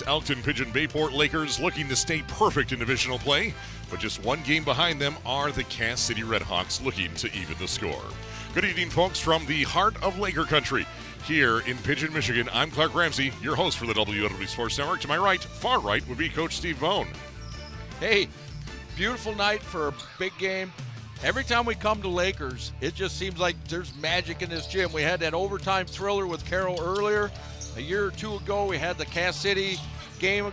Elkton-Pigeon-Bay Port Lakers looking to stay perfect in divisional play, but just one game behind them are the Cass City Redhawks looking to even the score. Good evening, folks, from the heart of Laker country. Here in Pigeon, Michigan, I'm Clark Ramsey, your host for the WLEW Sports Network. To my right, far right, would be Coach Steve Bone. Hey, beautiful night for a big game. Every time we come to Lakers, it just seems like there's magic in this gym. We had that overtime thriller with Carroll earlier. A year or two ago, we had the Cass City game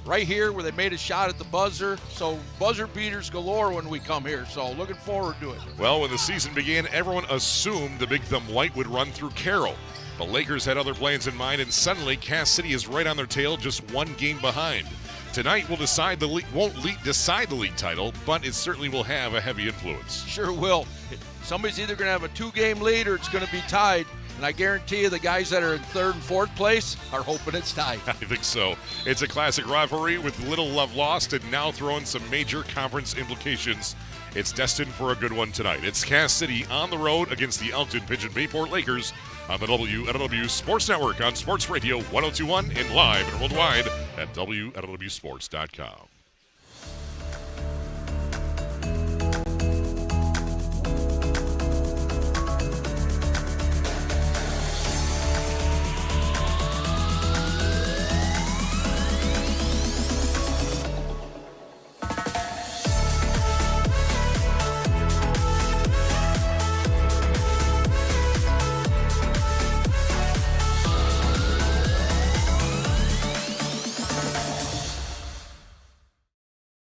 right here where they made a shot at the buzzer. So buzzer beaters galore when we come here. So looking forward to it. Well, when the season began, everyone assumed the Big Thumb White would run through Carroll. But Lakers had other plans in mind, and suddenly Cass City is right on their tail, just one game behind. Tonight will decide the league, won't decide the league title, but it certainly will have a heavy influence. Sure will. Somebody's either going to have a two-game lead or it's going to be tied. And I guarantee you the guys that are in third and fourth place are hoping it's tied. I think so. It's a classic rivalry with little love lost and now throwing some major conference implications. It's destined for a good one tonight. It's Cass City on the road against the Elkton-Pigeon-Bay Port Lakers on the WLEW Sports Network on Sports Radio 1021 and live and worldwide at WLEWsports.com.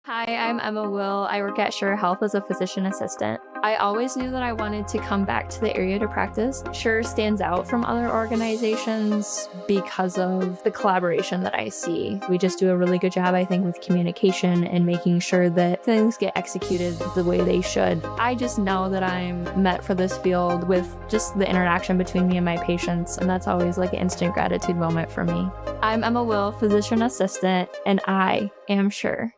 Hi, I'm Emma Will. I work at Scheurer Health as a physician assistant. I always knew that I wanted to come back to the area to practice. Scheurer stands out from other organizations because of the collaboration that I see. We just do a really good job, I think, with communication and making sure that things get executed the way they should. I just know that I'm meant for this field with just the interaction between me and my patients, and that's always like an instant gratitude moment for me. I'm Emma Will, physician assistant, and I am Scheurer.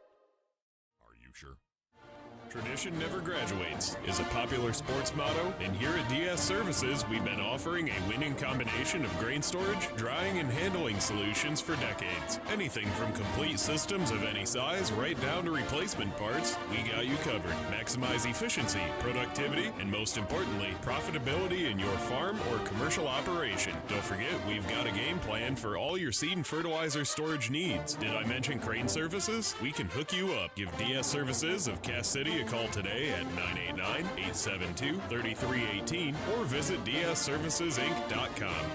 Tradition never graduates is a popular sports motto, and here at DS Services, we've been offering a winning combination of grain storage, drying, and handling solutions for decades. Anything from complete systems of any size right down to replacement parts, we got you covered. Maximize efficiency, productivity, and most importantly, profitability in your farm or commercial operation. Don't forget, we've got a game plan for all your seed and fertilizer storage needs. Did I mention crane services? We can hook you up. Give DS Services of Cass City a call today at 989-872-3318 or visit dsservicesinc.com.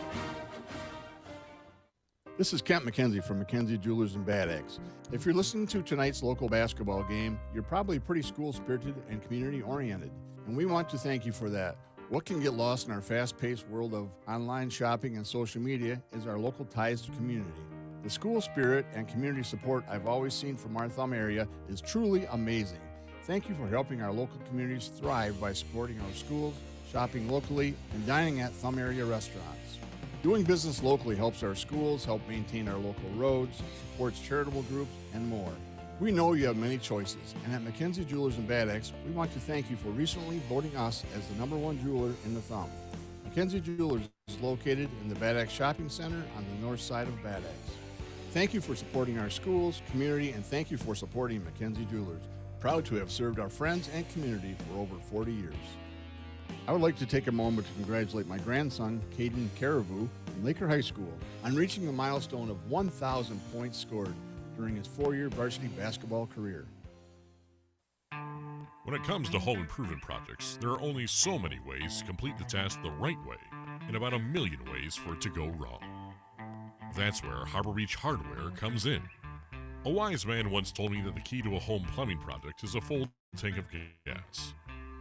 This is Kent McKenzie from McKenzie Jewelers and Bad Eggs. If you're listening to tonight's local basketball game, you're probably pretty school-spirited and community-oriented, and we want to thank you for that. What can get lost in our fast-paced world of online shopping and social media is our local ties to community. The school spirit and community support I've always seen from our Thumb area is truly amazing. Thank you for helping our local communities thrive by supporting our schools, shopping locally, and dining at Thumb area restaurants. Doing business locally helps our schools, help maintain our local roads, supports charitable groups, and more. We know you have many choices, and at McKenzie Jewelers and Bad Eggs, we want to thank you for recently voting us as the #1 jeweler in the Thumb. McKenzie Jewelers is located in the Bad Eggs Shopping Center on the north side of Bad Eggs. Thank you for supporting our schools, community, and thank you for supporting McKenzie Jewelers. Proud to have served our friends and community for over 40 years. I would like to take a moment to congratulate my grandson, Caden Caribou, in Laker High School on reaching the milestone of 1,000 points scored during his 4-year varsity basketball career. When it comes to home improvement projects, there are only so many ways to complete the task the right way, and about 1 million ways for it to go wrong. That's where Harbor Beach Hardware comes in. A wise man once told me that the key to a home plumbing project is a full tank of gas.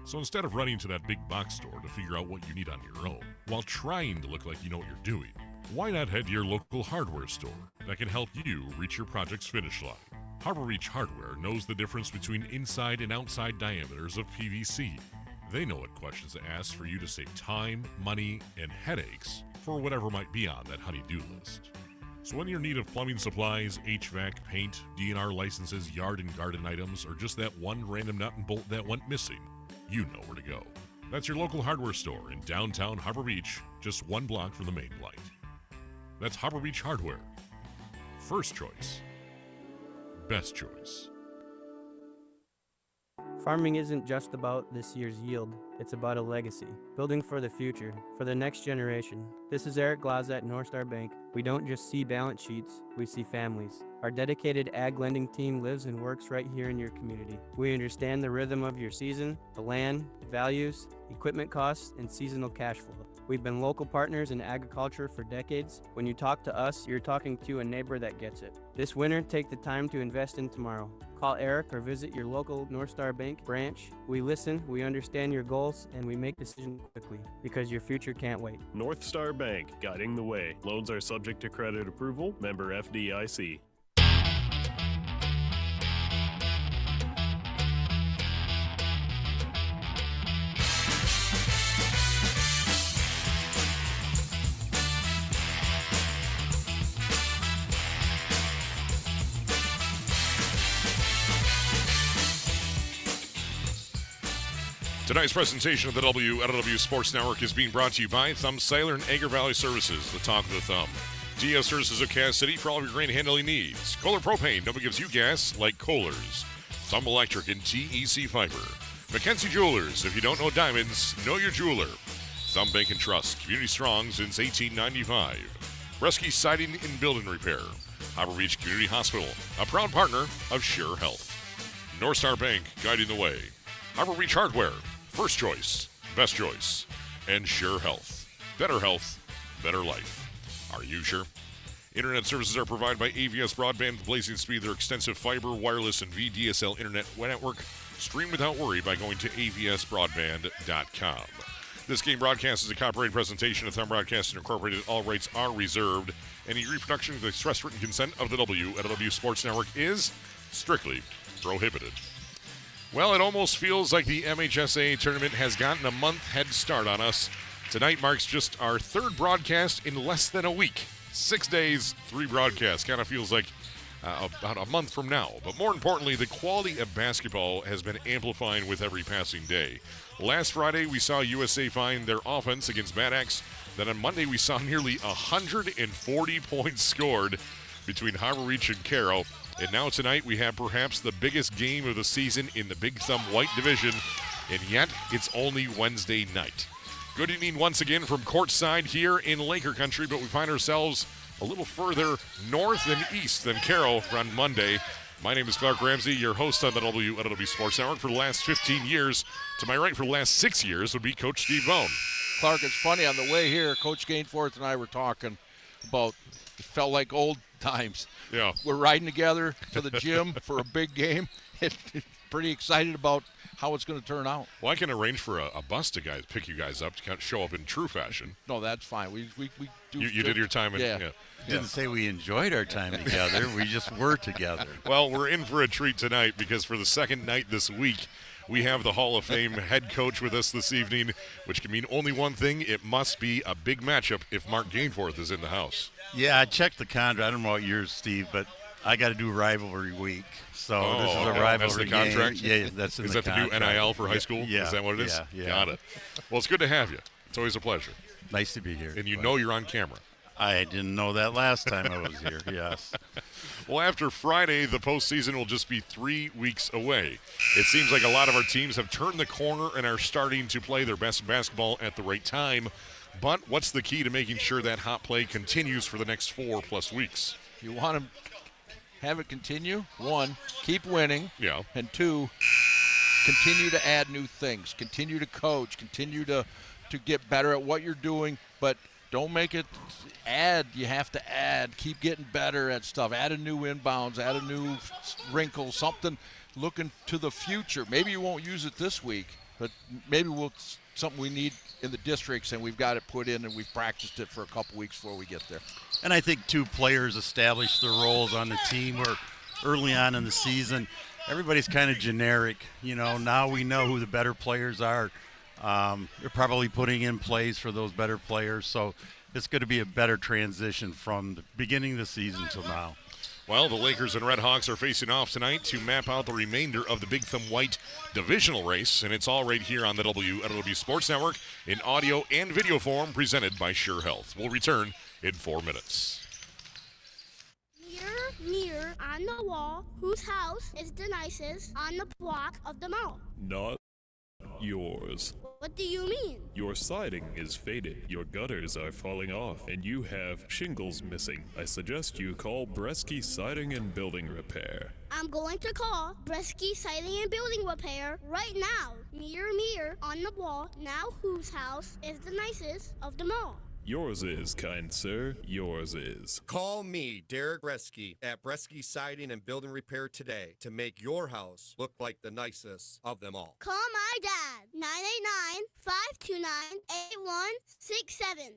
So instead of running to that big box store to figure out what you need on your own, while trying to look like you know what you're doing, why not head to your local hardware store that can help you reach your project's finish line? Harbor Beach Hardware knows the difference between inside and outside diameters of PVC. They know what questions to ask for you to save time, money, and headaches for whatever might be on that honey-do list. So when you're in need of plumbing supplies, HVAC, paint, DNR licenses, yard and garden items, or just that one random nut and bolt that went missing, you know where to go. That's your local hardware store in downtown Harbor Beach, just 1 block from the main light. That's Harbor Beach Hardware. First choice. Best choice. Farming isn't just about this year's yield, it's about a legacy, building for the future, for the next generation. This is Eric Glass at North Star Bank. We don't just see balance sheets, we see families. Our dedicated ag lending team lives and works right here in your community. We understand the rhythm of your season, the land, values, equipment costs, and seasonal cash flow. We've been local partners in agriculture for decades. When you talk to us, you're talking to a neighbor that gets it. This winter, take the time to invest in tomorrow. Call Eric or visit your local North Star Bank branch. We listen, we understand your goals, and we make decisions quickly because your future can't wait. North Star Bank, guiding the way. Loans are subject to credit approval. Member FDIC. Tonight's presentation of the WLEW Sports Network is being brought to you by Thumb Sailor and Agar Valley Services, the talk of the thumb. DS Services of Cass City for all of your grain handling needs. Kohler Propane, nobody gives you gas like Kohler's. Thumb Electric and TEC Fiber. Mackenzie Jewelers, if you don't know diamonds, know your jeweler. Thumb Bank and Trust, community strong since 1895. Bresky Siding and Building Repair. Harbor Beach Community Hospital, a proud partner of Scheurer Health. North Star Bank, guiding the way. Harbor Beach Hardware, first choice, best choice, and Scheurer Health. Better health, better life. Are you sure? Internet services are provided by AVS Broadband with blazing speed. Their extensive fiber, wireless, and VDSL internet network. Stream without worry by going to avsbroadband.com. This game broadcast is a copyrighted presentation of Thumb Broadcasting Incorporated. All rights are reserved. Any reproduction with the express written consent of the WLEW Sports Network is strictly prohibited. Well, it almost feels like the MHSAA tournament has gotten a month head start on us. Tonight marks just our third broadcast in less than a week. 6 days, 3 broadcasts. Kind of feels like about a month from now. But more importantly, the quality of basketball has been amplifying with every passing day. Last Friday, we saw USA find their offense against Bad Axe. Then on Monday, we saw nearly 140 points scored between Harbor Beach and Caro. And now tonight we have perhaps the biggest game of the season in the Big Thumb White Division, and yet it's only Wednesday night. Good evening once again from courtside here in Laker Country, but we find ourselves a little further north and east than Caro on Monday. My name is Clark Ramsey, your host on the WLEW Sports Network for the last 15 years. To my right for the last 6 years would be Coach Steve Bone. Clark, it's funny, on the way here, Coach Gainforth and I were talking about, it felt like old times. Yeah. We're riding together to the gym for a big game. Pretty excited about how it's going to turn out. Well, I can arrange for a bus to pick you guys up to kind of show up in true fashion. No, that's fine. We do. You did your time. Yeah. Didn't say we enjoyed our time together. We just were together. Well, we're in for a treat tonight because for the second night this week, we have the Hall of Fame head coach with us this evening, which can mean only one thing. It must be a big matchup if Mark Gainforth is in the house. Yeah, I checked the contract. I don't know about yours, Steve, but I got to do rivalry week. So this is a okay. rivalry That's the contract? game. Yeah, that's in Is the that contract. the new NIL for high school? Yeah. Is that what it is? Yeah. Got it. Well, it's good to have you. It's always a pleasure. Nice to be here. And you know you're on camera. I didn't know that last time I was here, yes. Well, after Friday, the postseason will just be 3 weeks away. It seems like a lot of our teams have turned the corner and are starting to play their best basketball at the right time. But what's the key to making sure that hot play continues for the next 4+ weeks? You want to have it continue? 1, keep winning. Yeah. And 2, continue to add new things. Continue to coach. Continue to get better at what you're doing. But don't make it add. You have to add. Keep getting better at stuff. Add a new inbounds. Add a new wrinkle. Something looking to the future. Maybe you won't use it this week, but maybe something we need in the districts, and we've got it put in, and we've practiced it for a couple weeks before we get there. And I think 2 players established their roles on the team where early on in the season, everybody's kind of generic. You know, now we know who the better players are. They're probably putting in plays for those better players, so it's going to be a better transition from the beginning of the season till now. Well, the Lakers and Red Hawks are facing off tonight to map out the remainder of the Big Thumb White divisional race, and it's all right here on the WLEW Sports Network in audio and video form, presented by Scheurer Health. We'll return in 4 minutes. You're on the wall whose house is the nicest on the block of them all. Not yours. What do you mean? Your siding is faded, your gutters are falling off, and you have shingles missing. I suggest you call Bresky Siding and Building Repair. I'm going to call Bresky Siding and Building Repair right now. Mirror, mirror on the wall, now whose house is the nicest of them all? Yours is, kind sir, yours is. Call me, Derek Bresky, at Bresky Siding and Building Repair today to make your house look like the nicest of them all. Call my dad, 989-529-8167.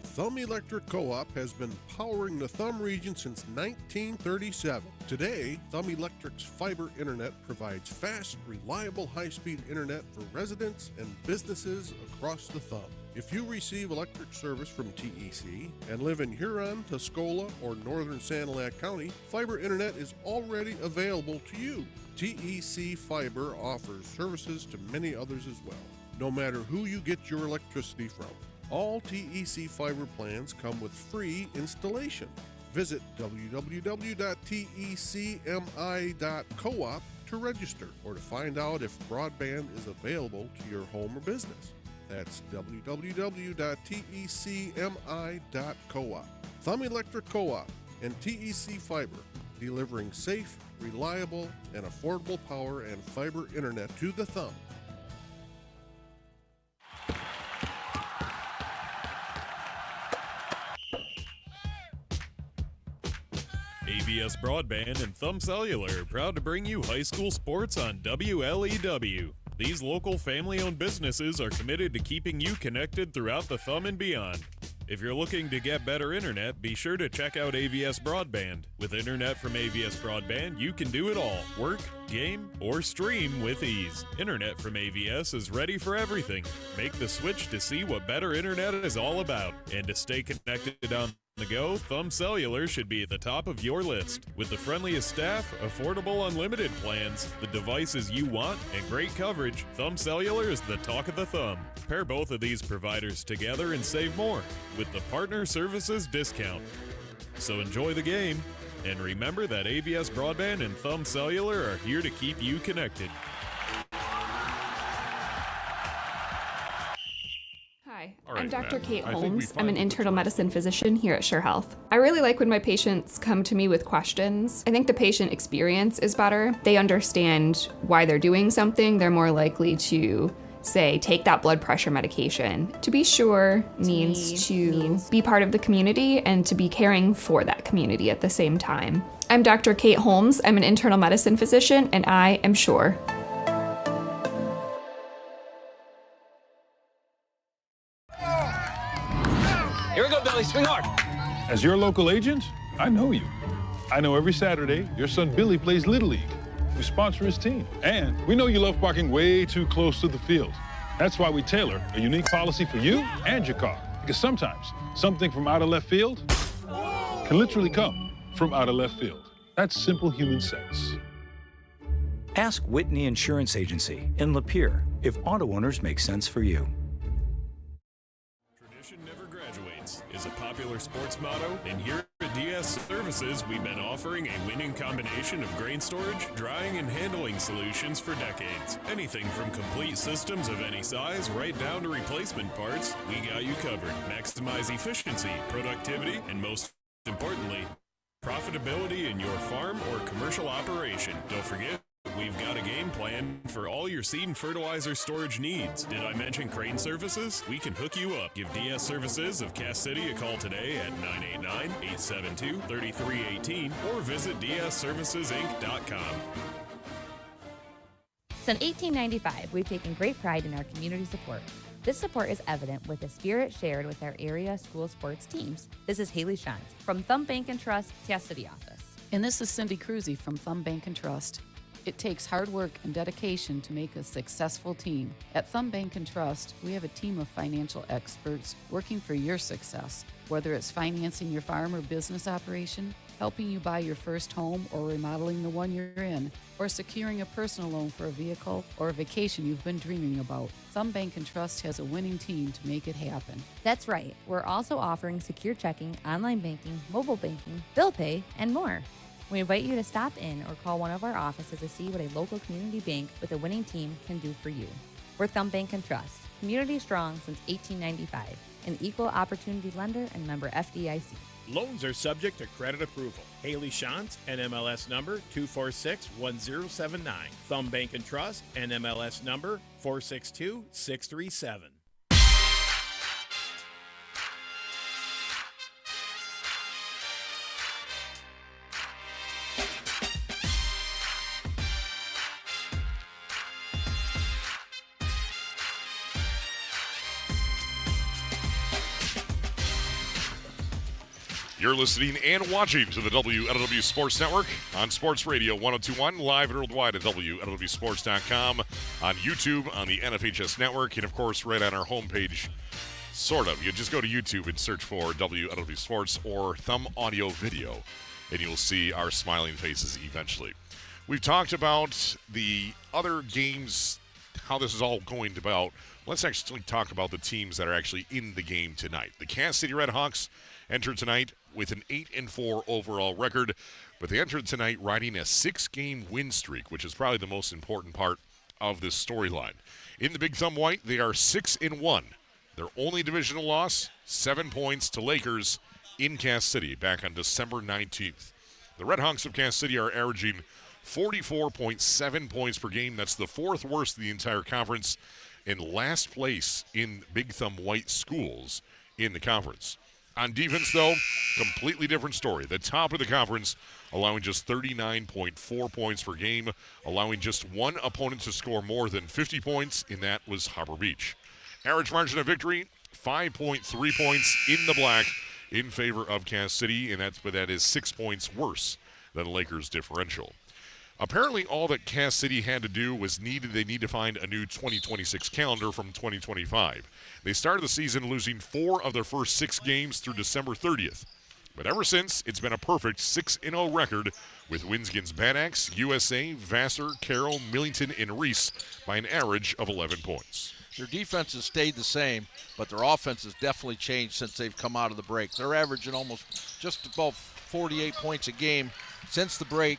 Thumb Electric Co-op has been powering the Thumb region since 1937. Today, Thumb Electric's fiber internet provides fast, reliable, high-speed internet for residents and businesses across the Thumb. If you receive electric service from TEC and live in Huron, Tuscola, or northern Sanilac County, fiber internet is already available to you. TEC Fiber offers services to many others as well, no matter who you get your electricity from. All TEC fiber plans come with free installation. Visit www.tecmi.coop to register or to find out if broadband is available to your home or business. That's www.tecmi.coop. Thumb Electric Co-op and TEC Fiber, delivering safe, reliable, and affordable power and fiber internet to the Thumb. ABS Broadband and Thumb Cellular are proud to bring you high school sports on WLEW. These local family-owned businesses are committed to keeping you connected throughout the Thumb and beyond. If you're looking to get better internet, be sure to check out AVS Broadband. With internet from AVS Broadband, you can do it all. Work, game, or stream with ease. Internet from AVS is ready for everything. Make the switch to see what better internet is all about. And to stay connected on the go, Thumb Cellular should be at the top of your list. With the friendliest staff, affordable unlimited plans, the devices you want, and great coverage, Thumb Cellular is the talk of the Thumb. Pair both of these providers together and save more with the Partner Services discount. So enjoy the game, and remember that AVS Broadband and Thumb Cellular are here to keep you connected. Hi, right, I'm Dr. Matt. Kate I think we Holmes. I'm finally an internal medicine physician here at Scheurer Health. I really like when my patients come to me with questions. I think the patient experience is better. They understand why they're doing something. They're more likely to say, take that blood pressure medication. To be sure means to be part of the community and to be caring for that community at the same time. I'm Dr. Kate Holmes. I'm an internal medicine physician, and I am sure. Here we go, Billy. Swing hard. As your local agent, I know you. I know every Saturday your son Billy plays Little League. We sponsor his team. And we know you love parking way too close to the field. That's why we tailor a unique policy for you and your car. Because sometimes something from out of left field can literally come from out of left field. That's simple human sense. Ask Whitney Insurance Agency in Lapeer if auto owners make sense for you. Tradition never graduates is a popular sports motto, and here at DS Services, we've been offering a winning combination of grain storage, drying, and handling solutions for decades. Anything from complete systems of any size right down to replacement parts, we got you covered. Maximize efficiency, productivity, and most importantly, profitability in your farm or commercial operation. Don't forget, we've got a game plan for all your seed and fertilizer storage needs. Did I mention crane services? We can hook you up. Give DS Services of Cass City a call today at 989-872-3318 or visit dsservicesinc.com. Since 1895, we've taken great pride in our community support. This support is evident with the spirit shared with our area school sports teams. This is Haley Shantz from Thumb Bank and Trust, Cass City office. And this is Cindy Cruzy from Thumb Bank and Trust. It takes hard work and dedication to make a successful team. At Thumb Bank and Trust, we have a team of financial experts working for your success. Whether it's financing your farm or business operation, helping you buy your first home or remodeling the one you're in, or securing a personal loan for a vehicle or a vacation you've been dreaming about. Thumb Bank and Trust has a winning team to make it happen. That's right. We're also offering secure checking, online banking, mobile banking, bill pay, and more. We invite you to stop in or call one of our offices to see what a local community bank with a winning team can do for you. We're Thumb Bank and Trust, community strong since 1895, an equal opportunity lender and member FDIC. Loans are subject to credit approval. Haley Shantz, NMLS number 2461079. Thumb Bank and Trust, NMLS number 462637. You're listening and watching to the WLEW Sports Network on Sports Radio 1021, live and worldwide at WLEWsports.com, on YouTube, on the NFHS Network, and of course right on our homepage, sort of. You just go to YouTube and search for WLEW Sports or Thumb Audio Video, and you'll see our smiling faces eventually. We've talked about the other games, how this is all going about. Let's actually talk about the teams that are actually in the game tonight. The Cass City Redhawks entered tonight with an 8-4 overall record, but they entered tonight riding a 6-game win streak, which is probably the most important part of this storyline. In the Big Thumb White, they are 6-1. Their only divisional loss, 7 points to Lakers in Cass City back on December 19th. The Redhawks of Cass City are averaging 44.7 points per game. That's the 4th worst in the entire conference, and last place in Big Thumb White schools in the conference. On defense, though, completely different story. The top of the conference, allowing just 39.4 points per game, allowing just one opponent to score more than 50 points, and that was Harbor Beach. Average margin of victory, 5.3 points in the black in favor of Cass City, and that is 6 points worse than Lakers differential. Apparently, all that Cass City had to do was they need to find a new 2026 calendar from 2025. They started the season losing 4 of their first 6 games through December 30th. But ever since, it's been a perfect 6-0 record with wins against Bad Axe, USA, Vassar, Carroll, Millington, and Reese by an average of 11 points. Their defense has stayed the same, but their offense has definitely changed since they've come out of the break. They're averaging almost just about 48 points a game since the break.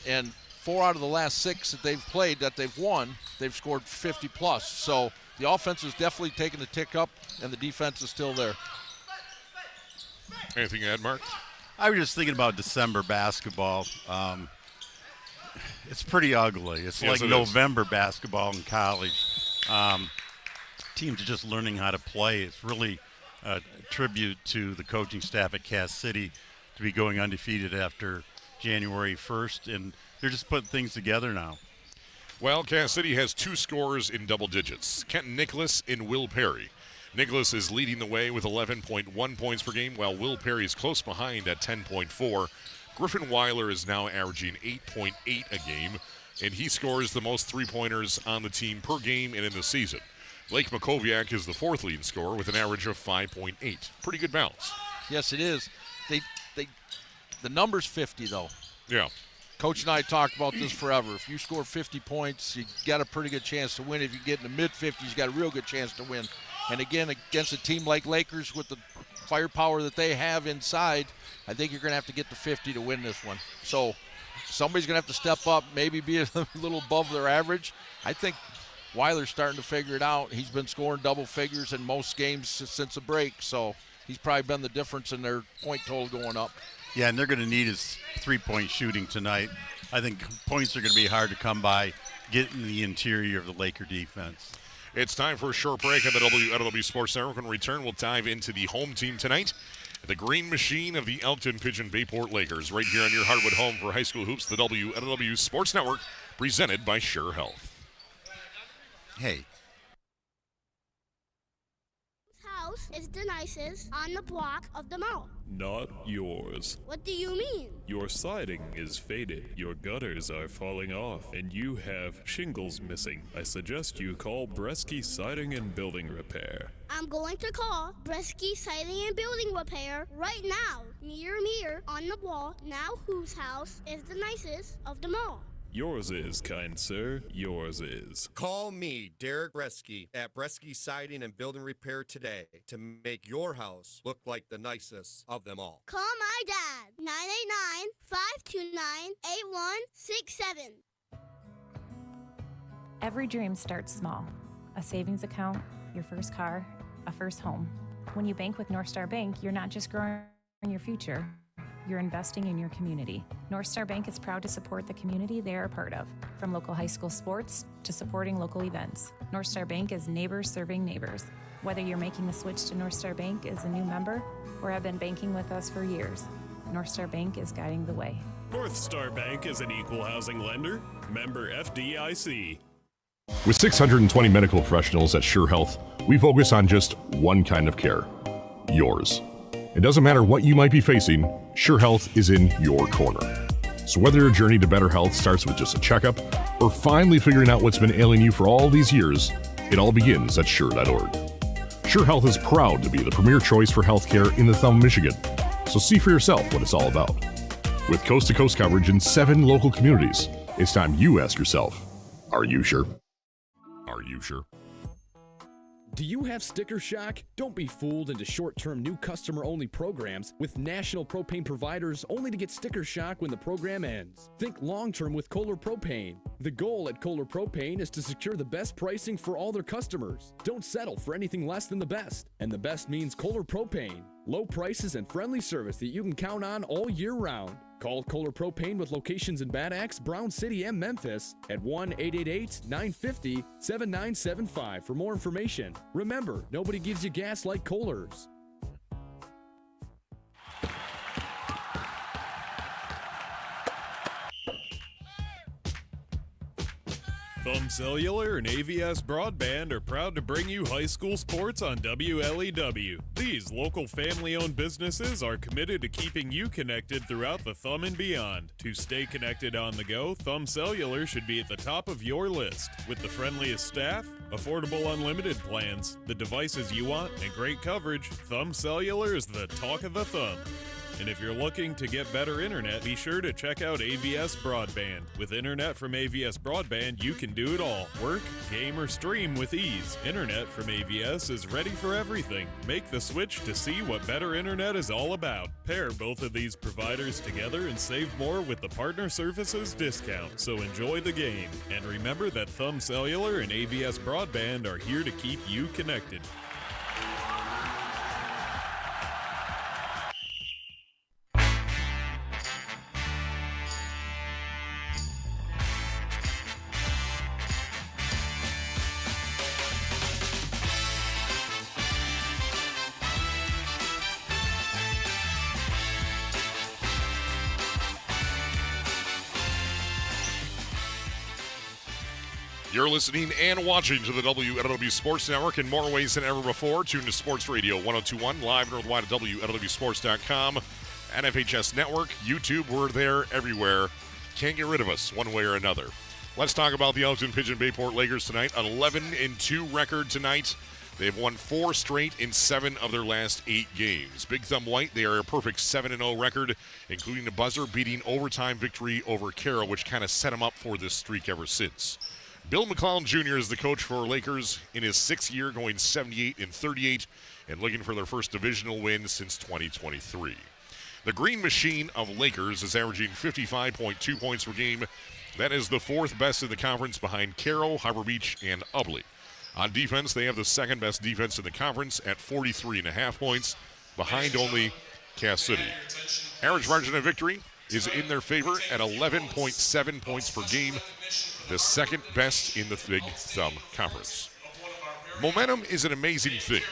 And 4 out of the last 6 that they've played that they've won, they've scored 50+. So the offense is definitely taking a tick up, and the defense is still there. Anything to add, Mark? I was just thinking about December basketball. It's pretty ugly. It's like November basketball in college. Teams are just learning how to play. It's really a tribute to the coaching staff at Cass City to be going undefeated after January 1st, and they're just putting things together now. Well, Cass City has 2 scorers in double digits, Kenton Nicholas and Will Perry. Nicholas is leading the way with 11.1 points per game, while Will Perry is close behind at 10.4. Griffin Weiler is now averaging 8.8 a game, and he scores the most 3-pointers on the team per game and in the season. Blake Makoviak is the 4th leading scorer with an average of 5.8. Pretty good balance. Yes, it is. The number's 50, though. Yeah. Coach and I talked about this forever. If you score 50 points, you got a pretty good chance to win. If you get in the mid-50s, you got a real good chance to win. And again, against a team like Lakers with the firepower that they have inside, I think you're going to have to get to 50 to win this one. So somebody's going to have to step up, maybe be a little above their average. I think Weiler's starting to figure it out. He's been scoring double figures in most games since the break, so he's probably been the difference in their point total going up. Yeah, and they're going to need his 3-point shooting tonight. I think points are going to be hard to come by getting the interior of the Laker defense. It's time for a short break on the WLEW Sports Network. When we return, we'll dive into the home team tonight, the green machine of the Elkton-Pigeon-Bay Port Lakers, right here on your Hardwood home for high school hoops, the WLEW Sports Network, presented by Scheurer Health. Hey. House house is the nicest on the block of them all. Not yours. What do you mean? Your siding is faded, your gutters are falling off, and you have shingles missing. I suggest you call Bresky Siding and Building Repair. I'm going to call Bresky Siding and Building Repair right now. Mirror on the wall, now whose house is the nicest of them all? Yours is, kind sir, yours is. Call me, Derek Bresky, at Bresky Siding and Building Repair today to make your house look like the nicest of them all. Call my dad, 989-529-8167. Every dream starts small. A savings account, your first car, a first home. When you bank with North Star Bank, you're not just growing your future, you're investing in your community. North Star Bank is proud to support the community they are a part of, from local high school sports to supporting local events. North Star Bank is neighbors serving neighbors. Whether you're making the switch to North Star Bank as a new member or have been banking with us for years, North Star Bank is guiding the way. North Star Bank is an equal housing lender, member FDIC. With 620 medical professionals at Scheurer Health, we focus on just one kind of care, yours. It doesn't matter what you might be facing, Scheurer Health is in your corner. So whether your journey to better health starts with just a checkup or finally figuring out what's been ailing you for all these years, it all begins at Scheurer.org. Scheurer Health is proud to be the premier choice for healthcare in the Thumb, Michigan. So see for yourself what it's all about. With coast-to-coast coverage in 7 local communities, it's time you ask yourself, are you sure? Are you sure? Do you have sticker shock? Don't be fooled into short-term new customer-only programs with national propane providers only to get sticker shock when the program ends. Think long-term with Kohler Propane. The goal at Kohler Propane is to secure the best pricing for all their customers. Don't settle for anything less than the best. And the best means Kohler Propane. Low prices and friendly service that you can count on all year round. Call Kohler Propane with locations in Bad Axe, Brown City, and Memphis at 1-888-950-7975 for more information. Remember, nobody gives you gas like Kohler's. Thumb Cellular and AVS Broadband are proud to bring you high school sports on WLEW. These local family-owned businesses are committed to keeping you connected throughout the Thumb and beyond. To stay connected on the go, Thumb Cellular should be at the top of your list. With the friendliest staff, affordable unlimited plans, the devices you want, and great coverage, Thumb Cellular is the talk of the Thumb. And if you're looking to get better internet, be sure to check out AVS Broadband. With internet from AVS Broadband, you can do it all. Work, game, or stream with ease. Internet from AVS is ready for everything. Make the switch to see what better internet is all about. Pair both of these providers together and save more with the Partner Services discount. So enjoy the game. And remember that Thumb Cellular and AVS Broadband are here to keep you connected. You're listening and watching to the WLEW Sports Network in more ways than ever before. Tune to Sports Radio 1021, live worldwide at WLEWsports.com, NFHS Network, YouTube. We're there everywhere. Can't get rid of us one way or another. Let's talk about the Elkton-Pigeon-Bay Port Lakers tonight. An 11-2 record tonight. They've won 4 straight in 7 of their last 8 games. Big Thumb White, they are a perfect 7-0 record, including a buzzer-beating overtime victory over Carroll, which kind of set them up for this streak ever since. Bill McClellan Jr. is the coach for Lakers in his 6th year, going 78-38 and looking for their first divisional win since 2023. The Green Machine of Lakers is averaging 55.2 points per game. That is the 4th best in the conference behind Carroll, Harbor Beach, and Ubley. On defense, they have the 2nd best defense in the conference at 43.5 points, behind only Cass City. Average margin of victory is in their favor at 11.7 points per game, the 2nd best in the Big Thumb Conference. Momentum is an amazing thing.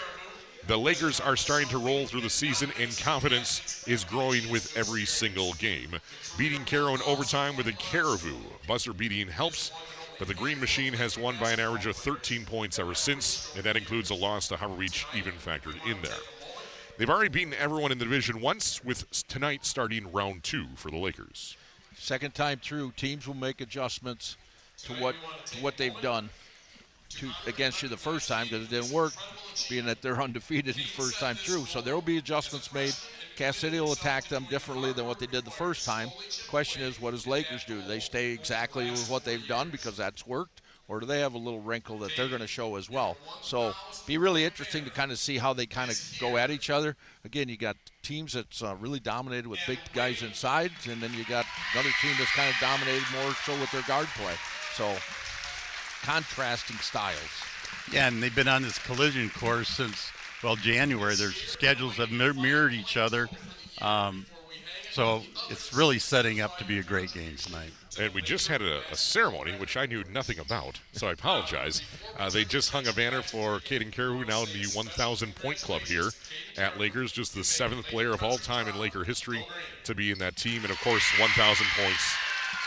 The Lakers are starting to roll through the season, and confidence is growing with every single game. Beating Carroll in overtime with a Caribou buzzer beating helps, but the Green Machine has won by an average of 13 points ever since, and that includes a loss to Harbor Beach even factored in there. They've already beaten everyone in the division once, with tonight starting round 2 for the Lakers. Second time through, teams will make adjustments to what they've done against you the first time, because it didn't work, being that they're undefeated the first time through. So there will be adjustments made. Cass City will attack them differently than what they did the first time. The question is, what does Lakers do? Do they stay exactly with what they've done because that's worked, or do they have a little wrinkle that they're going to show as well? So be really interesting to kind of see how they kind of go at each other. Again, you got teams that's really dominated with big guys inside, and then you got another team that's kind of dominated more so with their guard play. So contrasting styles. Yeah, and they've been on this collision course since, January. Their schedules have mirrored each other. So it's really setting up to be a great game tonight. And we just had a ceremony, which I knew nothing about, so I apologize. They just hung a banner for Caden Caribou, now in the 1,000-point club here at Lakers, just the 7th player of all time in Laker history to be in that team, and, of course, 1,000 points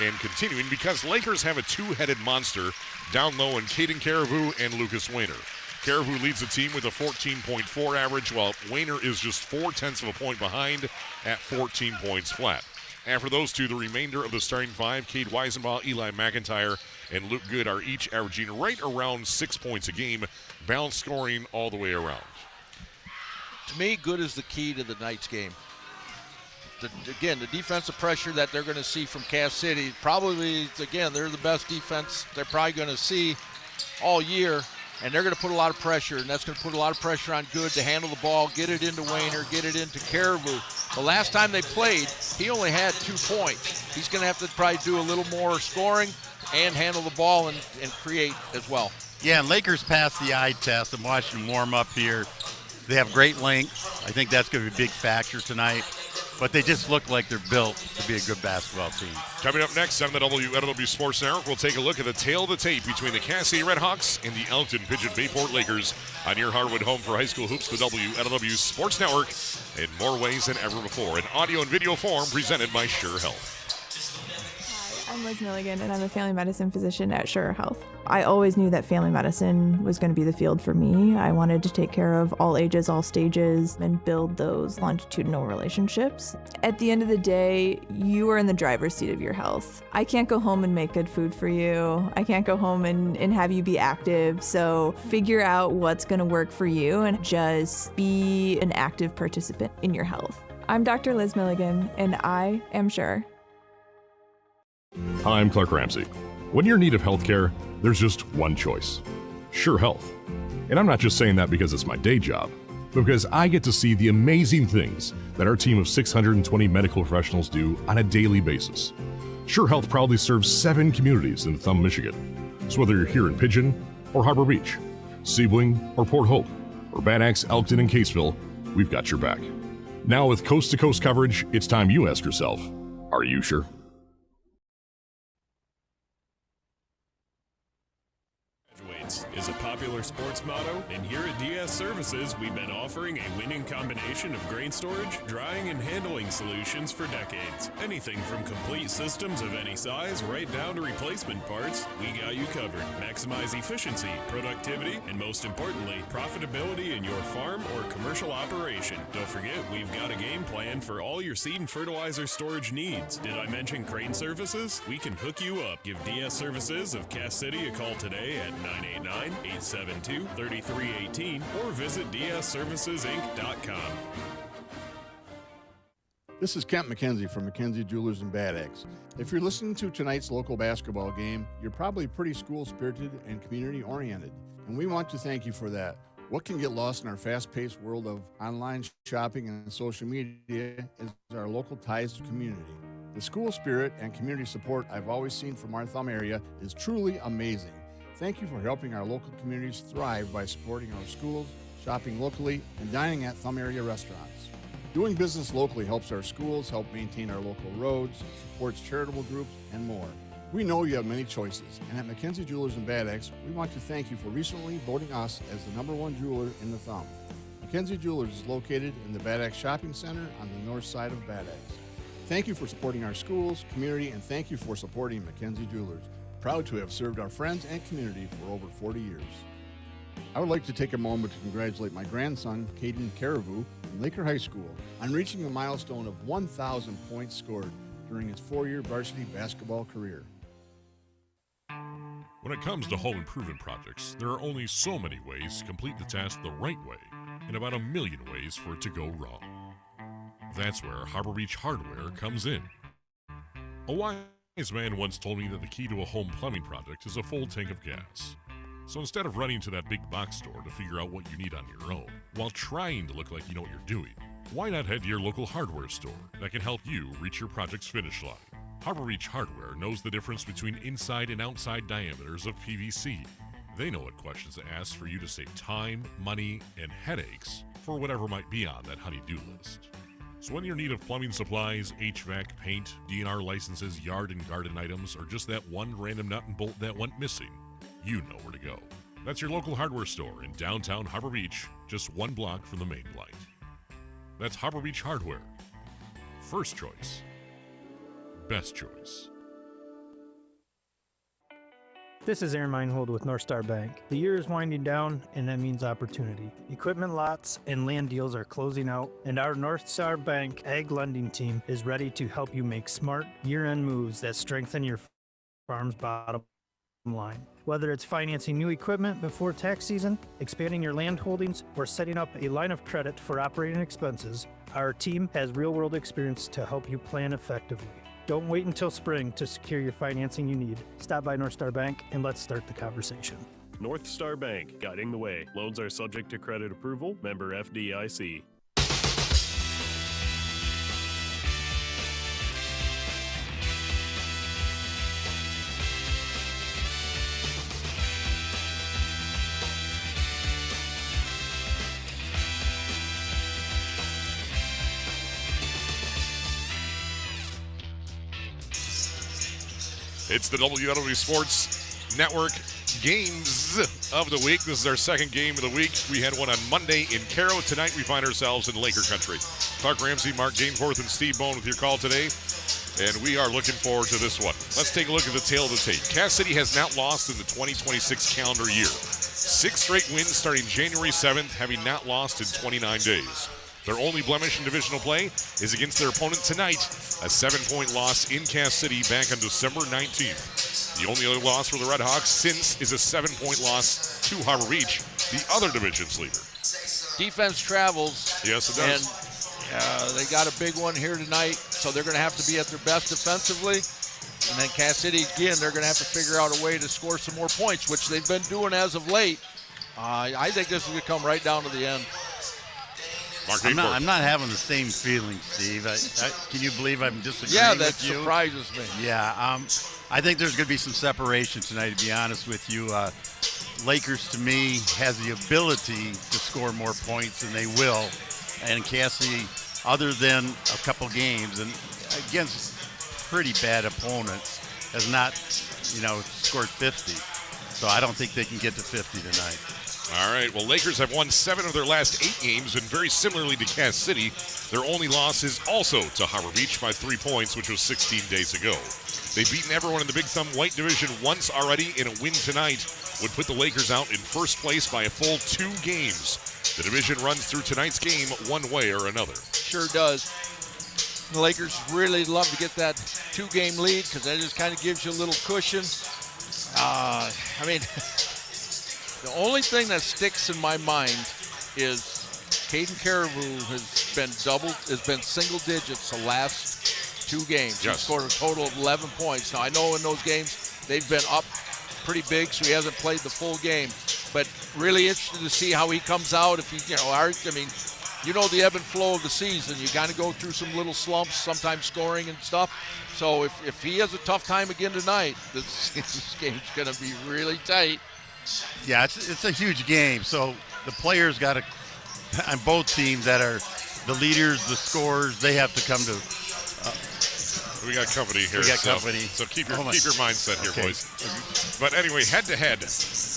and continuing, because Lakers have a two-headed monster down low in Caden Caribou and Lucas Wayner. Caribou leads the team with a 14.4 average, while Wayner is just 0.4 of a point behind at 14 points flat. After those two, the remainder of the starting five, Cade Weisenbaugh, Eli McIntyre, and Luke Good, are each averaging right around 6 points a game, balanced scoring all the way around. To me, Good is the key to the night's game. Again, the defensive pressure that they're going to see from Cass City, probably, again, they're the best defense they're probably going to see all year. And they're going to put a lot of pressure, and that's going to put a lot of pressure on Good to handle the ball, get it into Wayner, get it into Caribou. The last time they played, he only had 2 points. He's going to have to probably do a little more scoring and handle the ball and create as well. Yeah, and Lakers passed the eye test. I'm watching them warm up here. They have great length. I think that's going to be a big factor tonight. But they just look like they're built to be a good basketball team. Coming up next on the WLEW Sports Network, we'll take a look at the tail of the tape between the Cass City Redhawks and the Elkton-Pigeon-Bay Port Lakers on your Hardwood home for high school hoops, the WLEW Sports Network, in more ways than ever before, in audio and video form, presented by Scheurer Health. I'm Liz Milligan, and I'm a family medicine physician at Scheurer Health. I always knew that family medicine was going to be the field for me. I wanted to take care of all ages, all stages, and build those longitudinal relationships. At the end of the day, you are in the driver's seat of your health. I can't go home and make good food for you. I can't go home and have you be active. So figure out what's going to work for you and just be an active participant in your health. I'm Dr. Liz Milligan, and I am Scheurer. Hi, I'm Clark Ramsey. When you're in need of health care, there's just one choice: Scheurer Health. And I'm not just saying that because it's my day job, but because I get to see the amazing things that our team of 620 medical professionals do on a daily basis. Scheurer Health proudly serves 7 communities in Thumb, Michigan. So whether you're here in Pigeon or Harbor Beach, Sebling or Port Hope, or Bad Axe, Elkton, and Caseville, we've got your back. Now with coast-to-coast coverage, it's time you ask yourself, are you sure? Is a popular sports motto, and here at DS Services, we've been offering a winning combination of grain storage, drying, and handling solutions for decades. Anything from complete systems of any size right down to replacement parts, we got you covered. Maximize efficiency, productivity, and most importantly, profitability in your farm or commercial operation. Don't forget, we've got a game plan for all your seed and fertilizer storage needs. Did I mention crane services? We can hook you up. Give DS Services of Cass City a call today at 989-872-3318 or visit dsservicesinc.com. This is Kent McKenzie from McKenzie Jewelers in Bad Axe. If you're listening to tonight's local basketball game, you're probably pretty school-spirited and community-oriented, and we want to thank you for that. What can get lost in our fast-paced world of online shopping and social media is our local ties to community. The school spirit and community support I've always seen from our Thumb area is truly amazing. Thank you for helping our local communities thrive by supporting our schools, shopping locally, and dining at Thumb area restaurants. Doing business locally helps our schools, help maintain our local roads, supports charitable groups, and more. We know you have many choices, and at McKenzie Jewelers in Bad Axe, we want to thank you for recently voting us as the #1 jeweler in the Thumb. McKenzie Jewelers is located in the Bad Axe Shopping Center on the north side of Bad Axe. Thank you for supporting our schools, community, and thank you for supporting McKenzie Jewelers. proud to have served our friends and community for over 40 years. I would like to take a moment to congratulate my grandson, Caden Caribou, in Laker High School on reaching the milestone of 1,000 points scored during his 4-year varsity basketball career. When it comes to home improvement projects, there are only so many ways to complete the task the right way, and about a million ways for it to go wrong. That's where Harbor Beach Hardware comes in. A wise man once told me that the key to a home plumbing project is a full tank of gas. So instead of running to that big box store to figure out what you need on your own, while trying to look like you know what you're doing, why not head to your local hardware store that can help you reach your project's finish line? Harbor Beach Hardware knows the difference between inside and outside diameters of PVC. They know what questions to ask for you to save time, money, and headaches for whatever might be on that honey-do list. So when you're in need of plumbing supplies, HVAC, paint, DNR licenses, yard and garden items, or just that one random nut and bolt that went missing, you know where to go. That's your local hardware store in downtown Harbor Beach, just 1 block from the main light. That's Harbor Beach Hardware. First choice. Best choice. This is Aaron Meinhold with North Star Bank. The year is winding down, and that means opportunity. Equipment lots and land deals are closing out, and our North Star Bank Ag Lending team is ready to help you make smart year-end moves that strengthen your farm's bottom line. Whether it's financing new equipment before tax season, expanding your land holdings, or setting up a line of credit for operating expenses, our team has real-world experience to help you plan effectively. Don't wait until spring to secure your financing you need. Stop by North Star Bank and let's start the conversation. North Star Bank, guiding the way. Loans are subject to credit approval. Member FDIC. It's the WLEW Sports Network games of the week. This is our second game of the week. We had one on Monday in Cairo. Tonight we find ourselves in Laker country. Clark Ramsey, Mark Gainforth, and Steve Bone with your call today. And we are looking forward to this one. Let's take a look at the tail of the tape. Cass City has not lost in the 2026 calendar year. 6 straight wins starting January 7th, having not lost in 29 days. Their only blemish in divisional play is against their opponent tonight, a 7-point loss in Cass City back on December 19th. The only other loss for the Red Hawks since is a 7-point loss to Harbor Beach, the other division's leader. Defense travels. Yes, it does. And they got a big one here tonight, so they're going to have to be at their best defensively. And then Cass City, again, they're going to have to figure out a way to score some more points, which they've been doing as of late. I think this is going to come right down to the end. I'm not having the same feeling, Steve. Can you believe I'm disagreeing Yeah, that with you? surprises me. Yeah, I think there's going to be some separation tonight, to be honest with you. Lakers, to me, has the ability to score more points, and they will. And Cassidy, other than a couple games, and against pretty bad opponents, has not, scored 50. So I don't think they can get to 50 tonight. All right, well, Lakers have won 7 of their last 8 games, and very similarly to Cass City, their only loss is also to Harbor Beach by 3 points, which was 16 days ago. They've beaten everyone in the Big Thumb White Division once already, and a win tonight would put the Lakers out in first place by a full 2 games. The division runs through tonight's game one way or another. Sure does. The Lakers really love to get that 2-game lead because that just kind of gives you a little cushion. The only thing that sticks in my mind is Caden Caribou has been single digits the last 2 games. Yes. He scored a total of 11 points. Now, I know in those games they've been up pretty big, so he hasn't played the full game. But really interested to see how he comes out. If he, the ebb and flow of the season. You kind of go through some little slumps, sometimes scoring and stuff. So if he has a tough time again tonight, this game's going to be really tight. Yeah, it's a huge game. So the players got to, on both teams that are the leaders, the scorers, they have to come to. We got company here. We got company. So keep your mindset here, boys. But anyway, head-to-head,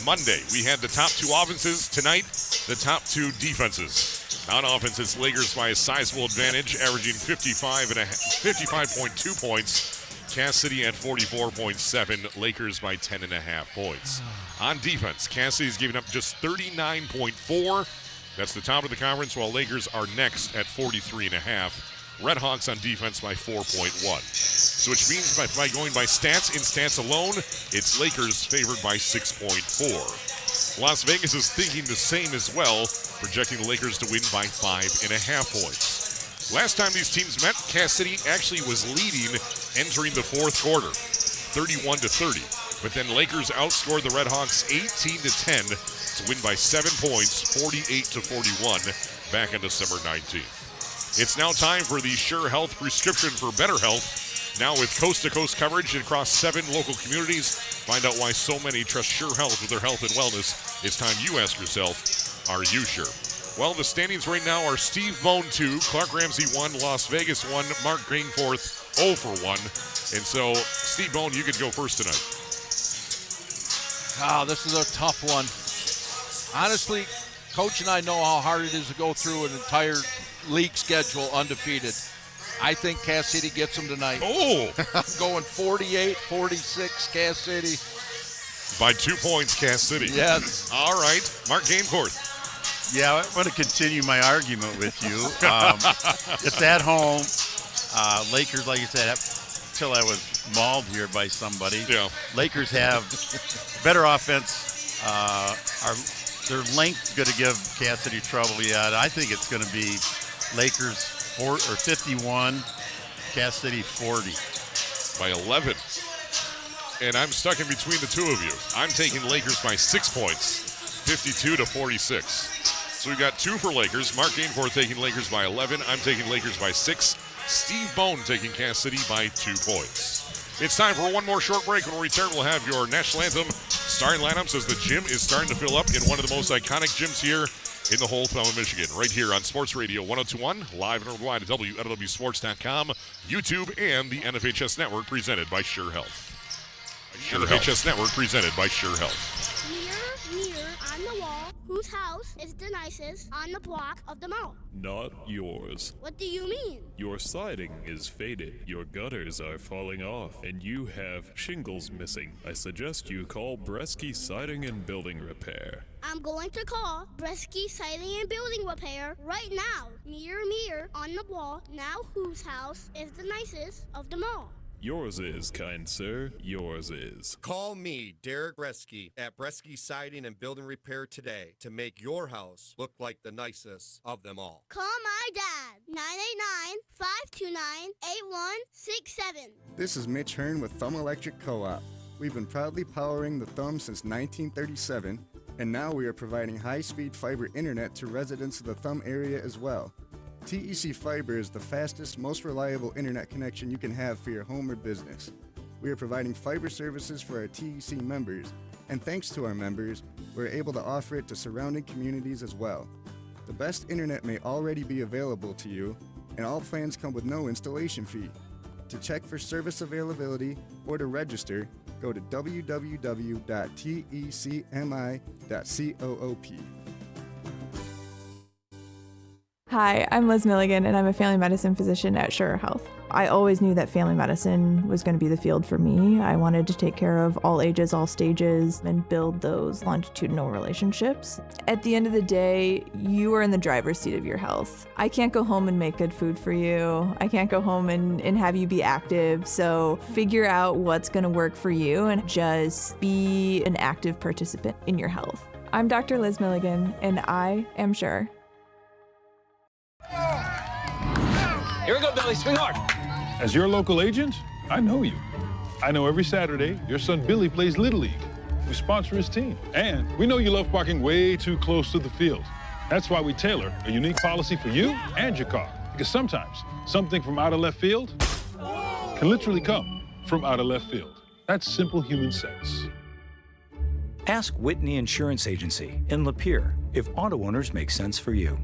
Monday, we had the top 2 offenses. Tonight, the top 2 defenses. On offense, it's Lakers by a sizable advantage, averaging 55.2 points. Cass City at 44.7, Lakers by 10.5 points. On defense, Cass City's giving up just 39.4. That's the top of the conference, while Lakers are next at 43.5. Red Hawks on defense by 4.1. So which means by going by stats, in stats alone, it's Lakers favored by 6.4. Las Vegas is thinking the same as well, projecting the Lakers to win by 5.5 points. Last time these teams met, Cass City actually was leading entering the fourth quarter, 31-30. But then Lakers outscored the Red Hawks 18-10 to win by 7 points, 48-41, back on December 19th. It's now time for the Scheurer Health prescription for better health. Now with coast-to-coast coverage across 7 local communities, find out why so many trust Scheurer Health with their health and wellness. It's time you ask yourself, are you sure? Well, the standings right now are Steve Bone 2, Clark Ramsey 1, Las Vegas 1, Mark Greenforth 0 for 1. And so, Steve Bone, you could go first tonight. Oh, this is a tough one. Honestly, Coach and I know how hard it is to go through an entire league schedule undefeated. I think Cass City gets them tonight. Oh! Going 48-46, Cass City. By 2 points, Cass City. Yes. All right. Mark Gamecourt. Yeah, I want to continue my argument with you. It's at home. Lakers, like you said, until I was mauled here by somebody. Yeah. Lakers have better offense. Their length's going to give Cass City trouble. Yeah, I think it's going to be Lakers 51, Cass City 40. By 11. And I'm stuck in between the two of you. I'm taking Lakers by 6 points, 52-46. So we got 2 for Lakers. Mark Gainforth taking Lakers by 11. I'm taking Lakers by 6. Steve Bone taking Cass City by 2 points. It's time for one more short break. When we return, we'll have your national anthem starting lineups as the gym is starting to fill up in one of the most iconic gyms here in the whole town of Michigan, right here on Sports Radio 102.1, live and worldwide at WLEWsports.com, YouTube, and the MHSAA Network presented by Scheurer Health. MHSAA Network presented by Scheurer Health. Mirror on the wall, whose house is the nicest on the block of them all? Not yours. What do you mean? Your siding is faded, your gutters are falling off, and you have shingles missing. I suggest you call Bresky Siding and Building Repair. I'm going to call Bresky Siding and Building Repair right now. Mirror on the wall, now whose house is the nicest of them all? Yours is, kind sir, yours is. Call me, Derek Bresky, at Bresky Siding and Building Repair today to make your house look like the nicest of them all. Call my dad, 989-529-8167. This is Mitch Hearn with Thumb Electric Co-op. We've been proudly powering the Thumb since 1937, and now we are providing high-speed fiber internet to residents of the Thumb area as well. TEC Fiber is the fastest, most reliable internet connection you can have for your home or business. We are providing fiber services for our TEC members, and thanks to our members, we're able to offer it to surrounding communities as well. The best internet may already be available to you, and all plans come with no installation fee. To check for service availability or to register, go to www.tecmi.coop. Hi, I'm Liz Milligan, and I'm a family medicine physician at Scheurer Health. I always knew that family medicine was going to be the field for me. I wanted to take care of all ages, all stages, and build those longitudinal relationships. At the end of the day, you are in the driver's seat of your health. I can't go home and make good food for you. I can't go home and have you be active. So figure out what's going to work for you and just be an active participant in your health. I'm Dr. Liz Milligan, and I am Scheurer. Here we go, Billy. Swing hard. As your local agent, I know you. I know every Saturday your son Billy plays Little League. We sponsor his team. And we know you love parking way too close to the field. That's why we tailor a unique policy for you and your car. Because sometimes something from out of left field can literally come from out of left field. That's simple human sense. Ask Whitney Insurance Agency in Lapeer if auto owners make sense for you.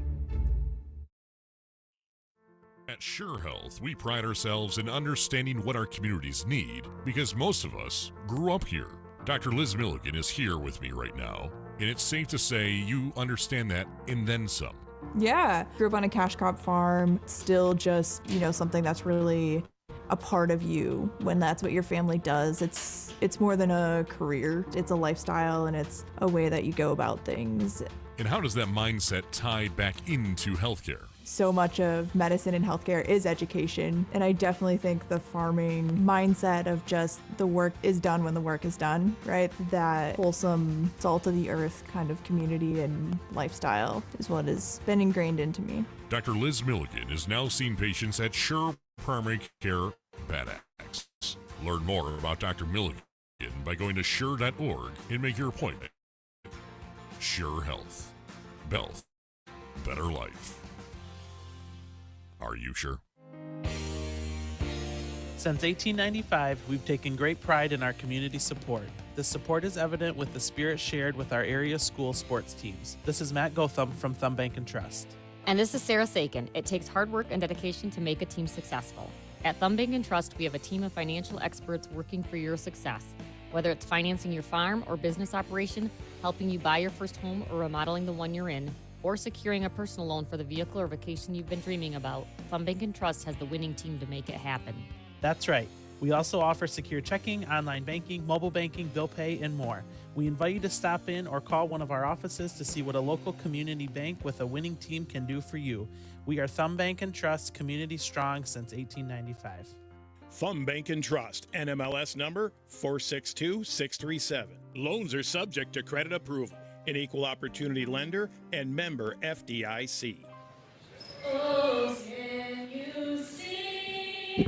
At Scheurer Health, we pride ourselves in understanding what our communities need because most of us grew up here. Dr. Liz Milligan is here with me right now, and it's safe to say you understand that and then some. Yeah, grew up on a cash crop farm, still just, something that's really a part of you when that's what your family does. It's more than a career. It's a lifestyle, and it's a way that you go about things. And how does that mindset tie back into healthcare? So much of medicine and healthcare is education, and I definitely think the farming mindset of just the work is done when the work is done, right? That wholesome, salt of the earth kind of community and lifestyle is what has been ingrained into me. Dr. Liz Milligan is now seeing patients at Scheurer Primary Care Bad Axe. Learn more about Dr. Milligan by going to Scheurer.org and make your appointment. Scheurer Health. Better life. Are you sure? Since 1895, we've taken great pride in our community support. This support is evident with the spirit shared with our area school sports teams. This is Matt Gotham from Thumb Bank and Trust. And this is Sarah Sakin. It takes hard work and dedication to make a team successful. At Thumb Bank and Trust, we have a team of financial experts working for your success. Whether it's financing your farm or business operation, helping you buy your first home or remodeling the one you're in, or securing a personal loan for the vehicle or vacation you've been dreaming about, Thumb Bank and Trust has the winning team to make it happen. That's right. We also offer secure checking, online banking, mobile banking, bill pay, and more. We invite you to stop in or call one of our offices to see what a local community bank with a winning team can do for you. We are Thumb Bank and Trust, community strong since 1895. Thumb Bank and Trust, NMLS number 462637. Loans are subject to credit approval. An equal opportunity lender and member FDIC. Oh, can you see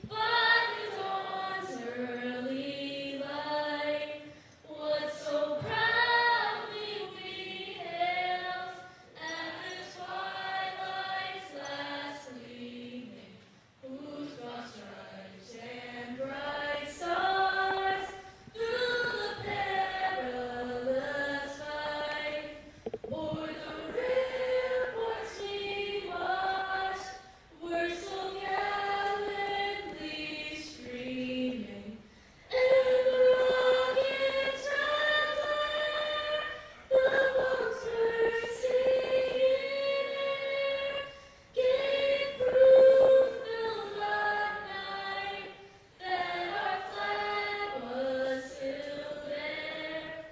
by the dawn's early light what so proudly we hailed at the twilight's last gleaming, whose broad stripes and bright stars through the perilous fight o'er the ramparts we marched, were so gallantly streaming, and the rockets rattled, the bombs bursting in air, gave proof till dark night that our flag was still there.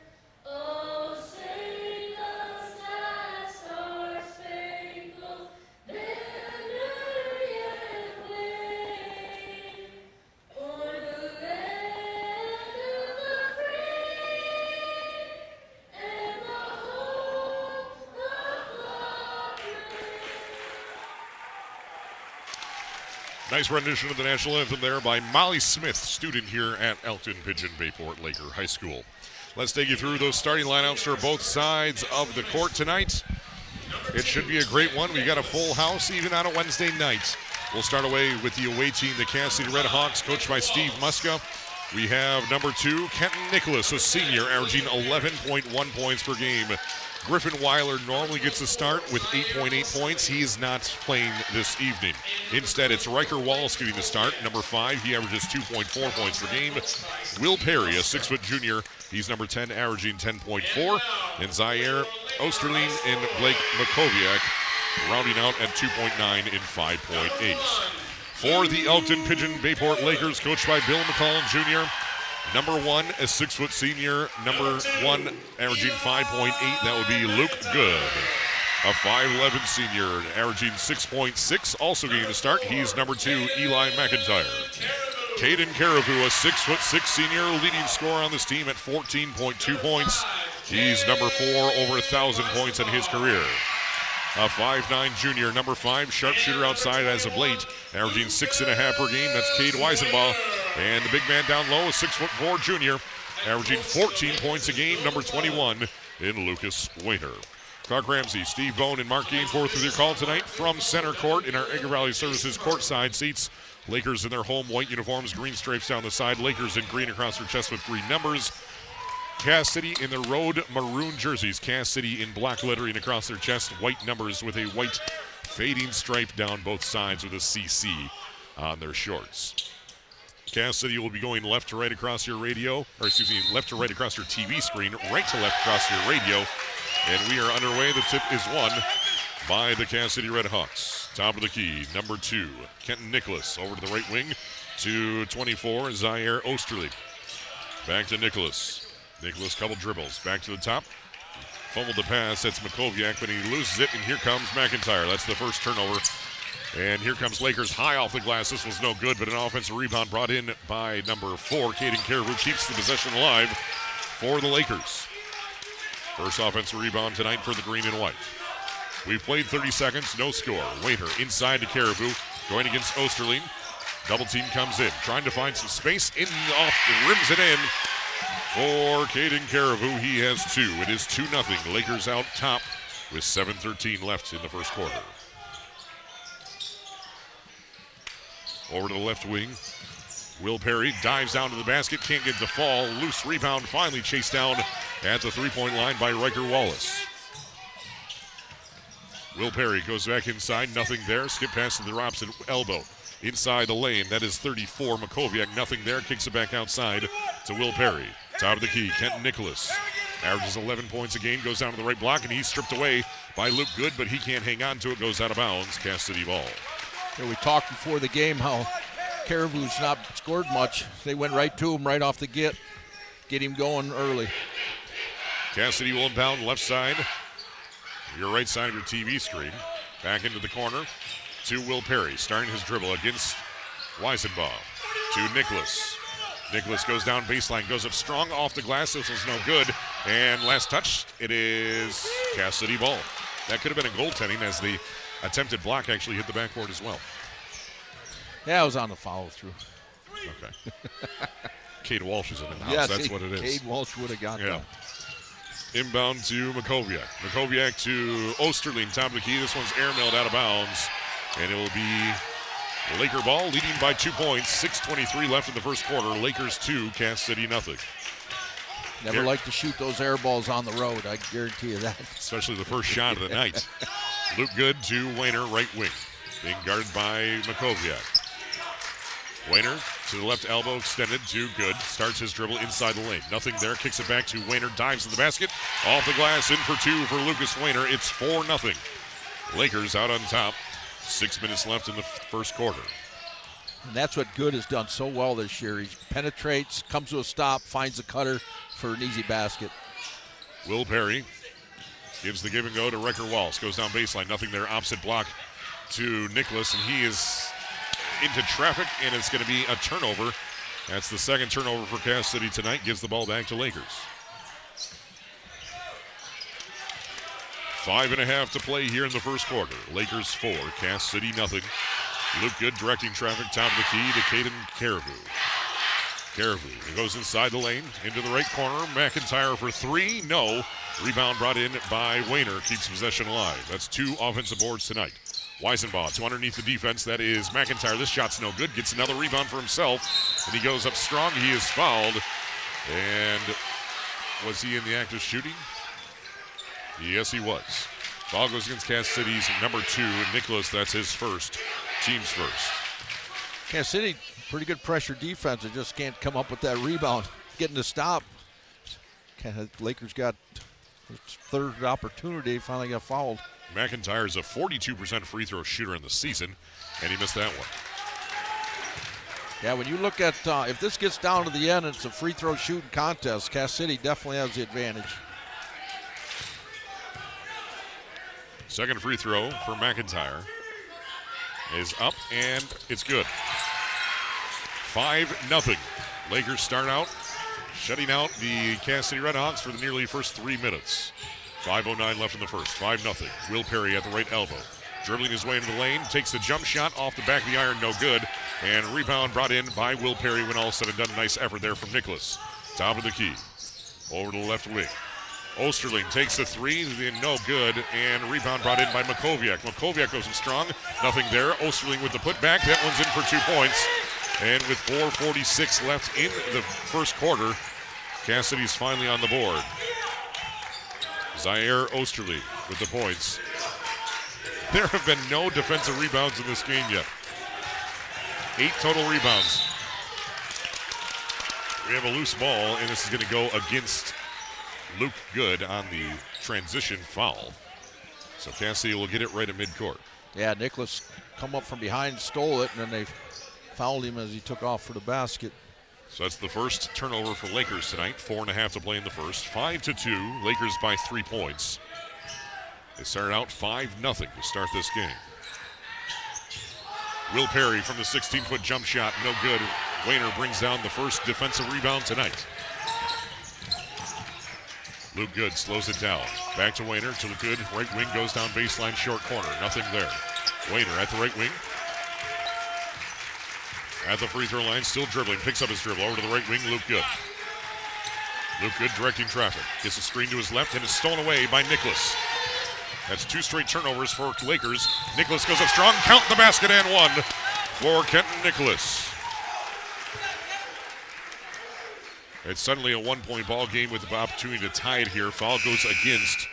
Oh, sing us that star-spangled banner yet wave, o'er the land of the free and the home of the brave. Nice rendition of the national anthem there by Molly Smith, student here at Elkton-Pigeon-Bay Port Lakers High School. Let's take you through those starting lineups for both sides of the court tonight. It should be a great one. We got a full house even on a Wednesday night. We'll start away with the away team, the Kansas City Red Hawks, coached by Steve Muska. We have number 2, Kenton Nicholas, a senior, averaging 11.1 points per game. Griffin Weiler normally gets a start with 8.8 points. He is not playing this evening. Instead, it's Riker Wallace getting the start. Number 5, he averages 2.4 points per game. Will Perry, a 6-foot junior, he's number 10, averaging 10.4. And Zaire Osterling and Blake Makoviak rounding out at 2.9 and 5.8. For the Elkton-Pigeon-Bay Port Lakers, coached by Bill McCollum Jr., number 1, a 6-foot senior. Number 1, averaging 5.8. That would be Luke Good. A 5'11 senior, averaging 6.6. Also getting the start, he's number 2, Eli McIntyre. Caden Caribou, a 6'6 senior, leading scorer on this team at 14.2 points. He's number 4, over 1,000 points in his career. A 5'9 junior, number 5, sharpshooter outside as of late, averaging 6.5 per game. That's Cade Weisenbaugh. And the big man down low, a 6'4 junior, averaging 14 points a game, number 21 in Lucas Waiter. Clark Ramsey, Steve Bone, and Mark Gainforth with your call tonight from center court in our Edgar Valley Services courtside seats. Lakers in their home white uniforms, green stripes down the side. Lakers in green across their chest with green numbers. Cass City in the road maroon jerseys. Cass City in black lettering across their chest, white numbers with a white fading stripe down both sides with a CC on their shorts. Cass City will be going left to right across your radio, or excuse me, left to right across your TV screen, right to left across your radio. And we are underway. The tip is won by the Kansas City Red Hawks. Top of the key, number 2, Kenton Nicholas over to the right wing. to 24, Zaire Osterling. Back to Nicholas. Nicholas, couple dribbles. Back to the top. Fumbled the pass. That's Makoviak, but he loses it, and here comes McIntyre. That's the first turnover. And here comes Lakers high off the glass. This was no good, but an offensive rebound brought in by number 4. Caden Caribou keeps the possession alive for the Lakers. First offensive rebound tonight for the green and white. We've played 30 seconds, no score. Waiter inside to Caribou, going against Osterling. Double team comes in, trying to find some space. In off, rims it in for Caden Caribou. He has 2. It is 2-0. Lakers out top with 7:13 left in the first quarter. Over to the left wing. Will Perry dives down to the basket, can't get the fall. Loose rebound, finally chased down at the three-point line by Riker Wallace. Will Perry goes back inside, nothing there. Skip pass to the opposite elbow. Inside the lane, that is 34. Makoviak, nothing there. Kicks it back outside to Will Perry. Top of the key, Kenton Nicholas. Averages 11 points a game, goes down to the right block, and he's stripped away by Luke Good, but he can't hang on to it, goes out of bounds. Cass City ball. We talked before the game how Caribou's not scored much. They went right to him right off the get him going early. Cass City will inbound left side. Your right side of your TV screen. Back into the corner to Will Perry, starting his dribble against Weisenbaugh. To Nicholas. Nicholas goes down baseline, goes up strong off the glass. This was no good. And last touch, it is Cass City ball. That could have been a goaltending as the attempted block actually hit the backboard as well. Yeah, it was on the follow through. Okay. Cade Walsh is in the house. Yes, that's what it is. Cade Walsh would have got that. Inbound to Makoviak. Makoviak to Osterling, top of the key. This one's airmailed out of bounds. And it will be Laker ball, leading by 2 points. 6:23 left in the first quarter. Lakers 2, Cass City nothing. Never like to shoot those air balls on the road, I guarantee you that. Especially the first shot of the night. Luke Good to Wayner, right wing. Being guarded by Makoviak. Wayner to the left elbow, extended to Good. Starts his dribble inside the lane. Nothing there. Kicks it back to Wayner. Dives to the basket. Off the glass. In for 2 for Lucas Wayner. It's 4-0. Lakers out on top. 6 minutes left in the first quarter. And that's what Good has done so well this year. He penetrates, comes to a stop, finds a cutter for an easy basket. Will Perry gives the give and go to Riker Wallace. Goes down baseline. Nothing there. Opposite block to Nicholas. And he is into traffic, and it's going to be a turnover. That's the second turnover for Cass City tonight. Gives the ball back to Lakers. 5.5 to play here in the first quarter. Lakers 4, Cass City nothing. Luke Good directing traffic, top of the key to Caden Caribou. Caribou goes inside the lane, into the right corner. McIntyre for 3, no. Rebound brought in by Wayner, keeps possession alive. That's 2 offensive boards tonight. Weisenbaugh to underneath the defense. That is McIntyre. This shot's no good. Gets another rebound for himself. And he goes up strong. He is fouled. And was he in the act of shooting? Yes, he was. Foul goes against Cass City's number 2. Nicholas, that's his first. Team's first. Cass City, pretty good pressure defense. They just can't come up with that rebound. Getting to stop. Lakers got third opportunity. Finally got fouled. McIntyre is a 42% free throw shooter in the season, and he missed that one. Yeah, when you look at, if this gets down to the end, it's a free throw shooting contest. Cass City definitely has the advantage. Second free throw for McIntyre is up, and it's good. 5-0. Lakers start out, shutting out the Cass City Redhawks for the nearly first 3 minutes. 5:09 left in the first. 5-0. Will Perry at the right elbow. Dribbling his way into the lane. Takes the jump shot off the back of the iron. No good. And rebound brought in by Will Perry when all said and done. Nice effort there from Nicholas. Top of the key. Over to the left wing. Osterling takes the 3. No good. And rebound brought in by Makoviak. Makoviak goes in strong. Nothing there. Osterling with the putback. That one's in for 2 points. And with 4:46 left in the first quarter, Cass City's finally on the board. Zaire Osterling with the points. There have been no defensive rebounds in this game yet. 8 total rebounds. We have a loose ball, and this is going to go against Luke Good on the transition foul. So Cass City will get it right at midcourt. Yeah, Nicholas come up from behind, stole it, and then they fouled him as he took off for the basket. So that's the first turnover for Lakers tonight. 4.5 to play in the first. 5-2. Lakers by 3 points. They started out 5-0 to start this game. Will Perry from the 16-foot jump shot, no good. Wayner brings down the first defensive rebound tonight. Luke Good slows it down. Back to Wayner, to the Good. Right wing goes down baseline, short corner. Nothing there. Wayner at the right wing. At the free throw line, still dribbling. Picks up his dribble. Over to the right wing, Luke Good. Luke Good directing traffic. Gets a screen to his left and is stolen away by Nicholas. That's 2 straight turnovers for Lakers. Nicholas goes up strong. Count the basket and 1 for Kenton Nicholas. It's suddenly a 1-point ball game with the opportunity to tie it here. Foul goes against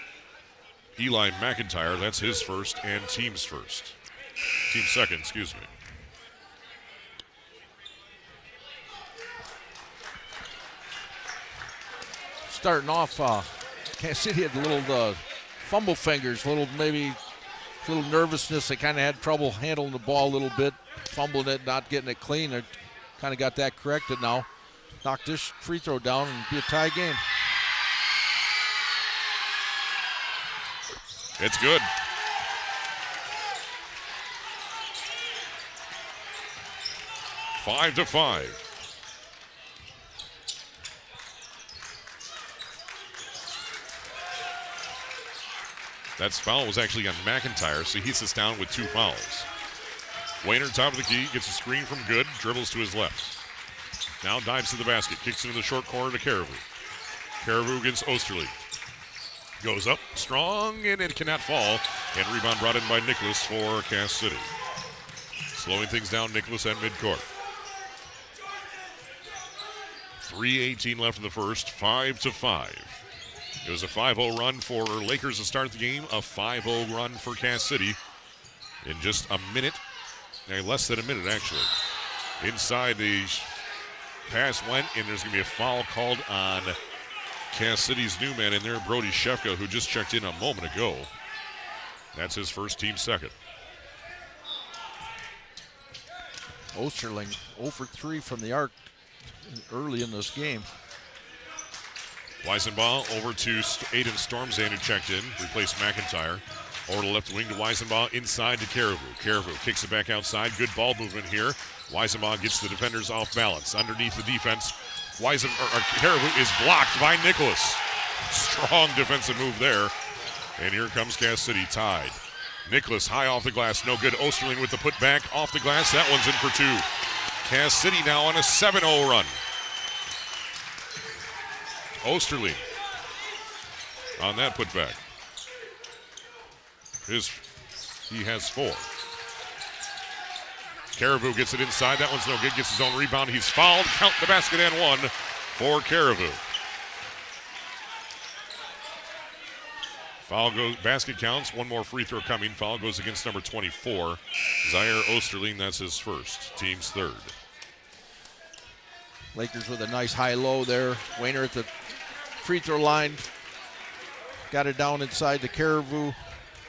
Eli McIntyre. That's his first and team's first. Team second, excuse me. Starting off, Kansas City had a little fumble fingers, little nervousness. They kind of had trouble handling the ball a little bit, fumbling it, not getting it clean. They kind of got that corrected now. Knock this free throw down and be a tie game. It's good. Five to 5. That foul was actually on McIntyre, so he sits down with 2 fouls. Wayner, top of the key, gets a screen from Good, dribbles to his left. Now dives to the basket, kicks into the short corner to Caribou. Caribou against Osterley. Goes up strong, and it cannot fall. And rebound brought in by Nicholas for Cass City. Slowing things down, Nicholas at midcourt. 3:18 left in the first, 5 to 5. It was a 5-0 run for Lakers to start the game, a 5-0 run for Cass City in just a minute, less than a minute actually. Inside the pass went, and there's going to be a foul called on Cass City's new man in there, Brody Shefka, who just checked in a moment ago. That's his first, team second. Osterling 0 for 3 from the arc early in this game. Weisenbaugh over to Aiden Stormzan, who checked in, replaced McIntyre. Over to left wing to Weisenbaugh, inside to Caribou. Caribou kicks it back outside. Good ball movement here. Weisenbaugh gets the defenders off balance. Underneath the defense, Caribou is blocked by Nicholas. Strong defensive move there. And here comes Cass City tied. Nicholas high off the glass, no good. Osterling with the putback off the glass. That one's in for 2. Cass City now on a 7-0 run. Osterling on that putback. He has 4. Caribou gets it inside. That one's no good. Gets his own rebound. He's fouled. Count the basket and 1 for Caribou. Foul goes, basket counts. 1 more free throw coming. Foul goes against number 24, Zaire Osterling. That's his first. Team's third. Lakers with a nice high-low there. Wayner at the free throw line. Got it down inside the Caribou.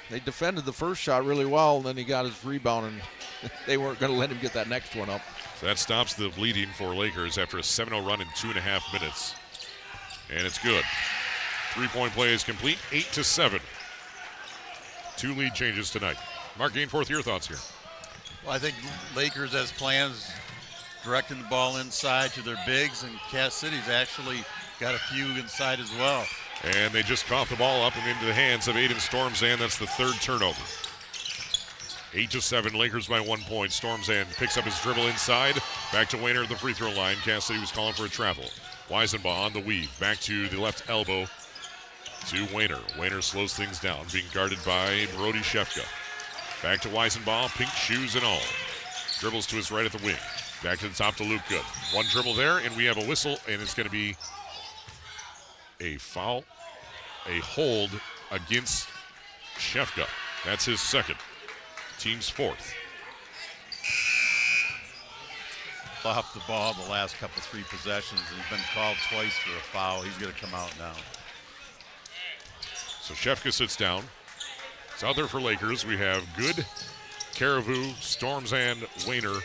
They defended the first shot really well, and then he got his rebound, and they weren't going to let him get that next one up. So that stops the bleeding for Lakers after a 7-0 run in 2.5 minutes. And it's good. 3-point play is complete, 8 to 7. 2 lead changes tonight. Mark Gainforth, your thoughts here? Well, I think Lakers has plans directing the ball inside to their bigs, and Cass City's actually got a few inside as well. And they just coughed the ball up and into the hands of Aiden Stormzan. That's the 3rd turnover. 8 to 7, Lakers by 1 point. Stormzan picks up his dribble inside. Back to Wayner at the free throw line. Cass City was calling for a travel. Weisenbaugh on the weave. Back to the left elbow to Wayner. Wayner slows things down, being guarded by Brody Shefka. Back to Weisenbaugh, pink shoes and all. Dribbles to his right at the wing. Back to the top to Luke Good. 1 dribble there, and we have a whistle, and it's going to be a foul, a hold against Shefka. That's his 2nd. Team's 4th. Off the ball the last couple 3 possessions. He's been called twice for a foul. He's going to come out now. So Shefka sits down. It's out there for Lakers. We have Good, Caribou, Stormzan, Wayner,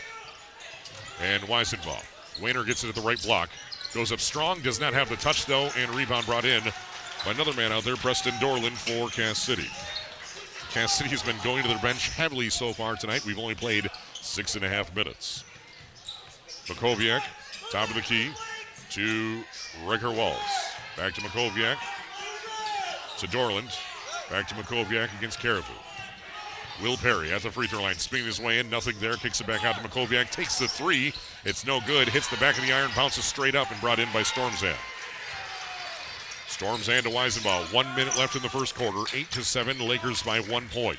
and Weisenbaugh. Wayner gets it at the right block. Goes up strong, does not have the touch though, and rebound brought in by another man out there, Preston Dorland for Cass City. Cass City has been going to their bench heavily so far tonight. We've only played 6.5 minutes. Makoviak, top of the key to Riker Walls. Back to Makoviak, to Dorland. Back to Makoviak against Caribou. Will Perry at the free throw line, spinning his way in, nothing there, kicks it back out to Makoviak, takes the three, it's no good, hits the back of the iron, bounces straight up and brought in by Stormzan. Stormzan to Weisenbaugh, 1 minute left in the first quarter, 8-7, Lakers by 1 point.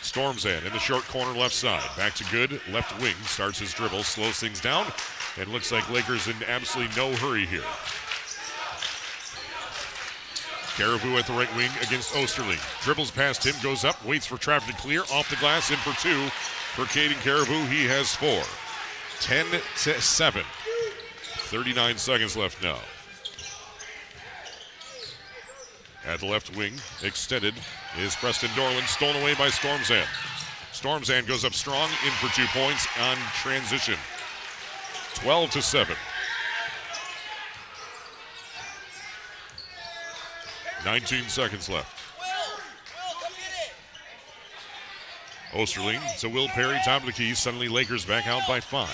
Stormzan in the short corner left side, back to Good, left wing, starts his dribble, slows things down, and looks like Lakers in absolutely no hurry here. Caribou at the right wing against Osterling. Dribbles past him, goes up, waits for traffic to clear, off the glass, in for two. For Caden Caribou, he has 4. 10-7. 39 seconds left now. At the left wing, extended, is Preston Dorland, stolen away by Stormzan. Stormzan goes up strong, in for 2 points on transition. 12-7. 19 seconds left. Osterling to Will Perry, top of the key. Suddenly Lakers back out by 5.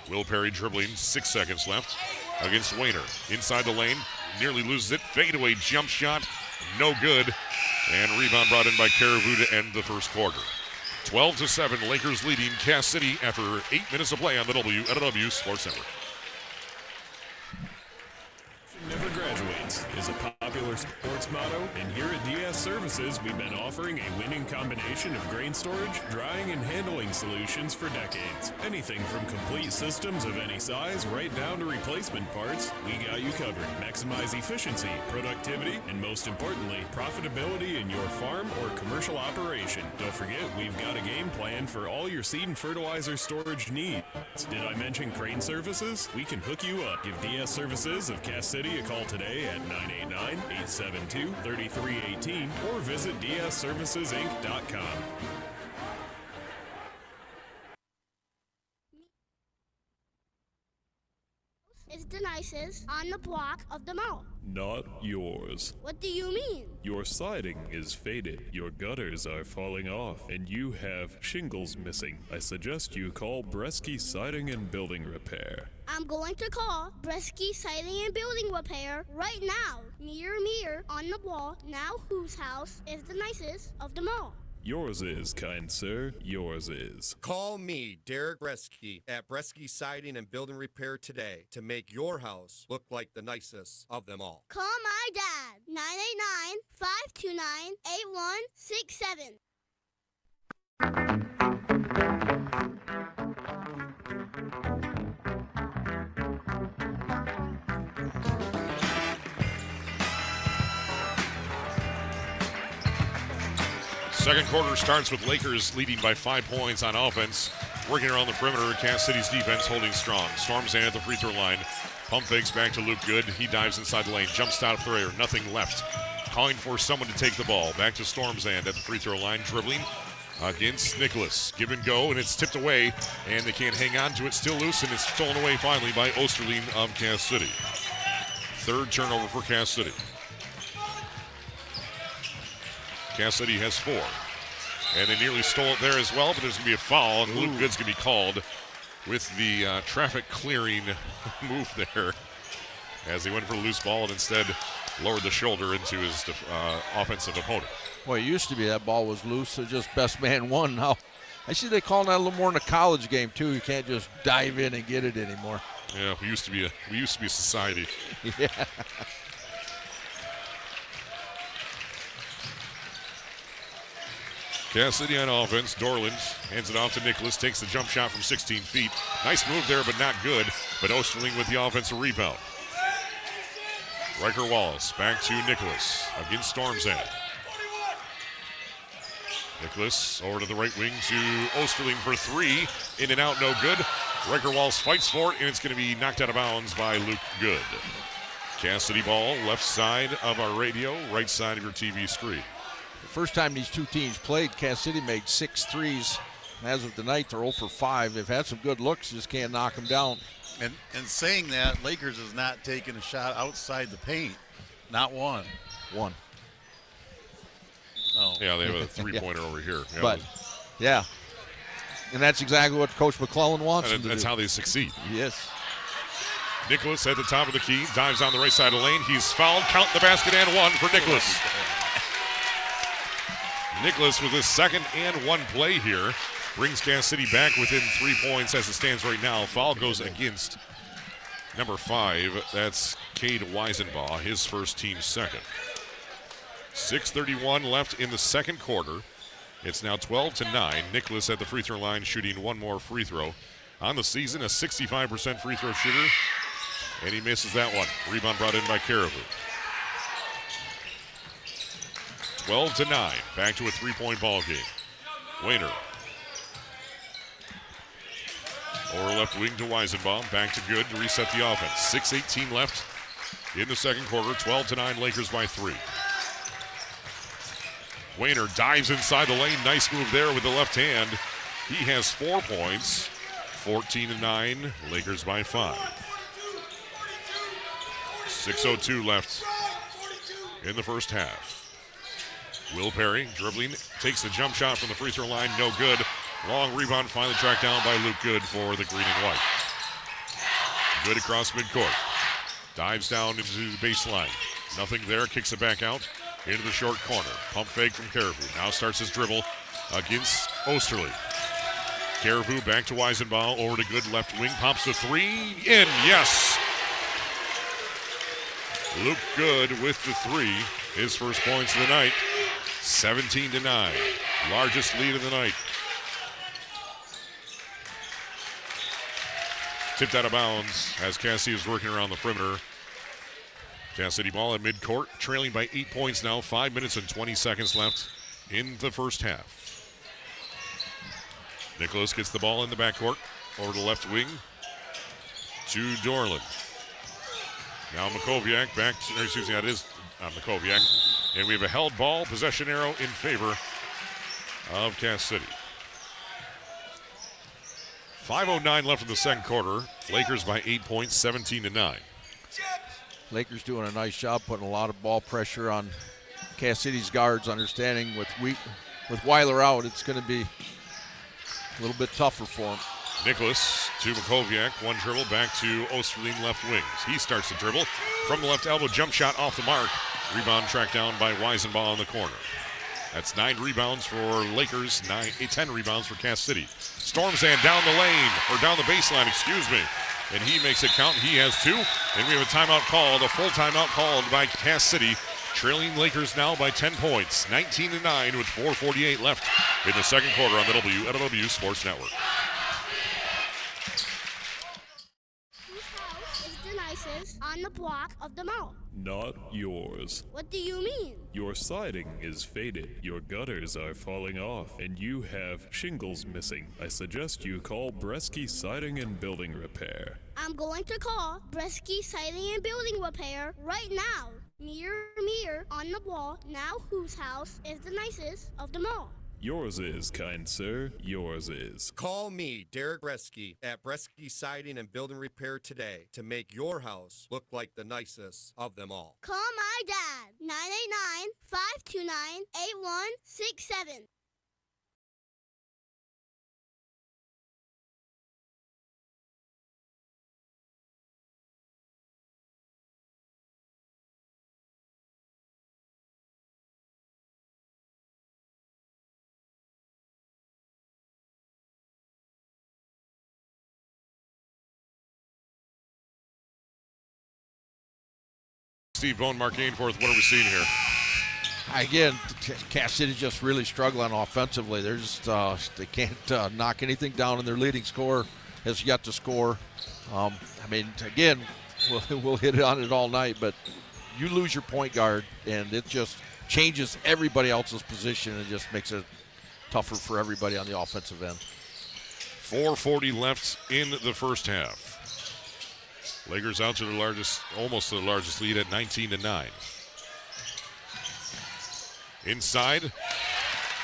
Will Perry dribbling, 6 seconds left against Wayner. Inside the lane, nearly loses it. Fadeaway jump shot, no good. And rebound brought in by Caribou to end the first quarter. 12-7, Lakers leading Cass City after 8 minutes of play on the WLEW Sports Network. Never graduates is a popular sports motto, and here at DS Services, we've been offering a winning combination of grain storage, drying, and handling solutions for decades. Anything from complete systems of any size right down to replacement parts, we got you covered. Maximize efficiency, productivity, and most importantly, profitability in your farm or commercial operation. Don't forget, we've got a game plan for all your seed and fertilizer storage needs. Did I mention crane services? We can hook you up. Give DS Services of Cass City a call today at 989-872-3318 or visit dsservicesinc.com. It's the nicest on the block of them all. Not yours. What do you mean? Your siding is faded, your gutters are falling off, and you have shingles missing. I suggest you call Bresky Siding and Building Repair. I'm going to call Bresky Siding and Building Repair right now. Mirror on the wall, now whose house is the nicest of them all? Yours is, kind sir, yours is. Call me, Derek Bresky, at Bresky Siding and Building Repair today to make your house look like the nicest of them all. Call my dad, 989-529-8167. Second quarter starts with Lakers leading by 5 points on offense. Working around the perimeter, Cass City's defense holding strong. Stormzan at the free throw line. Pump fakes back to Luke Good. He dives inside the lane. Jumps out of three. Nothing left. Calling for someone to take the ball. Back to Stormzan at the free throw line. Dribbling against Nicholas. Give and go, and it's tipped away. And they can't hang on to it. Still loose, and it's stolen away finally by Osterling of Cass City. Third turnover for Cass City. Cass City has 4. And they nearly stole it there as well, but there's going to be a foul, and Luke Good's going to be called with the traffic clearing move there as he went for a loose ball and instead lowered the shoulder into his offensive opponent. Well, it used to be that ball was loose, so just best man won. Now, I see they call that a little more in a college game, too. You can't just dive in and get it anymore. Yeah, we used to be a society. Yeah. Cass City on offense. Dorland hands it off to Nicholas. Takes the jump shot from 16 feet. Nice move there, but not good. But Osterling with the offensive rebound. Riker Wallace back to Nicholas against Stormzan. Nicholas over to the right wing to Osterling for 3. In and out, no good. Riker Wallace fights for it, and it's going to be knocked out of bounds by Luke Good. Cass City ball, left side of our radio, right side of your TV screen. The first time these two teams played, Cass City made 6 threes as of tonight, they're 0 for 5. They've had some good looks, just can't knock them down. And saying that, Lakers has not taken a shot outside the paint. Not one. One. Oh. Yeah, they have a three-pointer over here. Yeah, But, yeah. And that's exactly what Coach McClellan wants them to that's do. how they succeed. Yes. Nicholas at the top of the key, dives on the right side of the lane. He's fouled. Count the basket and one for Nicholas. Nicholas with his second and one play here brings Cass City back within 3 points as it stands right now. Foul goes against number 5. That's Cade Weisenbaugh, his first, team second. 6:31 left in the second quarter. It's now 12-9. Nicholas at the free throw line shooting one more free throw. On the season, a 65% free throw shooter, and he misses that one. Rebound brought in by Caribou. 12-9. Back to a three-point ball game. Wayner. Over left wing to Weisenbaum. Back to Good to reset the offense. 6:18 left in the second quarter. 12-9. Lakers by 3. Wayner dives inside the lane. Nice move there with the left hand. He has 4 points. 14-9. Lakers by 5. 6:02 left in the first half. Will Perry dribbling, takes the jump shot from the free throw line, no good. Long rebound, finally tracked down by Luke Good for the green and white. Good across midcourt. Dives down into the baseline. Nothing there, kicks it back out into the short corner. Pump fake from Caribou. Now starts his dribble against Osterley. Caribou back to Weisenbaugh, over to Good left wing, pops a three, in, yes! Luke Good with the 3, his first points of the night. 17-9, largest lead of the night. Tipped out of bounds as Cass City is working around the perimeter. Cass City ball at midcourt, trailing by 8 points now. 5 minutes and 20 seconds left in the first half. Nicholas gets the ball in the backcourt, over to left wing to Dorland. Now Makoviak back, that is Makoviak. And we have a held ball, possession arrow in favor of Cass City. 5:09 left in the second quarter. Lakers by 8 points, 17-9. Lakers doing a nice job putting a lot of ball pressure on Cass City's guards, understanding with Weiler out, it's going to be a little bit tougher for him. Nicholas to Makoviak, one dribble back to Osterling left wings. He starts the dribble from the left elbow, jump shot off the mark. Rebound tracked down by Weisenbaugh in the corner. That's 9 rebounds for Lakers, 10 rebounds for Cass City. Stormsand down the lane, or down the baseline, excuse me. And he makes it count. He has 2. And we have a timeout called, a full timeout called by Cass City. Trailing Lakers now by 10 points, 19-9 with 4:48 left in the second quarter on the WLEW Sports Network. On the block of them all. Not yours. What do you mean? Your siding is faded, your gutters are falling off, and you have shingles missing. I suggest you call Bresky Siding and Building Repair. I'm going to call Bresky Siding and Building Repair right now. Mirror, mirror on the wall, now whose house is the nicest of them all? Yours is, kind sir, yours is. Call me, Derek Bresky, at Bresky Siding and Building Repair today to make your house look like the nicest of them all. Call my dad, 989-529-8167. Steve Bone, Mark Ainsworth, what are we seeing here? Again, Cass City's just really struggling offensively. They're just they can't knock anything down, and their leading scorer has yet to score. I mean, again, we'll hit on it all night, but you lose your point guard, and it just changes everybody else's position and just makes it tougher for everybody on the offensive end. 4:40 left in the first half. Lakers out to the largest, almost to the largest lead at 19-9. Inside,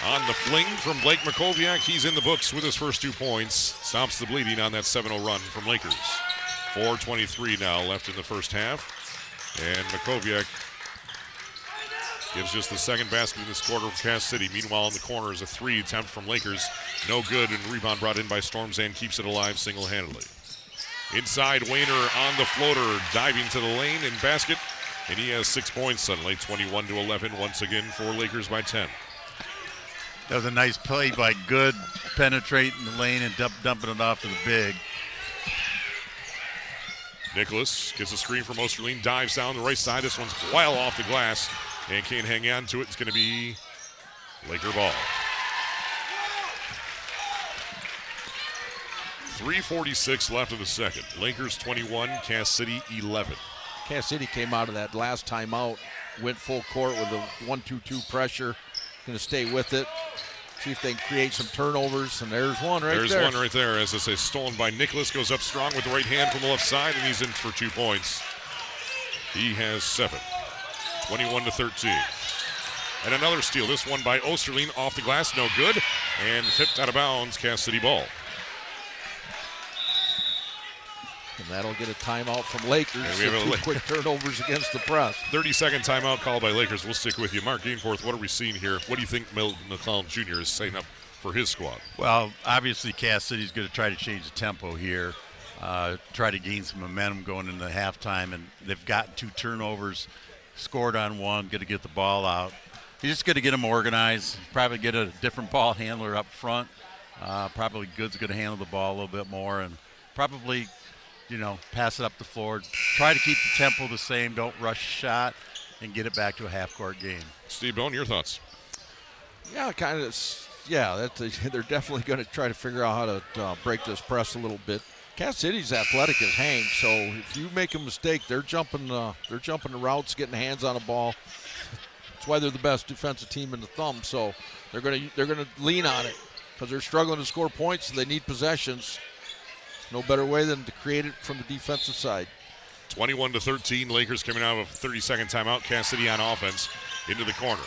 On the fling from Blake Makoviak, he's in the books with his first 2 points. Stops the bleeding on that 7-0 run from Lakers. 4:23 now left in the first half. And Makoviak gives just the second basket in this quarter for Cass City. Meanwhile, in the corner is a 3 attempt from Lakers. No good, and rebound brought in by Stormzan keeps it alive single-handedly. Inside, Wayner on the floater, diving to the lane and basket. And he has 6 points suddenly, 21-11 once again for Lakers by 10. That was a nice play by Good, penetrating the lane and dumping it off to the big. Nicholas gets a screen from Osterling, dives down the right side. This one's well off the glass and can't hang on to it. It's going to be Laker ball. 3:46 left of the second. Lakers 21, Cass City 11. Cass City came out of that last timeout, went full court with a 1-2-2 pressure. Going to stay with it. See if they can create some turnovers. And there's one right there. There's one right there. As I say, stolen by Nicholas. Goes up strong with the right hand from the left side, and he's in for 2 points. He has 7. 21-13. And another steal. This one by Osterling off the glass. No good. And tipped out of bounds. Cass City ball. And that'll get a timeout from Lakers. And we have two quick turnovers against the press. 30-second timeout called by Lakers. We'll stick with you. Mark Gainforth, what are we seeing here? What do you think McClellan Jr. is setting up for his squad? Well, obviously Cass City's going to try to change the tempo here, try to gain some momentum going into halftime, and they've gotten 2 turnovers, scored on one, going to get the ball out. He's just going to get them organized, probably get a different ball handler up front. Probably Good's going to handle the ball a little bit more, and probably – pass it up the floor. Try to keep the tempo the same. Don't rush shot and get it back to a half-court game. Steve Bone, your thoughts? Yeah, kind of. Yeah, they're definitely going to try to figure out how to break this press a little bit. Cass City's athletic as Hank, so if you make a mistake, they're jumping the routes, getting hands on the ball. That's why they're the best defensive team in the thumb. So they're going to lean on it because they're struggling to score points. So they need possessions. No better way than to create it from the defensive side. 21-13, Lakers coming out of a 30-second timeout. Cass City on offense into the corner.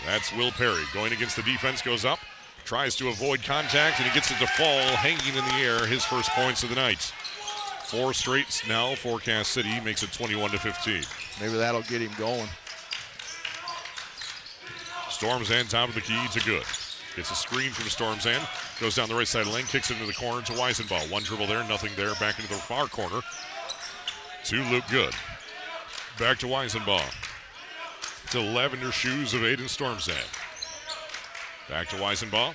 That's Will Perry going against the defense, goes up, tries to avoid contact, and he gets it to fall, hanging in the air, his first points of the night. 4 straight now for Cass City, makes it 21-15. Maybe that'll get him going. Stormzan top of the key to Good. Gets a screen from Stormzan. Goes down the right side of the lane, kicks into the corner to Weisenbaugh. One dribble there, nothing there. Back into the far corner to Luke Good. Back to Weisenbaugh. To lavender shoes of Aiden Stormzan. Back to Weisenbaugh.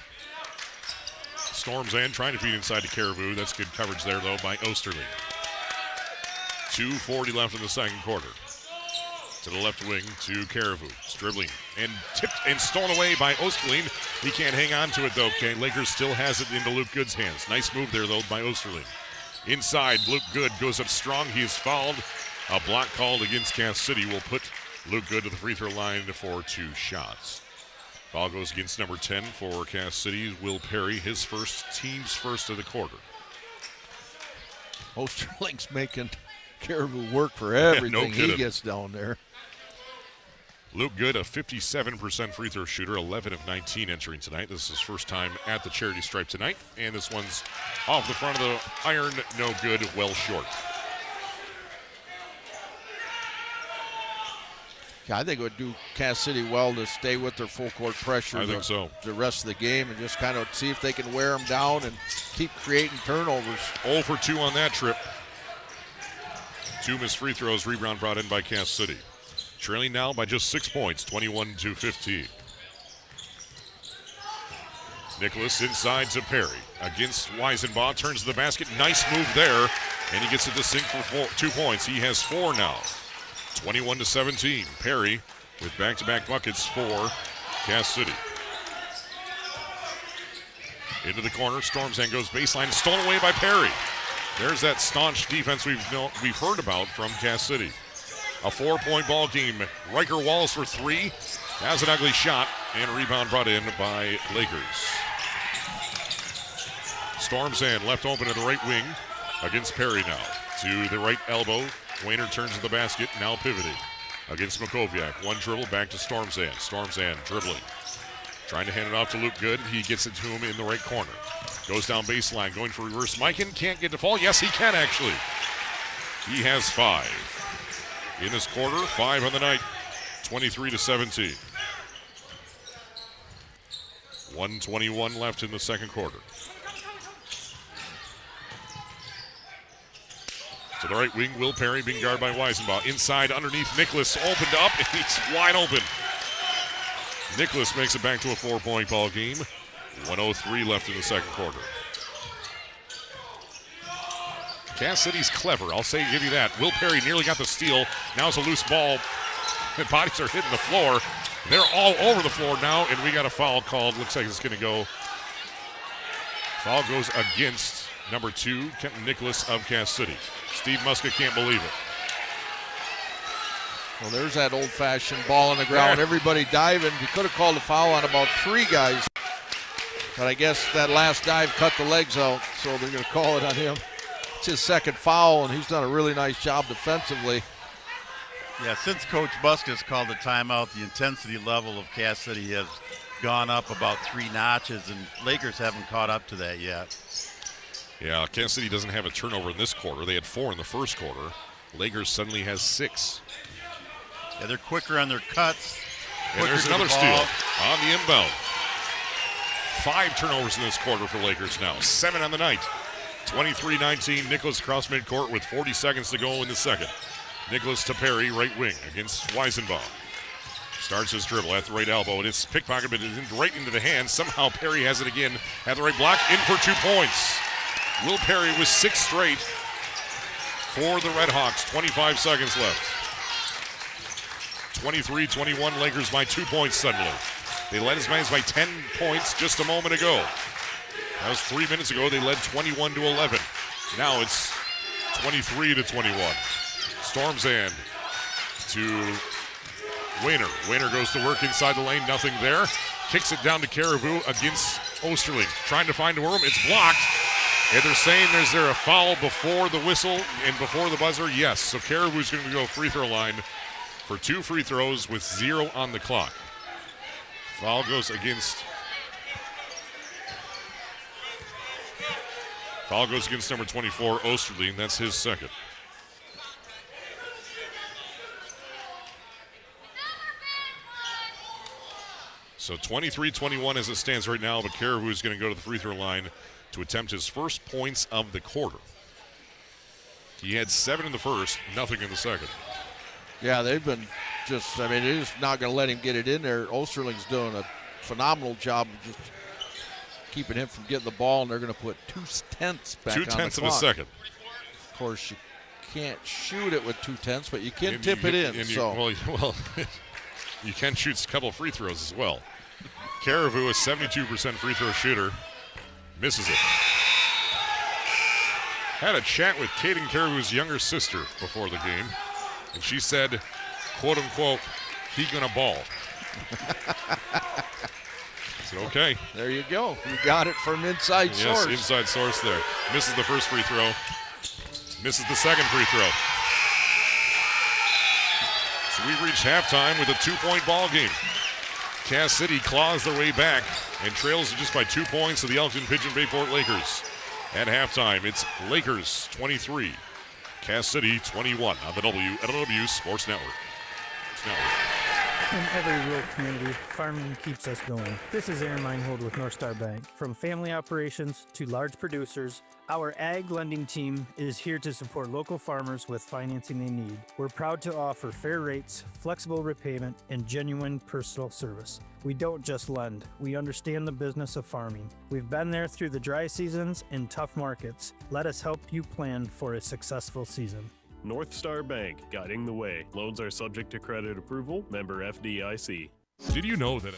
Stormzan trying to feed inside to Caribou. That's good coverage there, though, by Osterling. 2:40 left in the second quarter. To the left wing to Caribou. Dribbling and tipped and stolen away by Osterling. He can't hang on to it, though. Okay, Lakers still has it into Luke Good's hands. Nice move there, though, by Osterling. Inside, Luke Good goes up strong. He is fouled. A block called against Cass City will put Luke Good to the free throw line for 2 shots. Foul goes against number 10 for Cass City, Will Perry, his first, team's first of the quarter. Osterling's making Caribou work for everything he gets down there. Luke Good, a 57% free throw shooter, 11 of 19 entering tonight. This is his first time at the charity stripe tonight, and this one's off the front of the iron, no good, well short. Yeah, I think it would do Cass City well to stay with their full court pressure. I think so. The rest of the game and just kind of see if they can wear them down and keep creating turnovers. 0 for 2 on that trip. 2 missed free throws, rebound brought in by Cass City. Trailing now by just 6 points, 21-15. Nicholas inside to Perry. Against Weisenbaugh, turns to the basket. Nice move there, and he gets it to sink for 2 points. He has 4 now. 21-17. Perry with back-to-back buckets for Cass City. Into the corner, Stormzan goes baseline, stolen away by Perry. There's that staunch defense we've heard about from Cass City. A 4-point ball game. Riker Wallace for 3. Has an ugly shot, and a rebound brought in by Lakers. Stormzan left open in the right wing against Perry now. To the right elbow. Wayner turns to the basket, now pivoting against Makoviak. One dribble back to Stormzan. Stormzan dribbling. Trying to hand it off to Luke Good. He gets it to him in the right corner. Goes down baseline, going for reverse. Mikan can't get the fall. Yes, he can actually. He has 5 in this quarter, 5 on the night, 23-17. 1:21 left in the second quarter. To the right wing, Will Perry being guarded by Weisenbaugh. Inside, underneath, Nicholas opened up, and he's wide open. Nicholas makes it back to a 4-point ball game. 1:03 left in the second quarter. Cass City's clever, I'll give you that. Will Perry nearly got the steal. Now it's a loose ball. The bodies are hitting the floor. They're all over the floor now, and we got a foul called. Looks like it's going to go. Foul goes against number 2, Kenton Nicholas of Cass City. Steve Muska can't believe it. Well, there's that old-fashioned ball on the ground. Everybody diving. You could have called a foul on about 3 guys. But I guess that last dive cut the legs out, so they're going to call it on him. It's his second foul, and he's done a really nice job defensively. Yeah, since Coach Muska's called the timeout, the intensity level of Cass City has gone up about 3 notches, and Lakers haven't caught up to that yet. Yeah, Kansas City doesn't have a turnover in this quarter. They had 4 in the first quarter. Lakers suddenly has 6. Yeah, they're quicker on their cuts. And there's another steal on the inbound. 5 turnovers in this quarter for Lakers now. 7 on the night. 23-19, Nicholas cross midcourt with 40 seconds to go in the second. Nicholas to Perry, right wing against Weisenbaugh. Starts his dribble at the right elbow, and it's pickpocketed, but it's right into the hand. Somehow Perry has it again at the right block, in for 2 points. Will Perry with 6 straight for the Red Hawks. 25 seconds left. 23-21, Lakers by 2 points suddenly. They led as many as by 10 points just a moment ago. That was 3 minutes ago. They led 21-11. Now it's 23-21. Storms in to Wayner. Wayner goes to work inside the lane. Nothing there. Kicks it down to Caribou against Osterling. Trying to find a room. It's blocked. And they're saying, is there a foul before the whistle and before the buzzer? Yes. So Caribou's going to go free throw line for 2 free throws with 0 on the clock. Foul goes against number 24, Osterling. That's his second. So 23-21 as it stands right now, but Caribou is going to go to the free throw line to attempt his first points of the quarter. He had 7 in the first, nothing in the second. Yeah, they've been just, I mean, they're just not going to let him get it in there. Osterling's doing a phenomenal job of just keeping him from getting the ball, and they're going to put 2/10 back on the clock. 2/10 of a second. Of course, you can't shoot it with 2/10, but you can tip it in. Well, you can shoot a couple of free throws as well. Caribou, a 72% free throw shooter, misses it. Had a chat with Caden Caribou's younger sister before the game, and she said, quote unquote, he gonna ball. I said, okay. There you go. You got it from inside source. Yes, inside source there. Misses the first free throw. Misses the second free throw. So we reached halftime with a 2-point ball game. Cass City claws their way back and trails just by 2 points to the Elkton-Pigeon-Bay Port Lakers. At halftime, it's Lakers 23, Cass City 21 on the WLEW Sports Network. In every rural community, farming keeps us going. This is Aaron Meinhold with North Star Bank. From family operations to large producers, our ag lending team is here to support local farmers with financing they need. We're proud to offer fair rates, flexible repayment, and genuine personal service. We don't just lend, we understand the business of farming. We've been there through the dry seasons and tough markets. Let us help you plan for a successful season. North Star Bank, guiding the way. Loans are subject to credit approval. Member FDIC. Did you know that...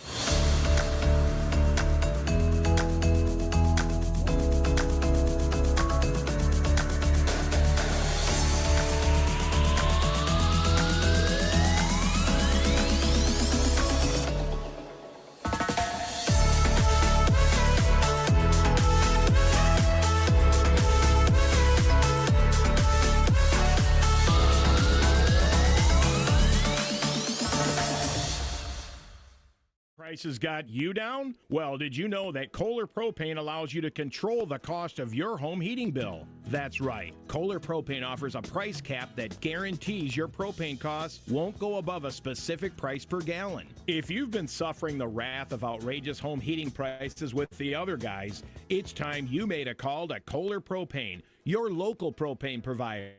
prices got you down? Well, did you know that Kohler Propane allows you to control the cost of your home heating bill? That's right. Kohler Propane offers a price cap that guarantees your propane costs won't go above a specific price per gallon. If you've been suffering the wrath of outrageous home heating prices with the other guys, it's time you made a call to Kohler Propane, your local propane provider.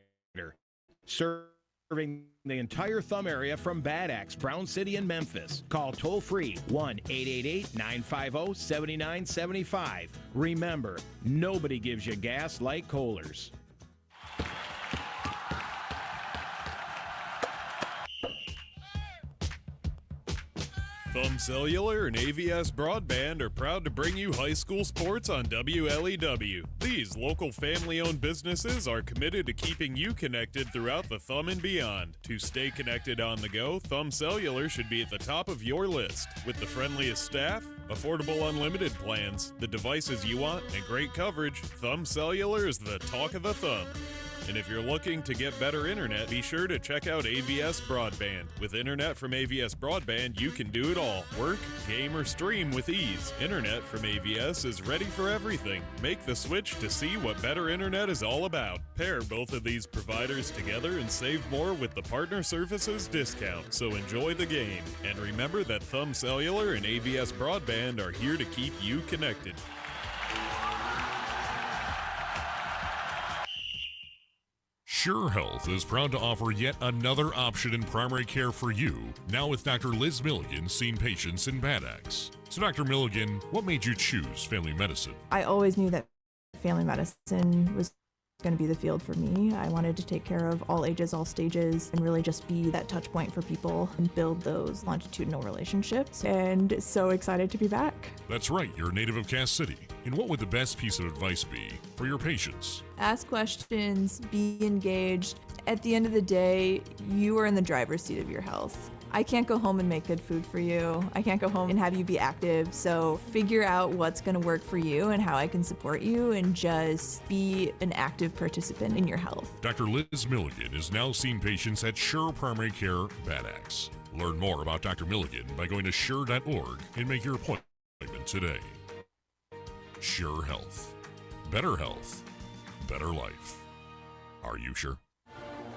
Serving the entire Thumb area from Bad Axe, Brown City, and Memphis. Call toll-free 1-888-950-7975. Remember, nobody gives you gas like Kohler's. Thumb Cellular and AVS Broadband are proud to bring you high school sports on WLEW. These local family-owned businesses are committed to keeping you connected throughout the Thumb and beyond. To stay connected on the go, Thumb Cellular should be at the top of your list. With the friendliest staff, affordable unlimited plans, the devices you want, and great coverage, Thumb Cellular is the talk of the Thumb. And if you're looking to get better internet, be sure to check out AVS Broadband. With internet from AVS Broadband, you can do it all. Work, game, or stream with ease. Internet from AVS is ready for everything. Make the switch to see what better internet is all about. Pair both of these providers together and save more with the Partner Services discount. So enjoy the game. And remember that Thumb Cellular and AVS Broadband are here to keep you connected. Scheurer Health is proud to offer yet another option in primary care for you, now with Dr. Liz Milligan seeing patients in Bad Axe. So Dr. Milligan, what made you choose family medicine? I always knew that family medicine was going to be the field for me. I wanted to take care of all ages, all stages, and really just be that touch point for people and build those longitudinal relationships. And so excited to be back. That's right, you're a native of Cass City. And what would the best piece of advice be for your patients? Ask questions, be engaged. At the end of the day, you are in the driver's seat of your health. I can't go home and make good food for you. I can't go home and have you be active. So figure out what's going to work for you and how I can support you, and just be an active participant in your health. Dr. Liz Milligan is now seeing patients at Scheurer Primary Care, Bad Axe. Learn more about Dr. Milligan by going to scheurer.org and make your appointment today. Scheurer Health. Better health. Better life. Are you sure?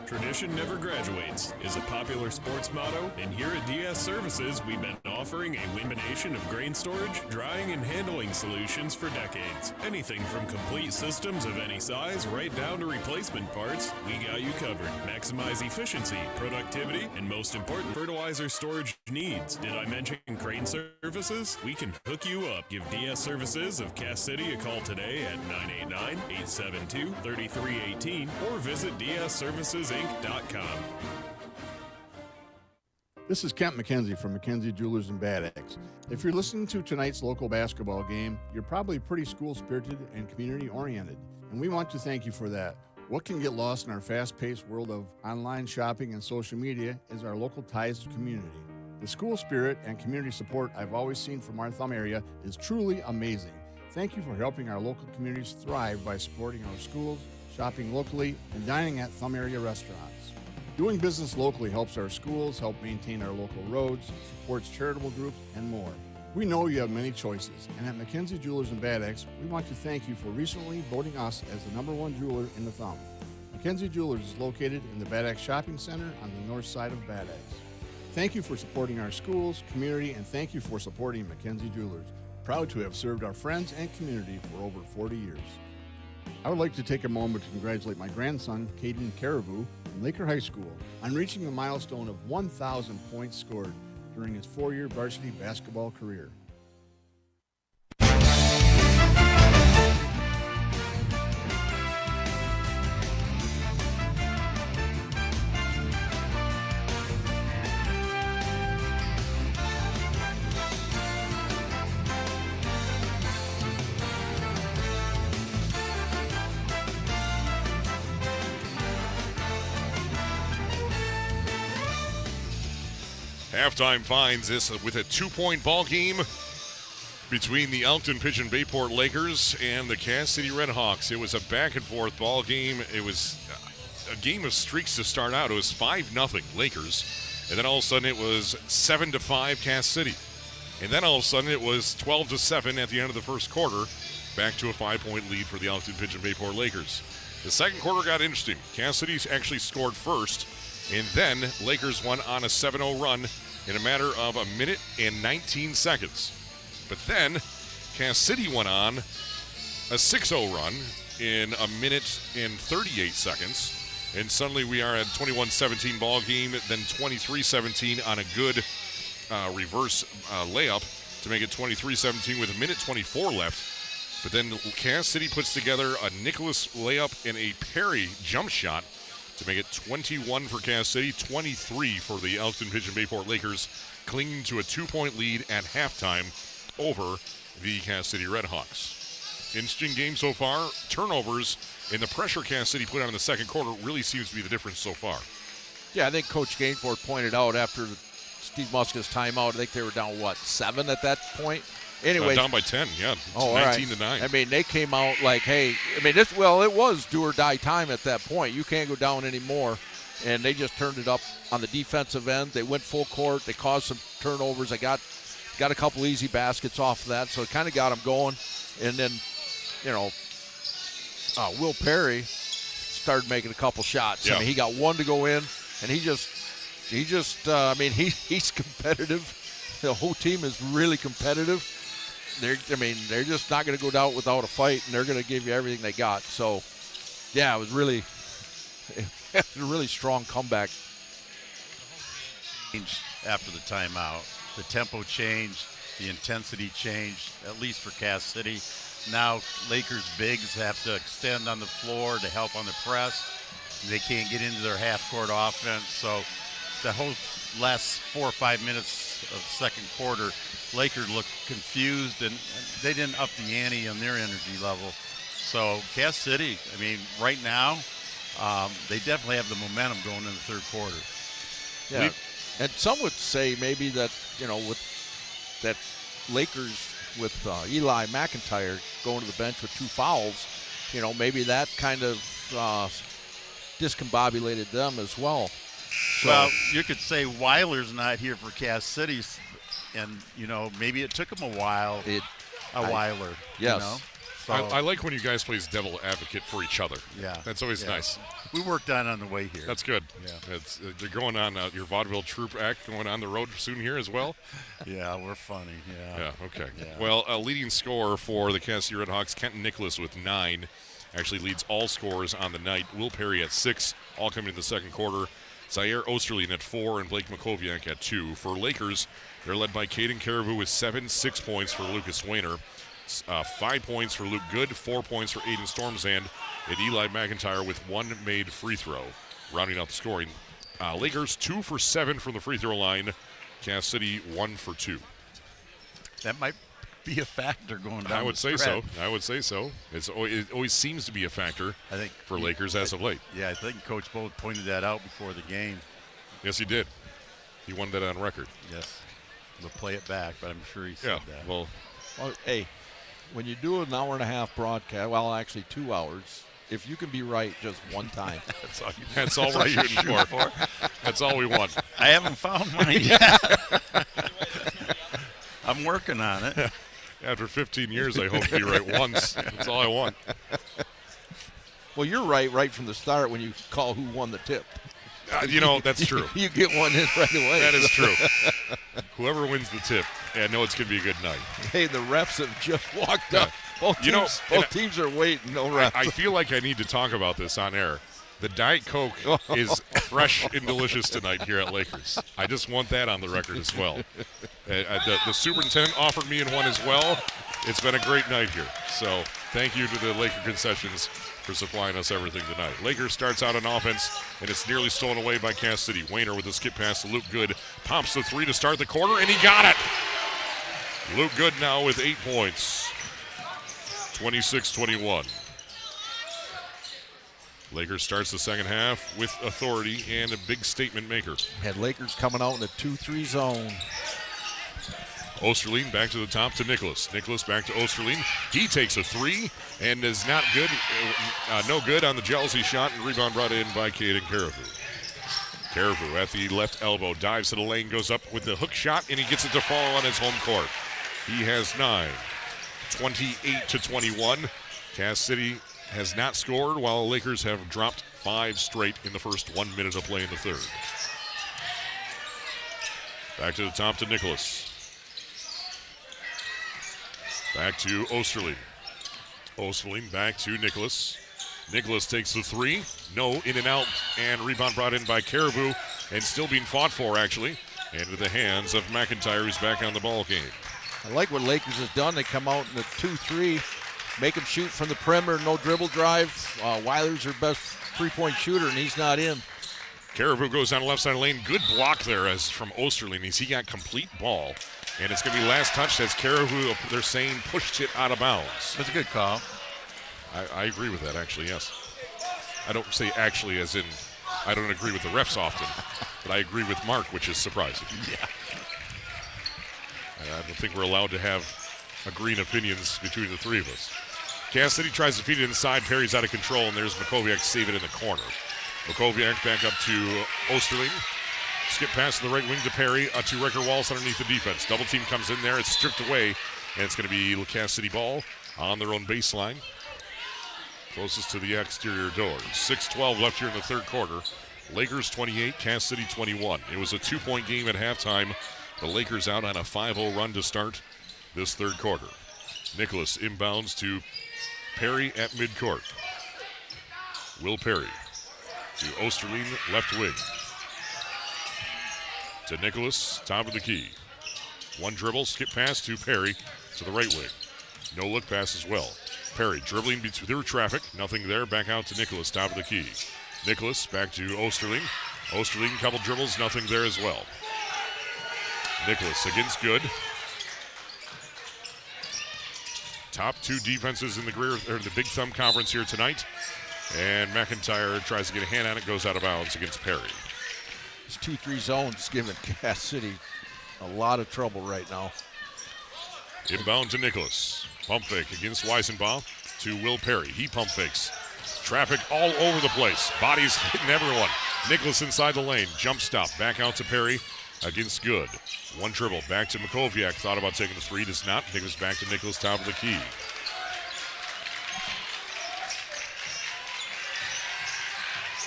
Tradition never graduates is a popular sports motto, and here at DS Services, we've been offering a combination of grain storage, drying, and handling solutions for decades. Anything from complete systems of any size right down to replacement parts, we got you covered. Maximize efficiency, productivity, and most important, fertilizer storage needs. Did I mention crane services? We can hook you up. Give DS Services of Cass City a call today at 989-872-3318 or visit dsservicesinc.com. This is Kent McKenzie from McKenzie Jewelers in Bad Axe. If you're listening to tonight's local basketball game, you're probably pretty school-spirited and community-oriented, and we want to thank you for that. What can get lost in our fast-paced world of online shopping and social media is our local ties to community. The school spirit and community support I've always seen from our Thumb area is truly amazing. Thank you for helping our local communities thrive by supporting our schools, shopping locally, and dining at Thumb area restaurants. Doing business locally helps our schools, help maintain our local roads, supports charitable groups, and more. We know you have many choices, and at McKenzie Jewelers in Bad Axe, we want to thank you for recently voting us as the #1 jeweler in the Thumb. McKenzie Jewelers is located in the Bad Axe Shopping Center on the north side of Bad Axe. Thank you for supporting our schools, community, and thank you for supporting McKenzie Jewelers. Proud to have served our friends and community for over 40 years. I would like to take a moment to congratulate my grandson, Caden Caribou, from Laker High School on reaching the milestone of 1,000 points scored during his 4-year varsity basketball career. Halftime finds this with a 2-point ball game between the Elkton-Pigeon-Bay Port Lakers and the Cass City Redhawks. It was a back-and-forth ball game. It was a game of streaks to start out. It was 5-0 Lakers, and then all of a sudden it was 7-5 Cass City. And then all of a sudden it was 12-7 at the end of the first quarter, back to a 5-point lead for the Elkton-Pigeon-Bay Port Lakers. The second quarter got interesting. Cass City actually scored first, and then Lakers won on a 7-0 run in a matter of a minute and 19 seconds. But then Cass City went on a 6-0 run in a minute and 38 seconds. And suddenly we are at a 21-17 ball game, then 23-17 on a good reverse layup to make it 23-17 with a minute 24 left. But then Cass City puts together a Nicholas layup and a Perry jump shot to make it 21 for Cass City, 23 for the Elkton-Pigeon-Bay Port Lakers, clinging to a 2-point lead at halftime over the Cass City Redhawks. Interesting game so far. Turnovers and the pressure Cass City put on in the second quarter really seems to be the difference so far. Yeah, I think Coach Gainford pointed out after Steve Muska's timeout, I think they were down, 7 at that point? Anyway, down by 10, yeah. 19-9. I mean, they came out like, hey, I mean, it was do or die time at that point. You can't go down anymore. And they just turned it up on the defensive end. They went full court. They caused some turnovers. They got a couple easy baskets off of that, so it kind of got them going. And then, Will Perry started making a couple shots. Yeah. I mean, he got one to go in, and he's competitive. The whole team is really competitive. They're just not going to go down without a fight, and they're going to give you everything they got. So, yeah, it was really a really strong comeback. After the timeout, the tempo changed, the intensity changed, at least for Cass City. Now Lakers bigs have to extend on the floor to help on the press. They can't get into their half-court offense. So the whole last 4 or 5 minutes of the second quarter, Lakers looked confused, and they didn't up the ante on their energy level. So Cass City, I mean, right now, they definitely have the momentum going into the third quarter. Yeah, and some would say maybe that, with that Lakers with Eli McIntyre going to the bench with 2 fouls, maybe that kind of discombobulated them as well. So, well, you could say Weiler's not here for Cass City, and, maybe it took him a while. Weiler. Yes. So, I like when you guys play devil advocate for each other. Yeah. That's always nice. We worked on the way here. That's good. Yeah. You're going on your vaudeville troupe act going on the road soon here as well? Yeah, we're funny. Yeah, okay. Yeah. Well, a leading scorer for the Cass City Redhawks, Kenton Nicholas with 9, actually leads all scorers on the night. Will Perry at 6, all coming in the second quarter. Zaire Osterlin at 4 and Blake Makoviak at 2. For Lakers, they're led by Caden Caribou with 7, 6 points for Lucas Wayner. 5 points for Luke Good, 4 points for Aiden Stormsand, and Eli McIntyre with 1 made free throw, rounding out the scoring. Lakers 2 for 7 from the free throw line. Cass City 1 for 2. That might be a factor going down. I would the say stretch. so. It always seems to be a factor. I think for Lakers as of late. Yeah, I think Coach Bo pointed that out before the game. Yes, he did. He wanted that on record. Yes, we'll play it back, but I'm sure he said that. Well, hey. When you do an hour and a half broadcast, well, actually 2 hours, if you can be right just one time. That's all we're shooting for. That's all we want. I haven't found mine yet. I'm working on it. After 15 years, I hope to be right once. That's all I want. Well, you're right from the start when you call who won the tip. That's true. You get one in right away. That is true. Whoever wins the tip, I know it's going to be a good night. Hey, the refs have just walked up. Both teams are waiting. No refs. I feel like I need to talk about this on air. The Diet Coke is fresh and delicious tonight here at Lakers. I just want that on the record as well. The superintendent offered me in one as well. It's been a great night here. So thank you to the Laker concessions for supplying us everything tonight. Lakers starts out on offense, and it's nearly stolen away by Cass City. Wayner with a skip pass to Luke Good. Pumps the 3 to start the quarter, and he got it. Luke Good now with 8 points. 26-21. Lakers starts the second half with authority and a big statement maker. Had Lakers coming out in the 2-3 zone. Osterlin back to the top to Nicholas. Nicholas back to Osterlin. He takes a 3 and is not good. No good on the jealousy shot, and rebound brought in by Caden Caribou. Caribou at the left elbow, dives to the lane, goes up with the hook shot, and he gets it to fall on his home court. He has 9, 28-21. Cass City has not scored, while the Lakers have dropped 5 straight in the first 1 minute of play in the third. Back to the top to Nicholas. Back to Osterling. Osterling back to Nicholas. Nicholas takes the 3. No, in and out, and rebound brought in by Caribou, and still being fought for, actually. And with the hands of McIntyre, who's back on the ball game. I like what Lakers has done. They come out in the 2-3, make him shoot from the perimeter, no dribble drive. Weiler's their best three-point shooter, and he's not in. Caribou goes down the left side of the lane. Good block there as from Osterling. He got complete ball. And it's going to be last touch as Caribou, they're saying, pushed it out of bounds. That's a good call. I agree with that, actually, yes. I don't say actually as in I don't agree with the refs often, but I agree with Mark, which is surprising. Yeah. I don't think we're allowed to have agreeing opinions between the three of us. Cass City tries to feed it inside. Perry's out of control, and there's Makoviak save it in the corner. Makoviak back up to Osterling. Skip pass to the right wing to Perry, to Riker Wallace underneath the defense. Double team comes in there. It's stripped away, and it's going to be Cass City ball on their own baseline. Closest to the exterior doors. 6:12 left here in the third quarter. Lakers 28, Cass City 21. It was a 2-point game at halftime. The Lakers out on a 5-0 run to start this third quarter. Nicholas inbounds to Perry at midcourt. Will Perry to Osterling, left wing. To Nicholas, top of the key. One dribble, skip pass to Perry to the right wing. No look pass as well. Perry dribbling through traffic, nothing there. Back out to Nicholas, top of the key. Nicholas back to Osterling. Osterling, couple dribbles, nothing there as well. Nicholas against Good. Top 2 defenses in the Big Thumb Conference here tonight. And McIntyre tries to get a hand on it, goes out of bounds against Perry. This 2-3 zone's giving Cass City a lot of trouble right now. Inbound to Nicholas. Pump fake against Weisenbaugh to Will Perry. He pump fakes. Traffic all over the place. Bodies hitting everyone. Nicholas inside the lane. Jump stop. Back out to Perry against Good. One dribble. Back to Makoviak. Thought about taking the 3. Does not. Nicholas back to Nicholas, top of the key.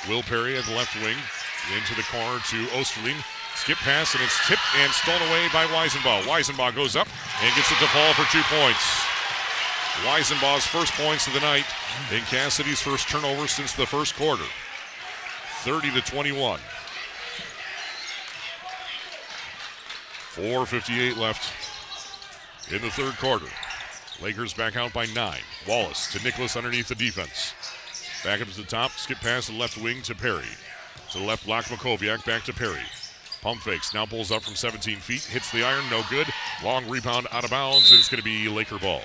Will Perry at the left wing. Into the corner to Osterling. Skip pass, and it's tipped and stolen away by Weisenbaugh. Weisenbaugh goes up and gets it to fall for 2 points. Weisenbaugh's first points of the night in Cass City's first turnover since the first quarter. 30-21. 4:58 left in the third quarter. Lakers back out by 9. Wallace to Nicholas underneath the defense. Back up to the top, skip pass to the left wing to Perry. To the left block, Makoviak, back to Perry. Pump fakes, now pulls up from 17 feet, hits the iron, no good. Long rebound out of bounds, and it's going to be Laker ball.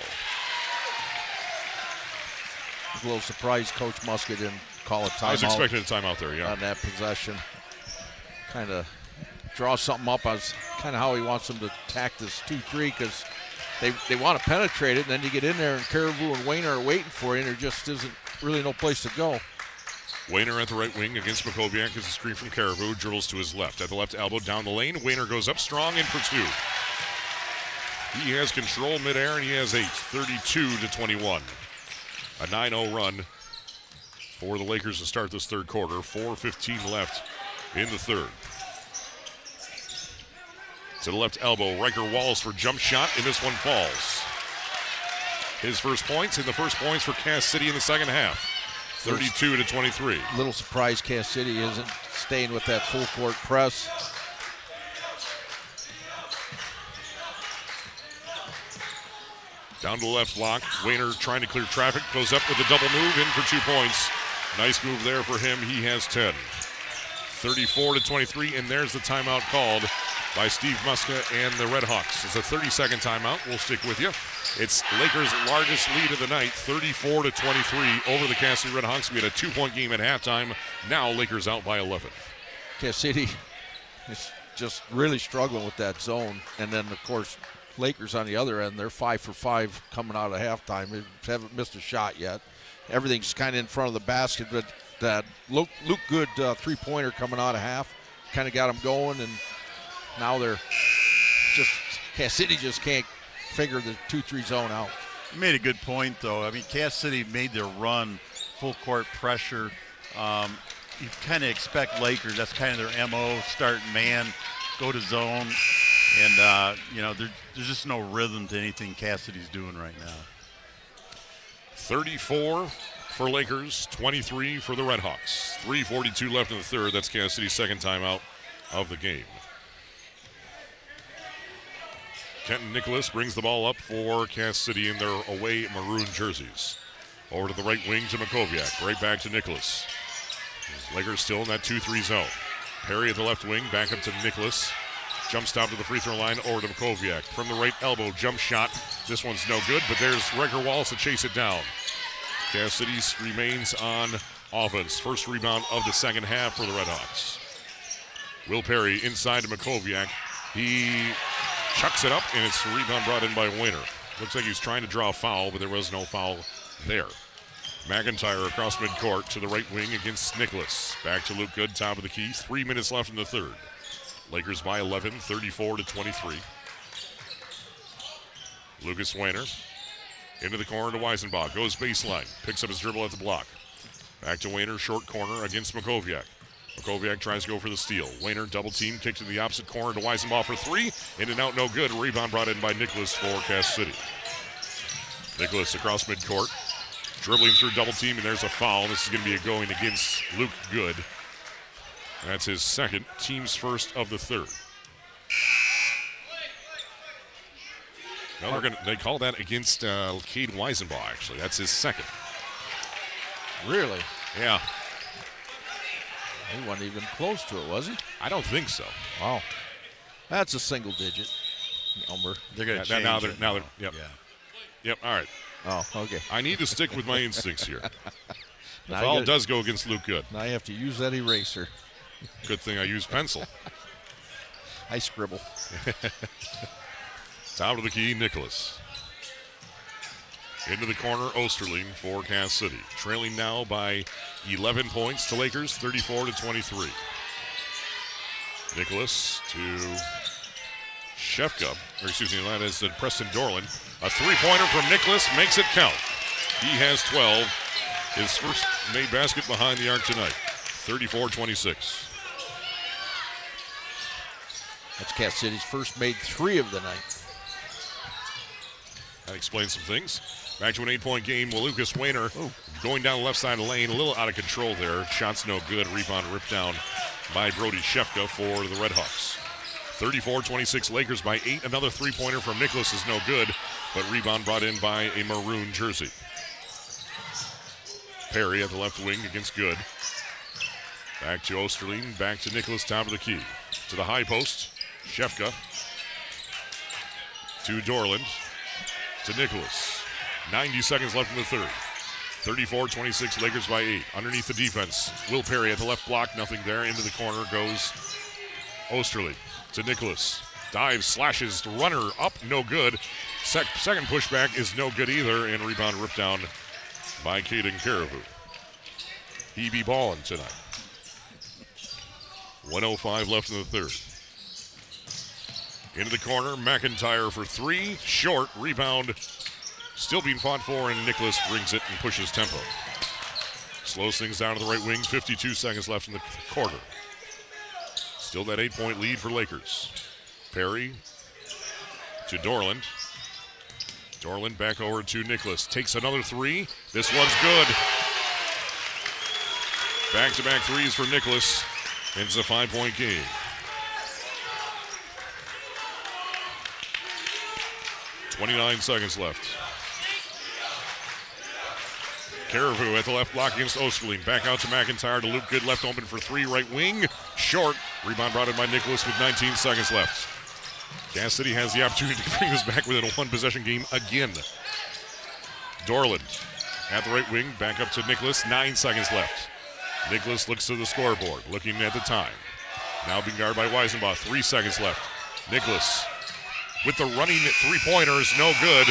I was a little surprised Coach Muska didn't call a timeout. I was expecting a timeout there, yeah. On that possession. Kind of draw something up as kind of how he wants them to attack this 2-3, because they want to penetrate it, and then you get in there, and Caribou and Wayne are waiting for you, and there just isn't really no place to go. Wayner at the right wing against Makoviak as a screen from Caribou. Dribbles to his left. At the left elbow, down the lane. Wayner goes up strong, in for 2. He has control midair, and he has 8. 32-21. A 9-0 run for the Lakers to start this third quarter. 4:15 left in the third. To the left elbow, Riker Wallace for jump shot, and this one falls. His first points, and the first points for Cass City in the second half. 32-23. Little surprised Cass City isn't staying with that full court press. Down to the left block. Wayner trying to clear traffic. Goes up with a double move, in for 2 points. Nice move there for him. He has 10. 34-23, and there's the timeout called by Steve Muska and the Red Hawks. It's a 30-second timeout. We'll stick with you. It's Lakers' largest lead of the night, 34-23 over the Cass City Red Hawks. We had a 2-point game at halftime. Now Lakers out by 11. Cass City is just really struggling with that zone. And then, of course, Lakers on the other end, they're 5 for 5 coming out of halftime. They haven't missed a shot yet. Everything's kind of in front of the basket, but that Luke Good three-pointer coming out of half kind of got them going, and now they're just Cass City just can't figure the 2-3 zone out. You made a good point, though. I mean, Cass City made their run full court pressure. You kind of expect Lakers, that's kind of their MO, start man, go to zone, and, there's just no rhythm to anything Cass City's doing right now. 34 for Lakers, 23 for the Redhawks. 3:42 left in the third. That's Cass City's second timeout of the game. Kenton Nicholas brings the ball up for Cass City in their away maroon jerseys. Over to the right wing to Makoviak. Right back to Nicholas. Lakers still in that 2-3 zone. Perry at the left wing, back up to Nicholas. Jump stop to the free throw line, over to Makoviak. From the right elbow, jump shot. This one's no good, but there's Riker Wallace to chase it down. Cass City remains on offense. First rebound of the second half for the Redhawks. Will Perry inside to Makoviak. He chucks it up, and it's a rebound brought in by Weiner. Looks like he's trying to draw a foul, but there was no foul there. McIntyre across midcourt to the right wing against Nicholas. Back to Luke Good, top of the key. 3 minutes left in the third. Lakers by 11, 34-23. Lucas Weiner into the corner to Weisenbach. Goes baseline. Picks up his dribble at the block. Back to Weiner, short corner against Makoviak. Makoviak tries to go for the steal. Weiner double team, kick to the opposite corner to Weisenbach for three. In and out, no good. Rebound brought in by Nicholas for Cass City. Nicholas across midcourt. Dribbling through double team, and there's a foul. This is going to be a going against Luke Good. That's his second, team's first of the third. No, they call that against Cade Weisenbach, actually. That's his second. Really? Yeah. He wasn't even close to it, was he? I don't think so. Wow. That's a single-digit number. They're going to change now it. Yep. Yeah. Yep, all right. Oh, okay. I need to stick with my instincts here. The Now foul does go against Luke Good. Now you have to use that eraser. Good thing I use pencil. I scribble. Top of the key, Nicholas. Into the corner, Osterling for Cass City. Trailing now by 11 points to Lakers, 34-23. Nicholas to Shefka, that is Preston Dorland. A three-pointer from Nicholas makes it count. He has 12. His first made basket behind the arc tonight. 34-26. That's Cass City's first made three of the night. That explains some things. Back to an 8-point game. Lucas Weiner going down the left side of the lane. A little out of control there. Shot's no good. Rebound ripped down by Brody Shefka for the Redhawks. 34-26 Lakers by 8. Another three-pointer from Nicholas is no good, but rebound brought in by a maroon jersey. Perry at the left wing against Good. Back to Osterling. Back to Nicholas, top of the key. To the high post. Shefka. To Dorland. To Nicholas. 90 seconds left in the third. 34-26 Lakers by 8. Underneath the defense. Will Perry at the left block. Nothing there. Into the corner goes Osterling. To Nicholas. Dives, slashes, runner up, no good. Second pushback is no good either, and rebound ripped down by Caden Caribou. He be balling tonight. 1:05 left in the third. Into the corner, McIntyre for three. Short, rebound still being fought for, and Nicholas brings it and pushes tempo. Slows things down to the right wing, 52 seconds left in the quarter. Still that 8-point lead for Lakers. Perry to Dorland. Dorland back over to Nicholas. Takes another three. This one's good. Back-to-back threes for Nicholas. It's a 5-point game. .29 seconds left. Caribou at the left block against Osterling. Back out to McIntyre to Luke Good, left open for three, right wing. Short. Rebound brought in by Nicholas with 19 seconds left. Cass City has the opportunity to bring this back within a one-possession game again. Dorland at the right wing, back up to Nicholas, 9 seconds left. Nicholas looks to the scoreboard, looking at the time. Now being guarded by Weisenbach, 3 seconds left. Nicholas with the running three-pointer is no good.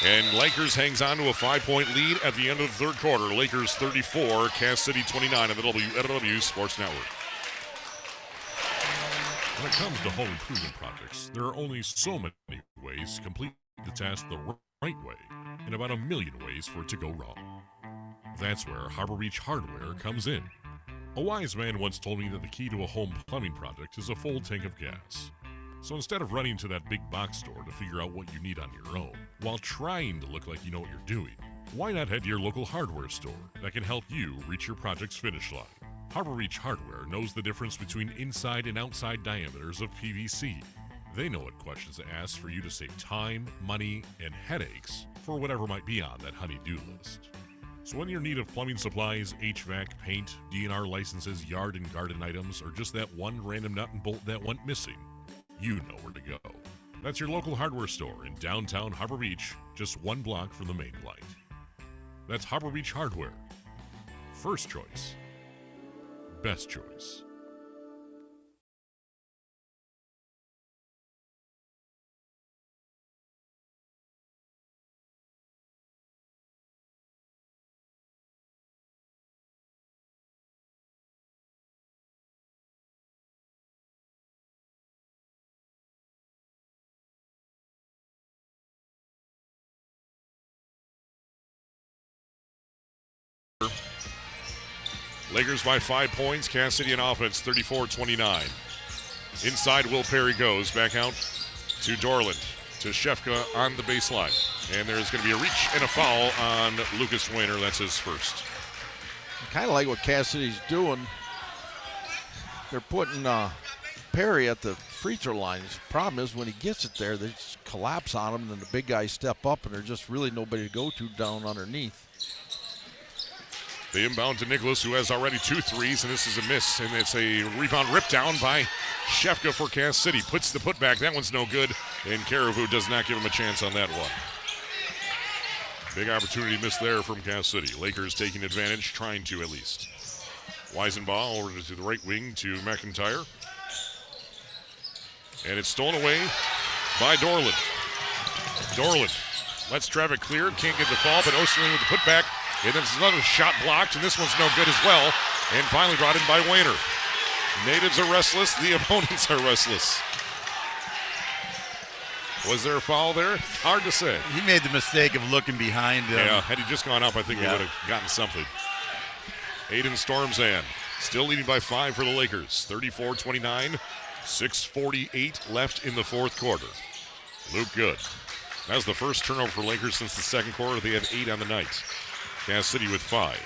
And Lakers hangs on to a 5-point lead at the end of the third quarter. Lakers 34, Cass City 29 on the WLEW Sports Network. When it comes to home improvement projects, there are only so many ways to complete the task the right way, and about a million ways for it to go wrong. That's where Harbor Beach Hardware comes in. A wise man once told me that the key to a home plumbing project is a full tank of gas. So instead of running to that big box store to figure out what you need on your own, while trying to look like you know what you're doing, why not head to your local hardware store that can help you reach your project's finish line? Harbor Beach Hardware knows the difference between inside and outside diameters of PVC. They know what questions to ask for you to save time, money, and headaches for whatever might be on that honey-do list. So when you're in need of plumbing supplies, HVAC, paint, DNR licenses, yard and garden items, or just that one random nut and bolt that went missing, you know where to go. That's your local hardware store in downtown Harbor Beach, just 1 block from the main light. That's Harbor Beach Hardware. First choice. Best choice. Lakers by 5 points. Cass City in offense, 34-29. Inside, Will Perry goes. Back out to Dorland. To Shefka on the baseline. And there's going to be a reach and a foul on Lucas Weiner. That's his first. Kind of like what Cass City's doing. They're putting Perry at the free throw line. The problem is when he gets it there, they just collapse on him, and then the big guys step up, and there's just really nobody to go to down underneath. The inbound to Nicholas, who has already 2 threes, and this is a miss, and it's a rebound ripped down by Shefka for Cass City. Puts the putback. That one's no good, and Caribou does not give him a chance on that one. Big opportunity missed there from Cass City. Lakers taking advantage, trying to at least. Weisenbaugh over to the right wing to McIntyre. And it's stolen away by Dorland. Dorland lets traffic clear, can't get the fall, but Osterling with the putback. And then another shot blocked, and this one's no good as well. And finally brought in by Weiner. Natives are restless. The opponents are restless. Was there a foul there? Hard to say. He made the mistake of looking behind him. Yeah, had he just gone up, I think he would have gotten something. Aiden Stormzan still leading by 5 for the Lakers. 34-29, 6:48 left in the fourth quarter. Luke Good. That was the first turnover for Lakers since the second quarter. They have 8 on the night. Cass City with 5.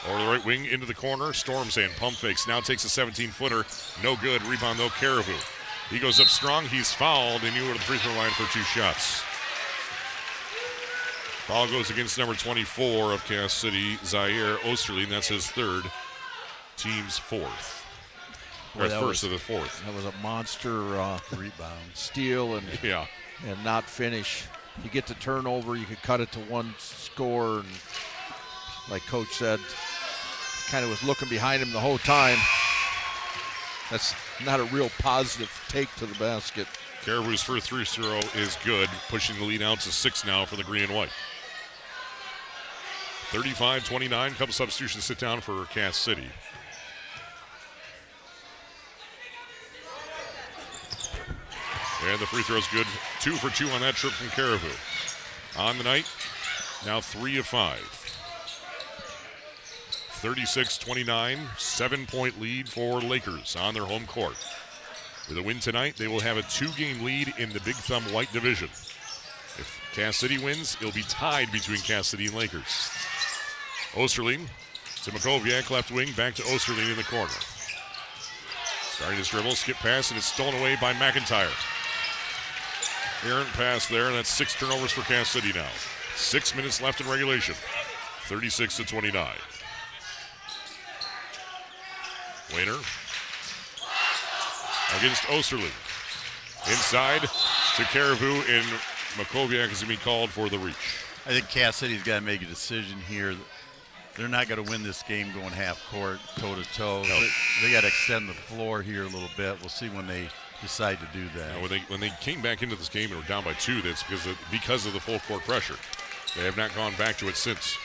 Over the right wing into the corner. Stormzan pump fakes. Now takes a 17-footer. No good. Rebound though, Caribou. He goes up strong. He's fouled, and you go to the free throw line for 2 shots. Foul goes against number 24 of Cass City, Zaire Osterling. That's his 3rd. Team's 4th. Or first of the 4th. That was a monster rebound. Steal and not finish. You get the turnover, you could cut it to 1 score, and like Coach said, kind of was looking behind him the whole time. That's not a real positive take to the basket. Caribou's first free throw is good, pushing the lead out to 6 now for the green and white. 35-29, couple substitutions sit down for Cass City. And the free throw's good. 2 for 2 on that trip from Caribou. On the night, now 3 of 5. 36-29, 7-point lead for Lakers on their home court. With a win tonight, they will have a 2-game lead in the Big Thumb White Division. If Cass City wins, it'll be tied between Cass City and Lakers. Osterling to Makoviak, left wing, back to Osterling in the corner. Starting his dribble, skip pass, and it's stolen away by McIntyre. Errant pass there, and that's 6 turnovers for Cass City now. 6 minutes left in regulation. 36-29. Weiner against Osterling. Inside to Caribou, and Makoviak is going to be called for the reach. I think Cass City's got to make a decision here. They're not going to win this game going half court, toe-to-toe. No. They got to extend the floor here a little bit. We'll see when they decide to do that. When they came back into this game and were down by 2, that's because of the full court pressure. They have not gone back to it since.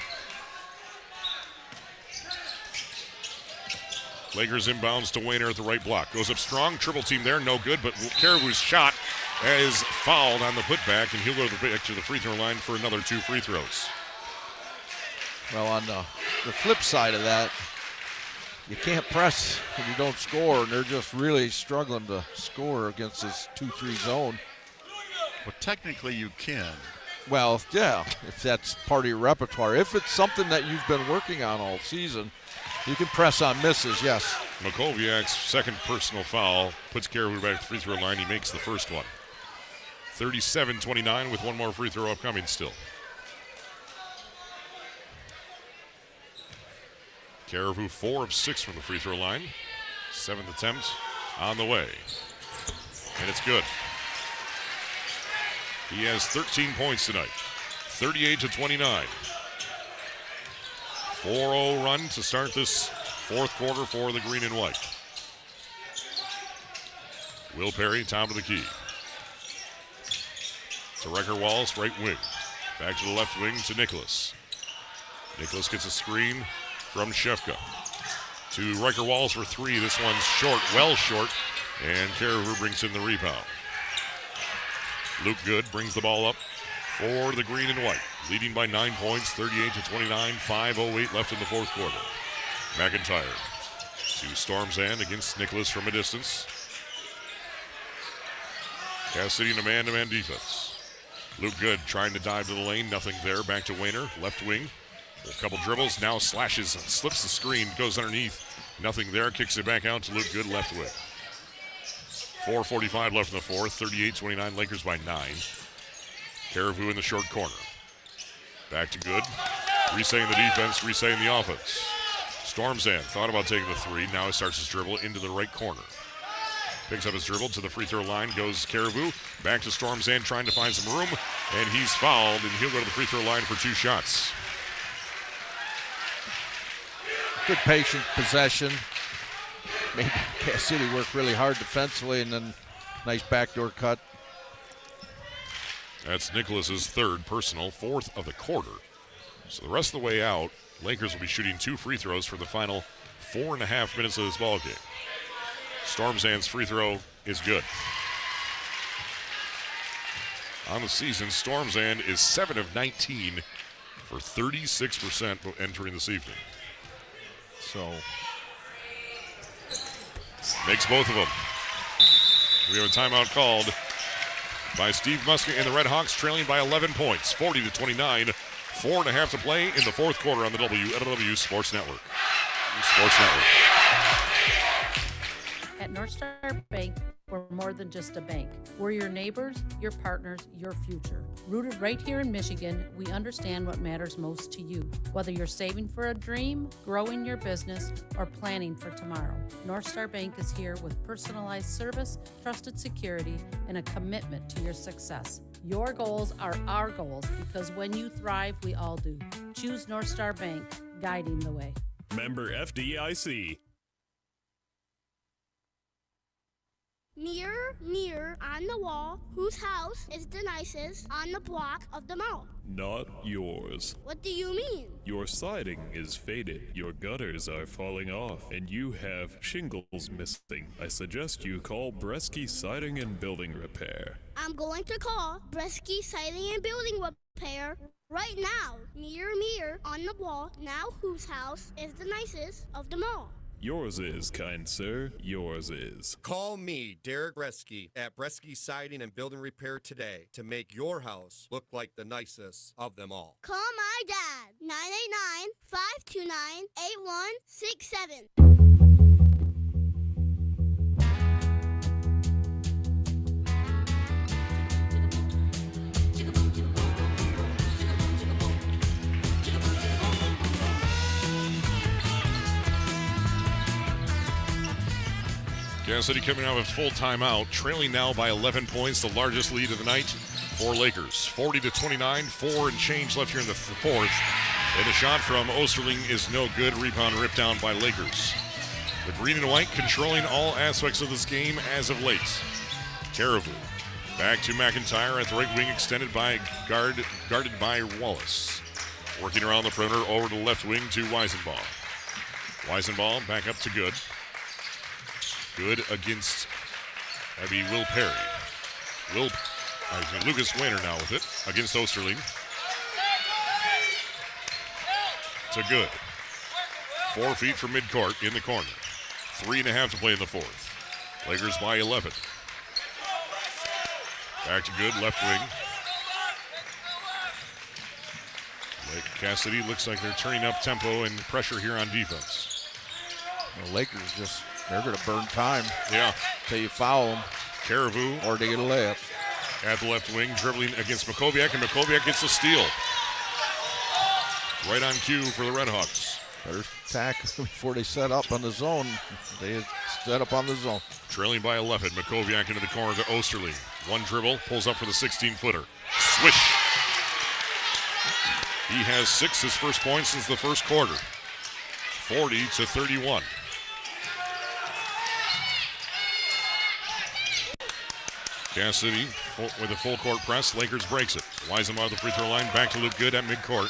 Lakers inbounds to Wayner at the right block. Goes up strong, triple team there, no good, but Caribou's shot is fouled on the putback, and he'll go to the free throw line for another 2 free throws. Well, on the flip side of that, you can't press when you don't score, and they're just really struggling to score against this 2-3 zone. Well, technically you can. Well, yeah, if that's part of your repertoire. If it's something that you've been working on all season, you can press on misses, yes. Makoviak's second personal foul puts Caribou back to the free throw line. He makes the first one. 37-29 with one more free throw upcoming still. Caribou 4 of 6 from the free throw line. 7th attempt on the way. And it's good. He has 13 points tonight. 38-29. 4-0 run to start this fourth quarter for the green and white. Will Perry, top of the key. To Riker Wallace, right wing. Back to the left wing to Nicholas. Nicholas gets a screen from Shefka. To Riker Wallace for 3. This one's short, well short. And Caribou brings in the rebound. Luke Good brings the ball up for the green and white. Leading by 9 points, 38-29, 5:08 left in the fourth quarter. McIntyre to Storm's End against Nicholas from a distance. Cass City in a man-to-man defense. Luke Good trying to dive to the lane, nothing there. Back to Wayner, left wing. A couple dribbles, now slashes, slips the screen, goes underneath. Nothing there, kicks it back out to Luke Good, left wing. 4:45 left in the fourth, 38-29, Lakers by 9. Caribou in the short corner. Back to Good. Resetting the defense, resetting the offense. Storm's End thought about taking the 3. Now he starts his dribble into the right corner. Picks up his dribble to the free throw line, goes Caribou. Back to Storm's End, trying to find some room. And he's fouled, and he'll go to the free throw line for 2 shots. Good patient possession. Made Cass City work really hard defensively, and then nice backdoor cut. That's Nicholas's 3rd personal, 4th of the quarter. So the rest of the way out, Lakers will be shooting 2 free throws for the final 4.5 minutes of this ball game. Storm's End's free throw is good. On the season, Storm's End is 7 of 19 for 36% entering this evening. So makes both of them. We have a timeout called by Steve Muska and the Red Hawks, trailing by 11 points, 40-29. 4.5 to play in the fourth quarter on the WLEW Sports Network. At North Star Bank, we're more than just a bank. We're your neighbors, your partners, your future. Rooted right here in Michigan, we understand what matters most to you. Whether you're saving for a dream, growing your business, or planning for tomorrow, North Star Bank is here with personalized service, trusted security, and a commitment to your success. Your goals are our goals because when you thrive, we all do. Choose North Star Bank, guiding the way. Member FDIC. Mirror, mirror on the wall, whose house is the nicest on the block of them all? Not yours. What do you mean? Your siding is faded, your gutters are falling off, and you have shingles missing. I suggest you call Bresky Siding and Building Repair. I'm going to call Bresky Siding and Building Repair right now. Mirror, mirror on the wall, now whose house is the nicest of them all? Yours is, kind sir, yours is. Call me, Derek Bresky, at Bresky Siding and Building Repair today to make your house look like the nicest of them all. Call my dad, 989-529-8167. Kansas City coming out of full timeout, trailing now by 11 points, the largest lead of the night for Lakers. 40-29, 4 and change left here in the fourth. And the shot from Osterling is no good. Rebound ripped down by Lakers. The green and white controlling all aspects of this game as of late. Caribou back to McIntyre at the right wing, extended by guarded by Wallace. Working around the perimeter over to the left wing to Weisenbaugh. Weisenbaugh back up to Good. Good against, that'd be Will Perry. Lucas Weiner now with it against Osterling. It's a good. 4 feet from midcourt in the corner. 3.5 to play in the fourth. Lakers by 11. Back to good, left wing. Lake Cassidy looks like they're turning up tempo and pressure here on defense. The Lakers they're going to burn time. Yeah. Until you foul them. Caribou. Or they get a layup. At the left wing, dribbling against Makoviak, and Makoviak gets a steal. Right on cue for the Redhawks. Better attack before they set up on the zone. They set up on the zone. Trailing by 11, Makoviak into the corner to Osterling. One dribble, pulls up for the 16-footer. Swish. He has 6, his first point since the first quarter. 40-31. Cassidy with a full court press. Lakers breaks it. Weisenbaugh the free throw line. Back to Luke Good at midcourt.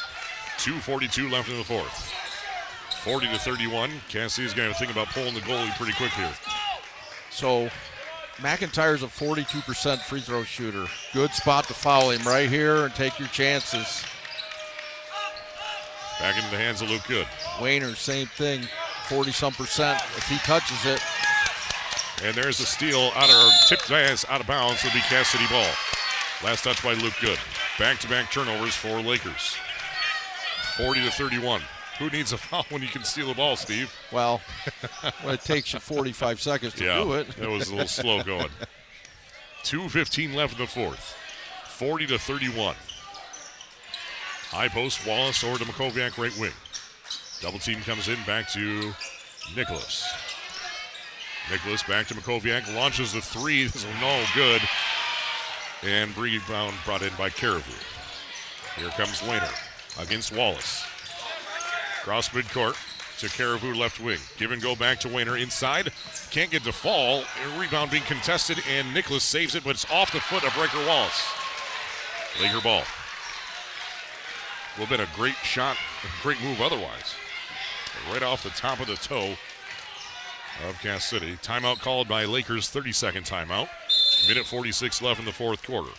2:42 left in the fourth. 40-31. Cassidy's going to think about pulling the goalie pretty quick here. So McIntyre's a 42% free throw shooter. Good spot to foul him right here and take your chances. Back into the hands of Luke Good. Weiner, same thing, 40-some%. If he touches it. And there's a steal tipped pass out of bounds. It'll be Cassidy ball. Last touch by Luke Good. Back-to-back turnovers for Lakers. 40-31. Who needs a foul when you can steal the ball, Steve? Well, when it takes you 45 seconds to do it. That was a little slow going. 2:15 left in the fourth. 40-31. High post, Wallace over to Makoviak, right wing. Double team comes in, back to Nicholas. Nicholas back to Makoviak, launches the three. This is no good. And rebound brought in by Caribou. Here comes Weiner against Wallace. Cross midcourt to Caribou left wing. Give and go back to Weiner inside. Can't get to fall. Rebound being contested, and Nicholas saves it, but it's off the foot of Riker Wallace. Laker ball. Would have been a great shot, a great move otherwise. Right off the top of the toe of Cass City. Timeout called by Lakers, 30-second timeout. Minute 46 left in the fourth quarter.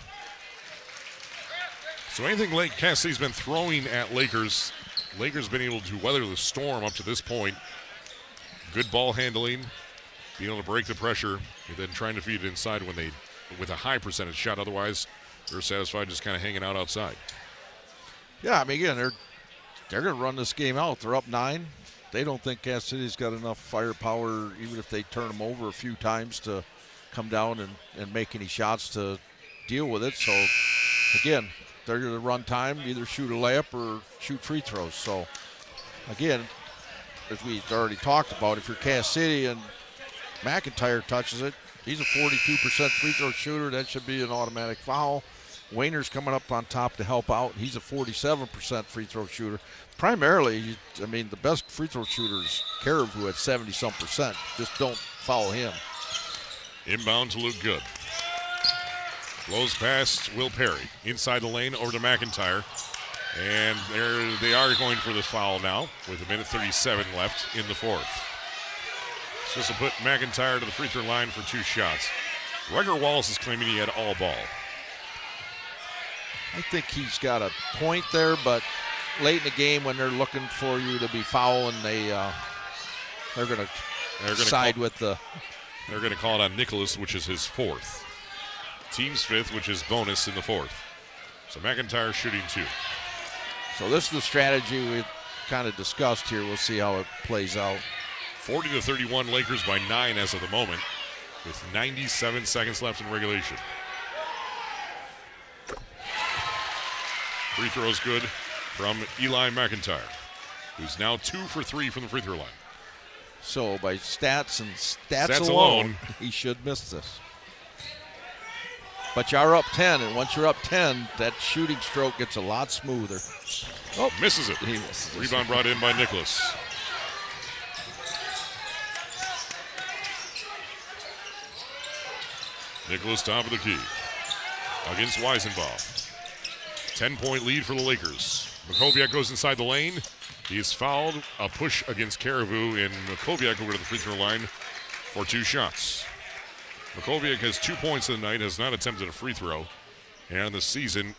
So anything Cass City's been throwing at Lakers been able to weather the storm up to this point. Good ball handling, being able to break the pressure, and then trying to feed it inside with a high percentage shot. Otherwise, they're satisfied just kind of hanging out outside. Yeah, I mean, again, they're going to run this game out. They're up 9. They don't think Cass City's got enough firepower, even if they turn them over a few times, to come down and make any shots to deal with it. So, again, they're going to run time, either shoot a layup or shoot free throws. So, again, as we already talked about, if you're Cass City and McIntyre touches it, he's a 42% free throw shooter. That should be an automatic foul. Weiner's coming up on top to help out. He's a 47% free throw shooter. Primarily, I mean, the best free throw shooters, Caribou at 70-some%. Just don't foul him. Inbound to Luke Good. Blows past Will Perry. Inside the lane over to McIntyre. And there they are going for the foul now with a minute 37 left in the fourth. So this will put McIntyre to the free throw line for 2 shots. Riker Wallace is claiming he had all ball. I think he's got a point there, but late in the game when they're looking for you to be fouling, they're going to side with the. They're going to call it on Nicholas, which is his 4th. Team's 5th, which is bonus in the 4th. So McIntyre shooting 2. So this is the strategy we kind of discussed here. We'll see how it plays out. 40-31, Lakers by 9 as of the moment, with 97 seconds left in regulation. Free throw's good from Eli McIntyre, who's now 2 for 3 from the free throw line. So by stats alone, he should miss this. But you're up 10, and once you're up 10, that shooting stroke gets a lot smoother. Oh, misses it. He misses. Rebound brought in by Nicholas. Nicholas top of the key against Weisenbaugh. 10-point lead for the Lakers. Makoviak goes inside the lane. He is fouled. A push against Caribou, and Makoviak over to the free throw line for 2 shots. Makoviak has 2 points in the night, has not attempted a free throw. And on the season,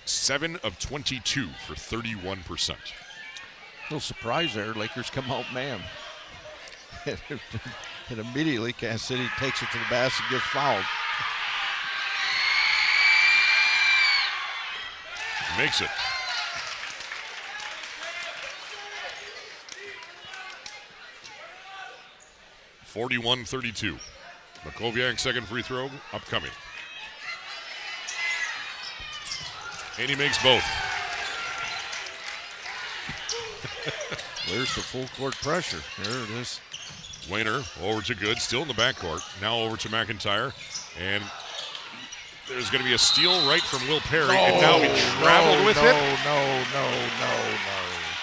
7 of 22 for 31%. Little surprise there. Lakers come out man. And immediately Kansas City takes it to the basket and gets fouled. Makes it. (41-32). Makoviak's second free throw upcoming. And he makes both. There's the full court pressure. There it is. Wayner over to Good, still in the backcourt. Now over to McIntyre. And there's going to be a steal right from Will Perry. And now he traveled with it. No.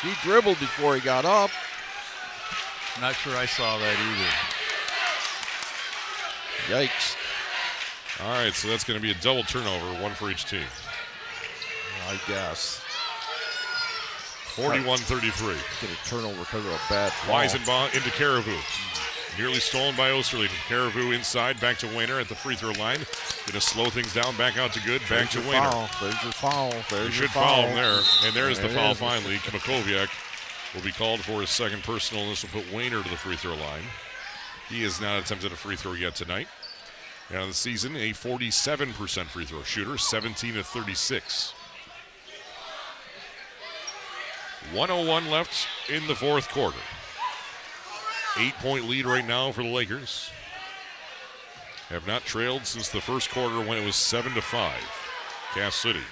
He dribbled before he got up. Not sure I saw that either. Yikes. All right, so that's going to be a double turnover, 1 for each team. I guess. 41-33. Get a turnover because of a bad ball. Weisenbaugh into Caribou. Nearly stolen by Osterling. Caribou inside, back to Wayner at the free throw line. Going to slow things down, back out to Good, back to Wayner. There's your foul. You should foul him there. And there's the foul finally. Makoviak will be called for his second personal, and this will put Wayner to the free throw line. He has not attempted a free throw yet tonight. And on the season, a 47% free throw shooter, 17 of 36. 1:01 left in the fourth quarter. 8-point lead right now for the Lakers. Have not trailed since the first quarter when it was 7-5. Cass City.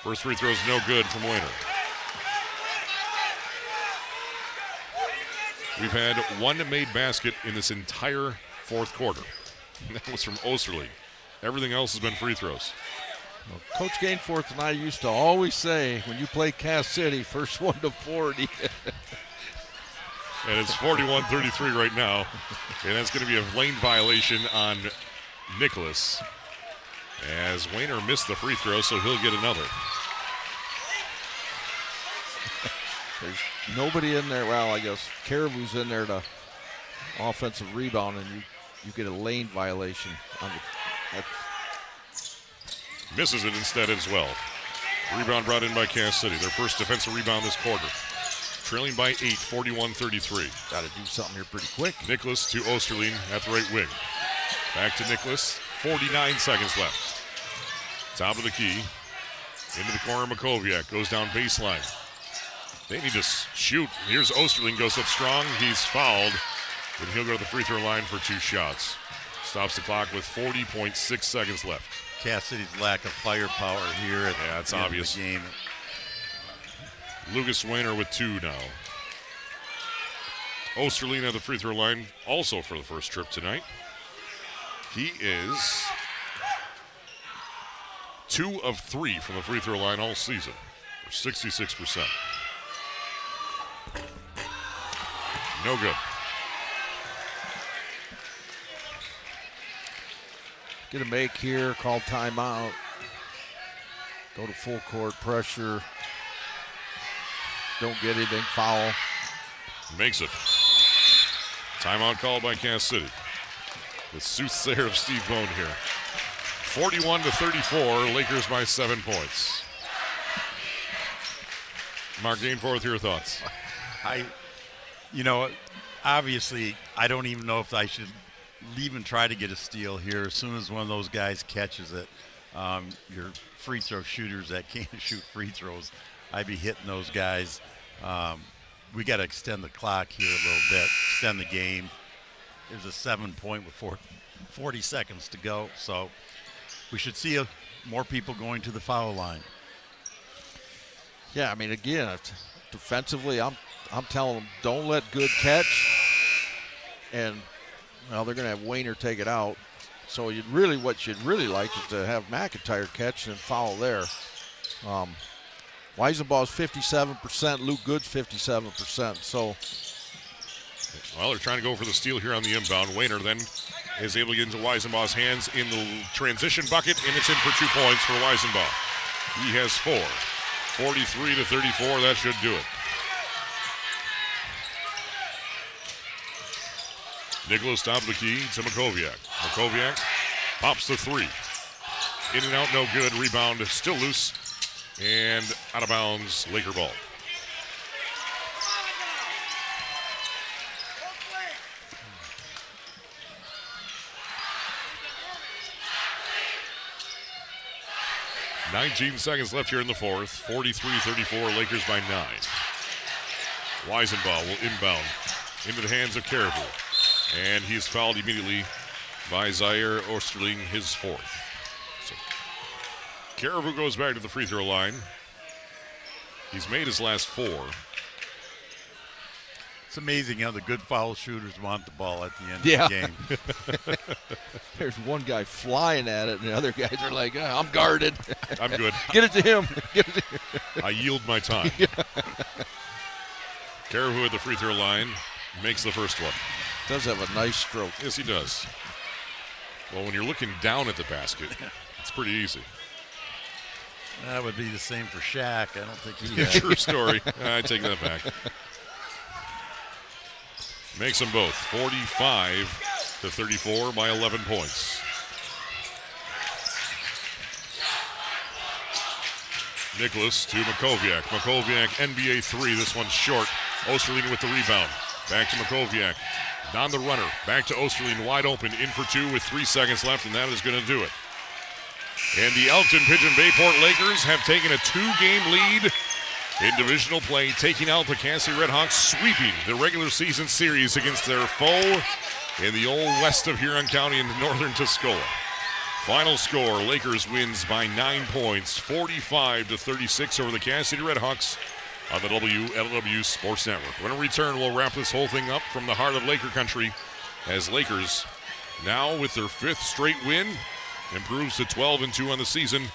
First free throw is no good from Wayner. We've had one made basket in this entire fourth quarter. And that was from Osterling. Everything else has been free throws. Well, Coach Gainforth and I used to always say, when you play Cass City, first one to 40. And it's 41-33 right now. And that's going to be a lane violation on Nicholas. As Wayner missed the free throw, so he'll get another. There's nobody in there. Well, I guess Caribou's in there to offensive rebound, and you get a lane violation. Misses it instead as well. Rebound brought in by Cass City. Their first defensive rebound this quarter. Trailing by 8, 41-33. Got to do something here pretty quick. Nicholas to Osterling at the right wing. Back to Nicholas. 49 seconds left. Top of the key. Into the corner, Makoviak. Goes down baseline. They need to shoot. Here's Osterling. Goes up strong. He's fouled. But he'll go to the free throw line for 2 shots. Stops the clock with 40.6 seconds left. Cass City's lack of firepower here at it's the end obvious. of the game. Lucas Wayner with 2 now. Osterling at the free throw line also for the first trip tonight. He is 2 of 3 from the free throw line all season for 66%. No good. Get a make here, call timeout. Go to full court pressure. Don't get anything, foul. Makes it. Timeout called by Cass City. The soothsayer of Steve Bone here. 41-34, Lakers by 7 points. Mark Gainforth, your thoughts? Obviously, I don't even know if I should even try to get a steal here. As soon as one of those guys catches it, your free throw shooters that can't shoot free throws, I'd be hitting those guys. We got to extend the clock here a little bit, extend the game. There's a 7-point with 40 seconds to go, so we should see more people going to the foul line. Yeah, I mean, again, defensively, I'm telling them, don't let Good catch. And, well, they're going to have Wayner take it out. So what you'd really like is to have McIntyre catch and foul there. Weisenbaugh's 57%, Luke Good's 57%. So, well, they're trying to go for the steal here on the inbound. Wayner then is able to get into Weisenbaugh's hands in the transition bucket, and it's in for 2 points for Weisenbaugh. He has 4. 43-34, that should do it. Nicholas top of the key to Makoviak. Makoviak pops the three. In and out, no good. Rebound still loose. And out of bounds, Laker ball. "19 seconds left here in the fourth. 43-34, Lakers by 9. Weisenbaugh will inbound into the hands of Caribou. And he's fouled immediately by Zaire Osterling, his fourth. So Caribou goes back to the free throw line. He's made his last 4. It's amazing how the good foul shooters want the ball at the end of the game. There's one guy flying at it, and the other guys are like, I'm guarded. I'm good. Get it to him. Get it to him. I yield my time. Caribou at the free throw line makes the first one. Does have a nice stroke. Yes, he does. Well, when you're looking down at the basket, it's pretty easy. That would be the same for Shaq. I don't think he had. True story. I take that back. Makes them both 45-34 by 11 points. Nicholas to Makoviak. Makoviak, NBA 3. This one's short. Osterling with the rebound. Back to Makoviak. On the runner. Back to Osterling, wide open. In for 2 with 3 seconds left, and that is going to do it. And the Elkton-Pigeon-Bay Port Lakers have taken a 2-game lead in divisional play, taking out the Cassie Redhawks, sweeping the regular season series against their foe in the old west of Huron County in northern Tuscola. Final score, Lakers wins by 9 points, 45-36 over the Cassie Redhawks on the WLEW Sports Network. When we return, we'll wrap this whole thing up from the heart of Laker country as Lakers, now with their 5th straight win, improves to 12-2 on the season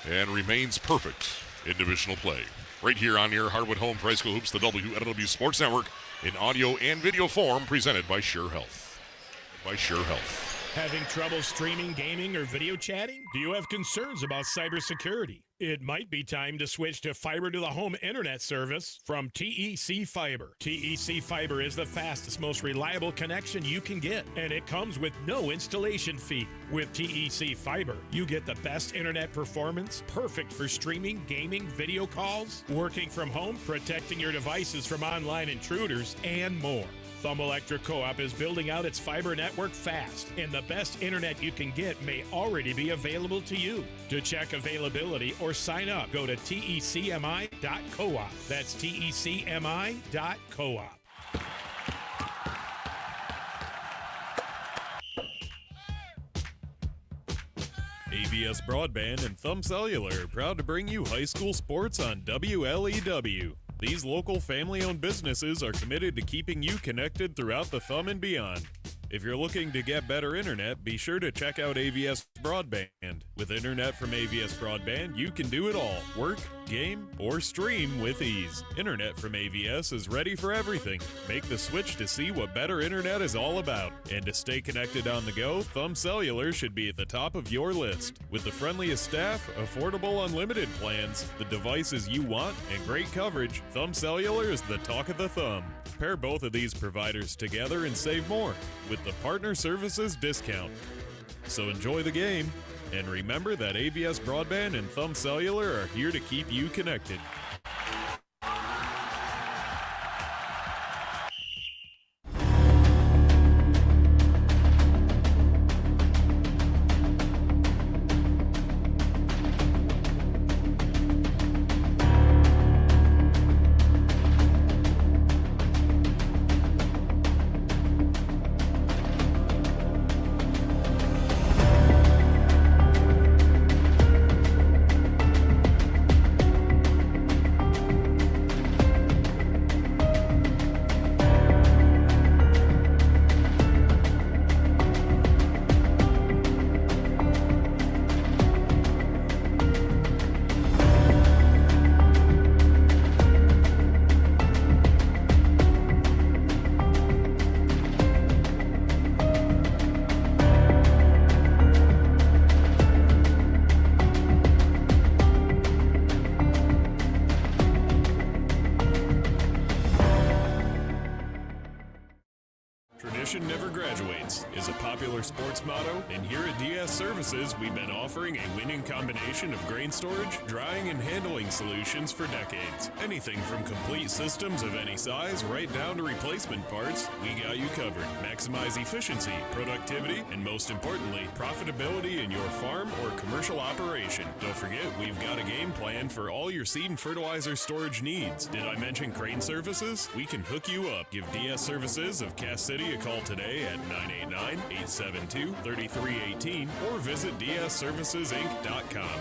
and remains perfect in divisional play. Right here on your Hardwood Home for High School Hoops, the WLEW Sports Network in audio and video form, presented by Scheurer Health. Having trouble streaming, gaming, or video chatting? Do you have concerns about cybersecurity? It might be time to switch to fiber to the home internet service from TEC Fiber. TEC Fiber is the fastest, most reliable connection you can get, and it comes with no installation fee. With TEC Fiber, you get the best internet performance, perfect for streaming, gaming, video calls, working from home, protecting your devices from online intruders, and more. Thumb Electric Co-op is building out its fiber network fast, and the best internet you can get may already be available to you. To check availability or sign up, go to tecmi.coop. That's tecmi.coop. AVS Broadband and Thumb Cellular are proud to bring you high school sports on WLEW. These local family-owned businesses are committed to keeping you connected throughout the Thumb and beyond. If you're looking to get better internet, be sure to check out AVS Broadband. With internet from AVS Broadband, you can do it all. Work, game, or stream with ease. Internet from AVS is ready for everything. Make the switch to see what better internet is all about. And to stay connected on the go, Thumb Cellular should be at the top of your list. With the friendliest staff, affordable unlimited plans, the devices you want, and great coverage, Thumb Cellular is the talk of the Thumb. Pair both of these providers together and save more with the Partner Services discount. So enjoy the game, and remember that AVS Broadband and Thumb Cellular are here to keep you connected. Tradition never graduates is a popular sports motto, and here at DS Services, we've been offering a winning combination of grain storage, drying, and handling solutions for decades. Anything from complete systems of any size right down to replacement parts, we got you covered. Maximize efficiency, productivity, and most importantly, profitability in your farm or commercial operation. Don't forget, we've got a game plan for all your seed and fertilizer storage needs. Did I mention crane services? We can hook you up. Give DS Services of Cass City a call today at 989-872-3318 or visit dsservicesinc.com.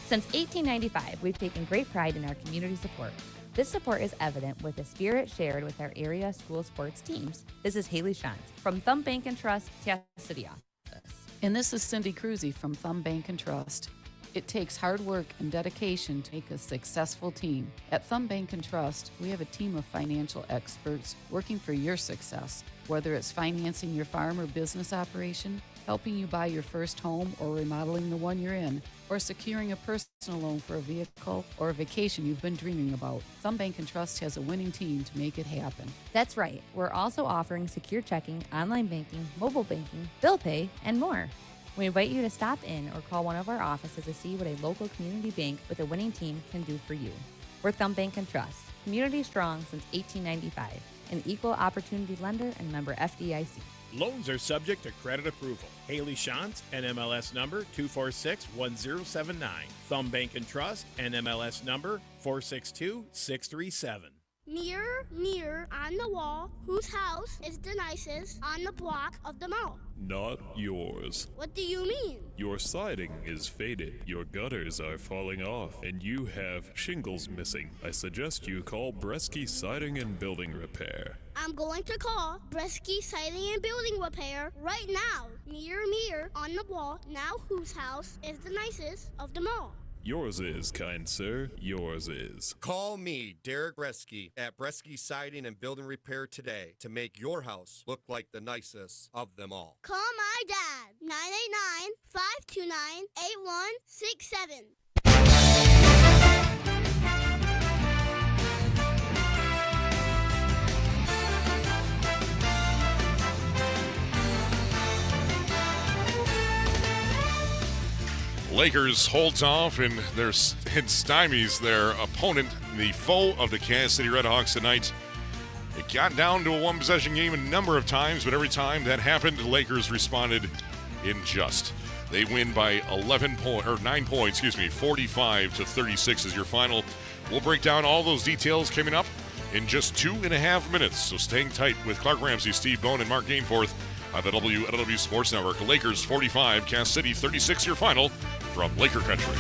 Since 1895, we've taken great pride in our community support. This support is evident with the spirit shared with our area school sports teams. This is Haley Shantz from Thumb Bank and Trust, Cass City office. And this is Cindy Cruzy from Thumb Bank and Trust. It takes hard work and dedication to make a successful team. At Thumb Bank and Trust, we have a team of financial experts working for your success. Whether it's financing your farm or business operation, helping you buy your first home or remodeling the one you're in, or securing a personal loan for a vehicle or a vacation you've been dreaming about, Thumb Bank and Trust has a winning team to make it happen. That's right. We're also offering secure checking, online banking, mobile banking, bill pay, and more. We invite you to stop in or call one of our offices to see what a local community bank with a winning team can do for you. We're Thumb Bank and Trust, community strong since 1895, an equal opportunity lender and member FDIC. Loans are subject to credit approval. Haley Shantz, NMLS number 2461079. Thumb Bank and Trust, NMLS number 462637. Mirror, mirror on the wall, whose house is the nicest on the block of them all? Not yours. What do you mean? Your siding is faded, your gutters are falling off, and you have shingles missing. I suggest you call Bresky Siding and Building Repair. I'm going to call Bresky Siding and Building Repair right now. Mirror, mirror on the wall, now whose house is the nicest of them all? Yours is, kind sir, yours is. Call me, Derek Bresky, at Bresky Siding and Building Repair today to make your house look like the nicest of them all. Call my dad, 989-529-8167. Lakers holds off and stymies their opponent, the foe of the Kansas City Redhawks tonight. It got down to a one-possession game a number of times, but every time that happened, the Lakers responded in just. They win by 9 points, 45-36 is your final. We'll break down all those details coming up in just 2.5 minutes. So staying tight with Clark Ramsey, Steve Bone, and Mark Gainforth on the WLEW Sports Network. Lakers 45, Kansas City 36, your final from Laker Country.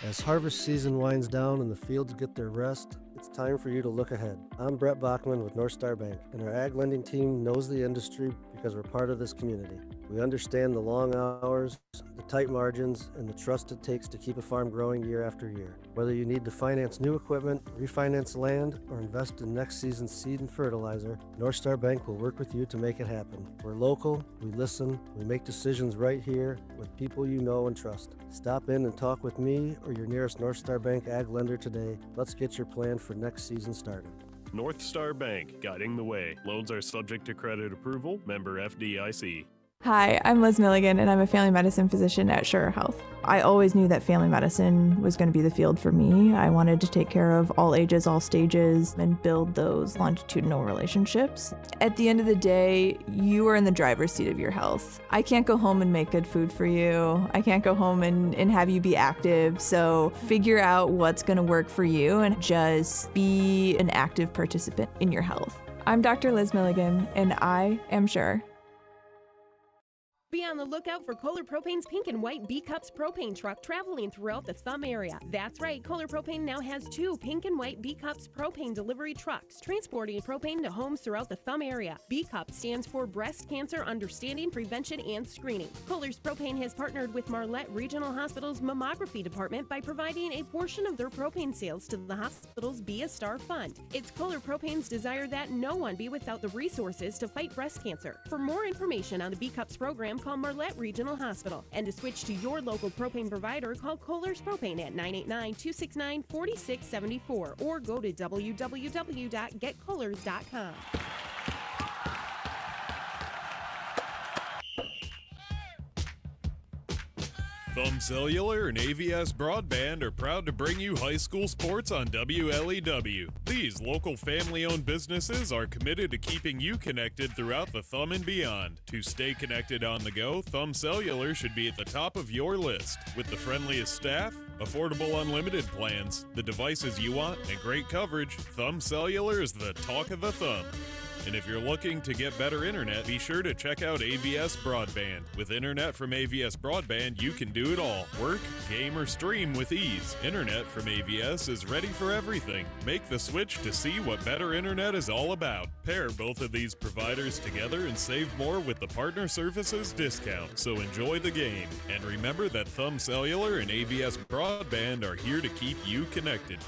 As harvest season winds down and the fields get their rest, it's time for you to look ahead. I'm Brett Bachman with North Star Bank, and our ag lending team knows the industry because we're part of this community. We understand the long hours, the tight margins, and the trust it takes to keep a farm growing year after year. Whether you need to finance new equipment, refinance land, or invest in next season's seed and fertilizer, North Star Bank will work with you to make it happen. We're local, we listen, we make decisions right here with people you know and trust. Stop in and talk with me or your nearest North Star Bank ag lender today. Let's get your plan for next season started. North Star Bank, guiding the way. Loans are subject to credit approval. Member FDIC. Hi, I'm Liz Milligan, and I'm a family medicine physician at Scheurer Health. I always knew that family medicine was going to be the field for me. I wanted to take care of all ages, all stages, and build those longitudinal relationships. At the end of the day, you are in the driver's seat of your health. I can't go home and make good food for you. I can't go home and have you be active. So figure out what's going to work for you and just be an active participant in your health. I'm Dr. Liz Milligan, and I am Scheurer. Be on the lookout for Kohler Propane's pink and white B-Cups propane truck traveling throughout the Thumb area. That's right, Kohler Propane now has 2 pink and white B-Cups propane delivery trucks transporting propane to homes throughout the Thumb area. B-Cup stands for Breast Cancer Understanding, Prevention, and Screening. Kohler's Propane has partnered with Marlette Regional Hospital's Mammography Department by providing a portion of their propane sales to the hospital's Be a Star Fund. It's Kohler Propane's desire that no one be without the resources to fight breast cancer. For more information on the B-Cups program, call Marlette Regional Hospital. And to switch to your local propane provider, call Kohler's Propane at 989-269-4674 or go to www.getkohlers.com. Thumb Cellular and AVS Broadband are proud to bring you high school sports on WLEW. These local family-owned businesses are committed to keeping you connected throughout the Thumb and beyond. To stay connected on the go, Thumb Cellular should be at the top of your list. With the friendliest staff, affordable unlimited plans, the devices you want, and great coverage, Thumb Cellular is the talk of the Thumb. And if you're looking to get better internet, be sure to check out AVS Broadband. With internet from AVS Broadband, you can do it all. Work, game, or stream with ease. Internet from AVS is ready for everything. Make the switch to see what better internet is all about. Pair both of these providers together and save more with the Partner Services discount. So enjoy the game. And remember that Thumb Cellular and AVS Broadband are here to keep you connected.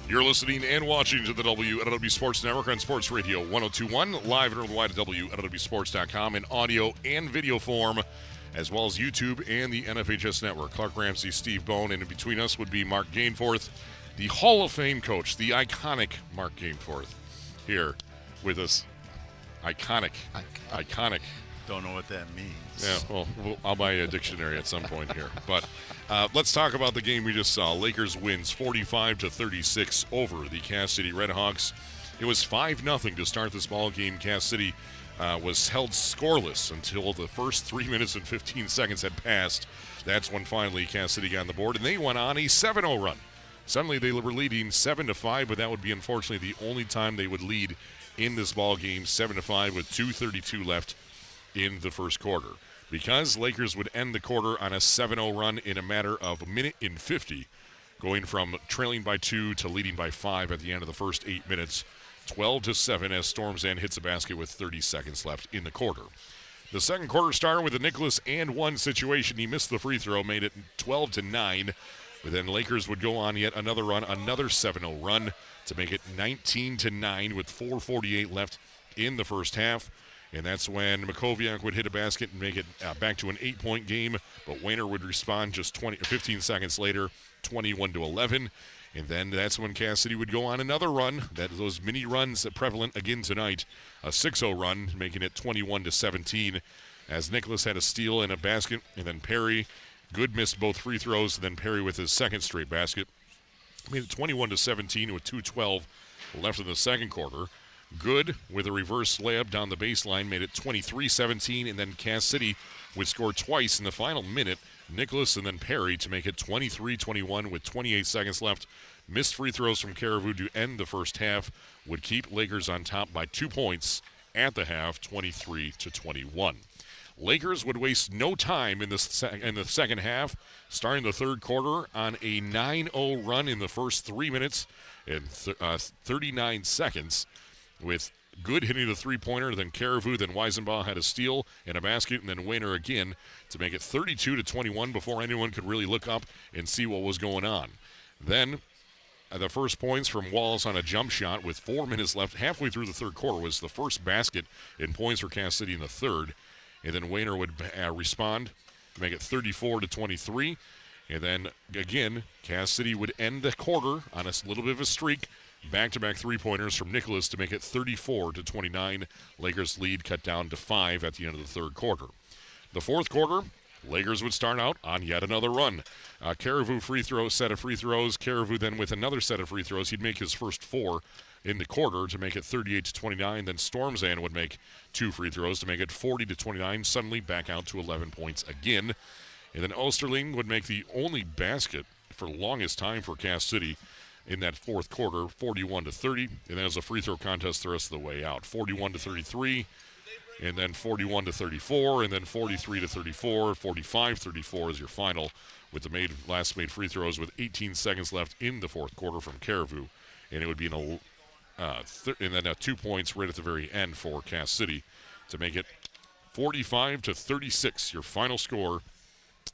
You're listening and watching to the WLEW Sports Network on Sports Radio 1021, live and worldwide at WLEWsports.com in audio and video form, as well as YouTube and the NFHS Network. Clark Ramsey, Steve Bone, and in between us would be Mark Gainforth, the Hall of Fame coach, the iconic Mark Gainforth, here with us. Iconic. Don't know what that means. Yeah, well, I'll buy a dictionary at some point here. But let's talk about the game we just saw. Lakers wins 45-36 over the Cass City Redhawks. It was 5-0 to start this ball game. Cass City was held scoreless until the first 3 minutes and 15 seconds had passed. That's when finally Cass City got on the board, and they went on a 7-0 run. Suddenly they were leading 7-5, but that would be unfortunately the only time they would lead in this ball game, 7-5 with 2:32 left in the first quarter. Because Lakers would end the quarter on a 7-0 run in a matter of a minute and 50, going from trailing by 2 to leading by 5 at the end of the first 8 minutes, 12-7 as Stormzan hits a basket with 30 seconds left in the quarter. The second quarter started with a Nicholas and one situation. He missed the free throw, made it 12-9. But then Lakers would go on yet another run, another 7-0 run to make it 19-9 with 4:48 left in the first half. And that's when Makoviak would hit a basket and make it back to an 8-point game. But Wayner would respond just 15 seconds later, 21-11. And then that's when Cass City would go on another run. Those mini runs are prevalent again tonight. A 6-0 run, making it 21-17. As Nicholas had a steal and a basket. And then Perry, Good missed both free throws. And then Perry with his second straight basket. Made it 21-17 with 2:12 left in the second quarter. Good with a reverse layup down the baseline made it 23-17, and then Cass City would score twice in the final minute. Nicholas and then Perry to make it 23-21 with 28 seconds left. Missed free throws from Caribou to end the first half would keep Lakers on top by 2 points at the half, 23-21. Lakers would waste no time in the second half, starting the third quarter on a 9-0 run in the first 3 minutes and 39 seconds. With Good hitting the three-pointer, then Caribou, then Weisenbaugh had a steal and a basket, and then Wayner again to make it 32-21 before anyone could really look up and see what was going on. Then the first points from Walls on a jump shot with 4 minutes left. Halfway through the third quarter was the first basket in points for Cass City in the third. And then Wayner would respond to make it 34-23. And then, again, Cass City would end the quarter on a little bit of a streak. Back-to-back three-pointers from Nicholas to make it 34-29. Lakers lead cut down to 5 at the end of the third quarter. The fourth quarter, Lakers would start out on yet another run. Caribou set of free throws. Caribou then with another set of free throws. He'd make his first 4 in the quarter to make it 38-29. Then Stormzan would make 2 free throws to make it 40-29. Suddenly back out to 11 points again. And then Osterling would make the only basket for the longest time for Cass City in that fourth quarter, 41-30. And that was a free throw contest the rest of the way out. 41-33. and then 41-34, and then 43-34, 45-34 is your final with the last made free throws with 18 seconds left in the fourth quarter from Caribou. And it would be and then 2 points right at the very end for Cass City to make it 45-36, your final score.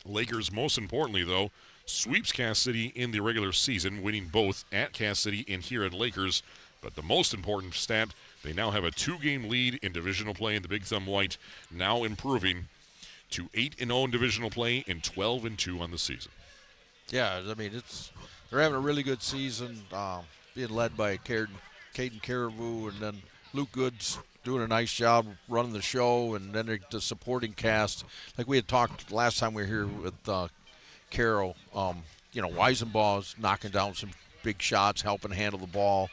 Lakers, most importantly, though, sweeps Cass City in the regular season, winning both at Cass City and here at Lakers. But the most important stat, they now have a 2-game lead in divisional play in the Big Thumb White, now improving to 8-0 in divisional play and 12-2 on the season. Yeah, I mean, they're having a really good season, being led by Caden Caribou, and then Luke Good's doing a nice job running the show, and then the supporting cast. Like we had talked last time we were here with Carol, Weisenbaugh's knocking down some big shots, helping handle the ball.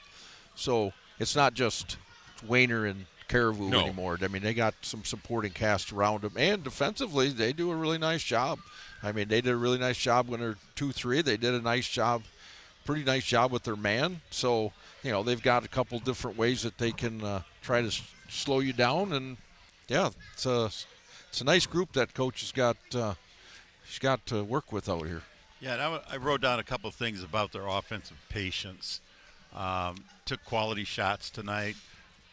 So it's not just Wayner and Caribou anymore. I mean, they got some supporting cast around them. And defensively, they do a really nice job. I mean, they did a really nice job when they're 2-3. They did a nice job, pretty nice job with their man. So, they've got a couple different ways that they can try to slow you down. And, yeah, it's a nice group that coach has got he's got to work with out here. Yeah, and I wrote down a couple of things about their offensive patience. Took quality shots tonight,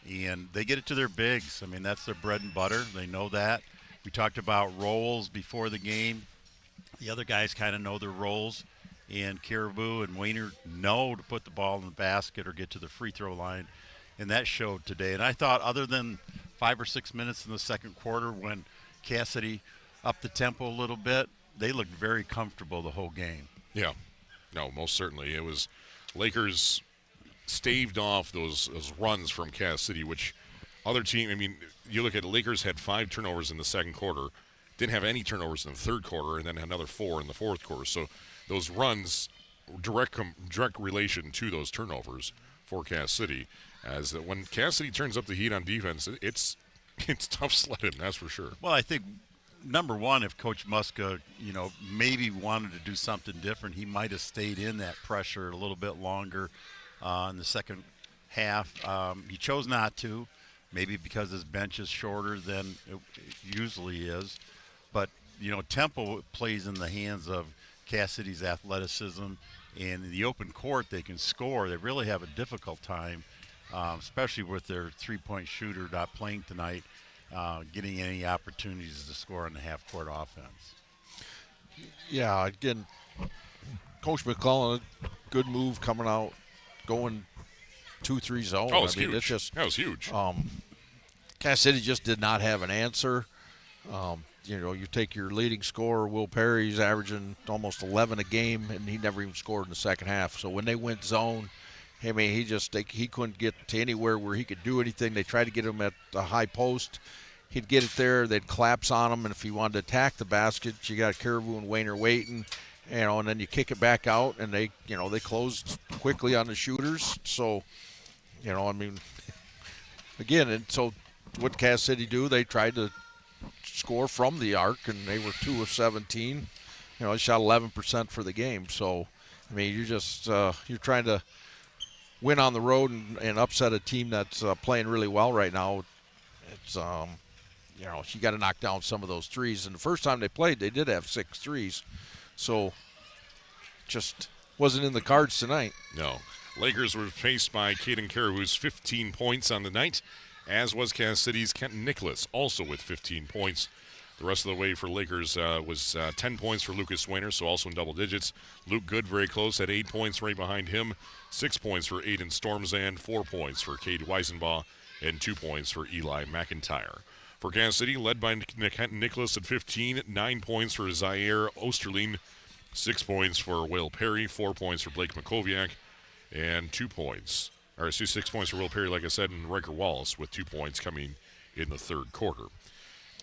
and they get it to their bigs. I mean, that's their bread and butter. They know that. We talked about roles before the game. The other guys kind of know their roles, and Caribou and Wayner know to put the ball in the basket or get to the free throw line, and that showed today. And I thought other than 5 or 6 minutes in the second quarter when Cassidy upped the tempo a little bit, they looked very comfortable the whole game. Yeah. No, most certainly. It was Lakers staved off those runs from Cass City, which other team, I mean, you look at Lakers had 5 turnovers in the second quarter, didn't have any turnovers in the third quarter, and then another 4 in the fourth quarter. So those runs, direct relation to those turnovers for Cass City, as that when Cass City turns up the heat on defense, it's tough sledding, that's for sure. Well, I think number one, if Coach Muska, maybe wanted to do something different, he might have stayed in that pressure a little bit longer in the second half. He chose not to, maybe because his bench is shorter than it usually is. But, tempo plays in the hands of Cass City's athleticism, and in the open court they can score. They really have a difficult time, especially with their three-point shooter not playing tonight, getting any opportunities to score on the half-court offense. Yeah, again, Coach McClellan, good move coming out, going 2-3 zone. Oh, it's huge. That was huge. Cass City just did not have an answer. You take your leading scorer, Will Perry, he's averaging almost 11 a game, and he never even scored in the second half. So when they went zone, I mean, he couldn't get to anywhere where he could do anything. They tried to get him at the high post. He'd get it there. They'd collapse on him, and if he wanted to attack the basket, you got Caribou and Wayner waiting, and then you kick it back out, and they closed quickly on the shooters. So, again, and so what Cass City do? They tried to score from the arc, and they were 2 of 17. They shot 11% for the game. So, I mean, you're trying to win on the road and upset a team that's playing really well right now. It's you got to knock down some of those threes. And the first time they played, they did have 6 threes. So, just wasn't in the cards tonight. No. Lakers were faced by Caden Caribou's 15 points on the night, as was Cass City's Kenton Nicholas, also with 15 points. The rest of the way for Lakers was 10 points for Lucas Wayner, so also in double digits. Luke Good very close at 8 points right behind him. 6 points for Aiden Stormzand, 4 points for Cade Weisenbaugh, and 2 points for Eli McIntyre. For Cass City, led by Kenton Nicholas at 15, 9 points for Zaire Osterling, 6 points for Will Perry, 4 points for Blake Makoviak, and 6 points for Will Perry, like I said, and Riker Wallace with 2 points coming in the third quarter.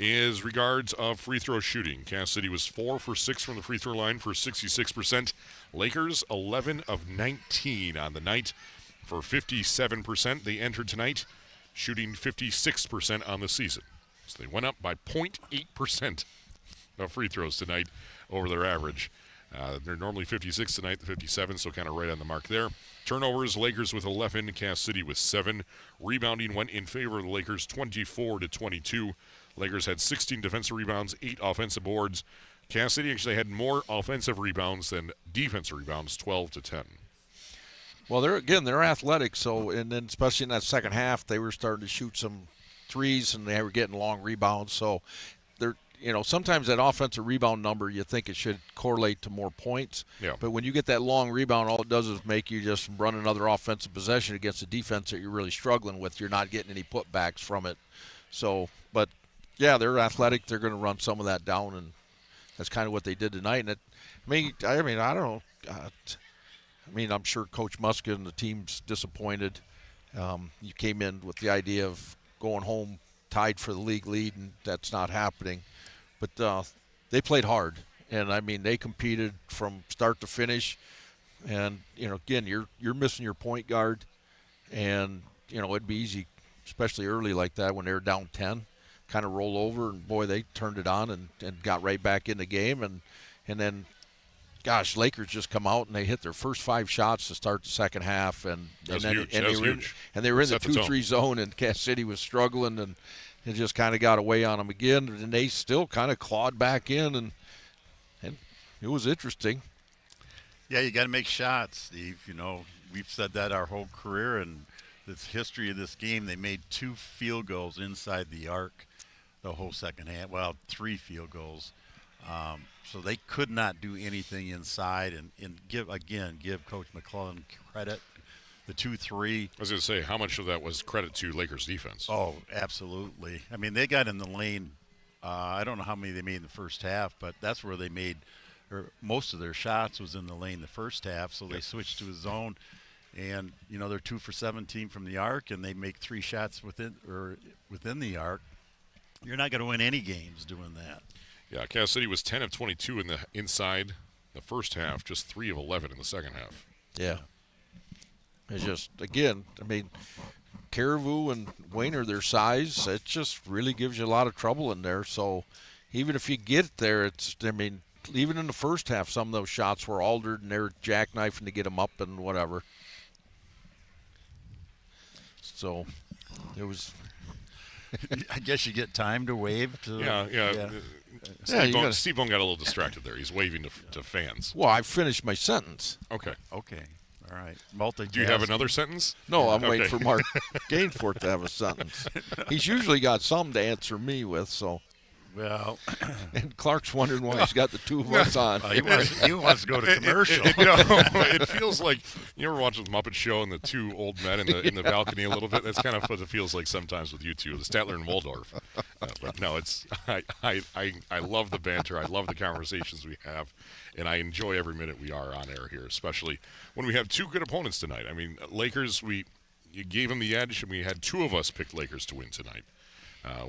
As regards of free throw shooting, Cass City was 4 for 6 from the free throw line for 66%. Lakers 11 of 19 on the night for 57%. They entered tonight shooting 56% on the season. So they went up by 0.8% of free throws tonight over their average. They're normally 56 tonight, the 57, so kind of right on the mark there. Turnovers, Lakers with 11, Cass City with 7. Rebounding went in favor of the Lakers 24-22. Lakers had 16 defensive rebounds, 8 offensive boards. Cass City actually had more offensive rebounds than defensive rebounds, 12-10. Well, they're athletic, so and then especially in that second half, they were starting to shoot some threes and they were getting long rebounds. So they're sometimes that offensive rebound number you think it should correlate to more points. Yeah. But when you get that long rebound, all it does is make you just run another offensive possession against a defense that you're really struggling with. You're not getting any putbacks from it. So, but yeah, they're athletic. They're going to run some of that down, and that's kind of what they did tonight. And I don't know. I'm sure Coach Muska and the team's disappointed. You came in with the idea of going home tied for the league lead, and that's not happening. But they played hard, and they competed from start to finish. And again, you're missing your point guard, and it'd be easy, especially early like that when they were down 10, kind of roll over. And boy, they turned it on and got right back in the game. And then, gosh, Lakers just come out and they hit their first 5 shots to start the second half, and they were in the 2-3 zone, and Cass City was struggling, and it just kind of got away on them again, and they still kind of clawed back in, and it was interesting. Yeah, you got to make shots, Steve. We've said that our whole career, and the history of this game, they made 2 field goals inside the arc the whole second half. Well, 3 field goals. So they could not do anything inside, and give Coach McClellan credit. The 2-3. I was going to say, how much of that was credit to Lakers defense? Oh, absolutely. They got in the lane. I don't know how many they made in the first half, but that's where they made most of their shots was in the lane the first half. So they switched to a zone, and they're 2 for 17 from the arc, and they make 3 shots within the arc. You're not going to win any games doing that. Yeah, Cass City was 10 of 22 in the inside the first half, just 3 of 11 in the second half. Yeah. It's just, again, Caribou and Wayne are their size. It just really gives you a lot of trouble in there. So even if you get there, even in the first half, some of those shots were altered and they're jackknifing to get them up and whatever. So it was. I guess you get time to wave to. Yeah. Steve Bone got a little distracted there. He's waving to fans. Well, I finished my sentence. Okay. All right. Multitask. Do you have another sentence? No, I'm waiting for Mark Gainfort to have a sentence. He's usually got something to answer me with, so. Well. And Clark's wondering why he's got the 2 of us on. He wants to go to commercial. It feels like, you ever watch the Muppet Show and the 2 old men in the balcony a little bit? That's kind of what it feels like sometimes with you two, the Statler and Waldorf. But no, I love the banter. I love the conversations we have, and I enjoy every minute we are on air here, especially when we have 2 good opponents tonight. Lakers, you gave them the edge, and we had 2 of us pick Lakers to win tonight.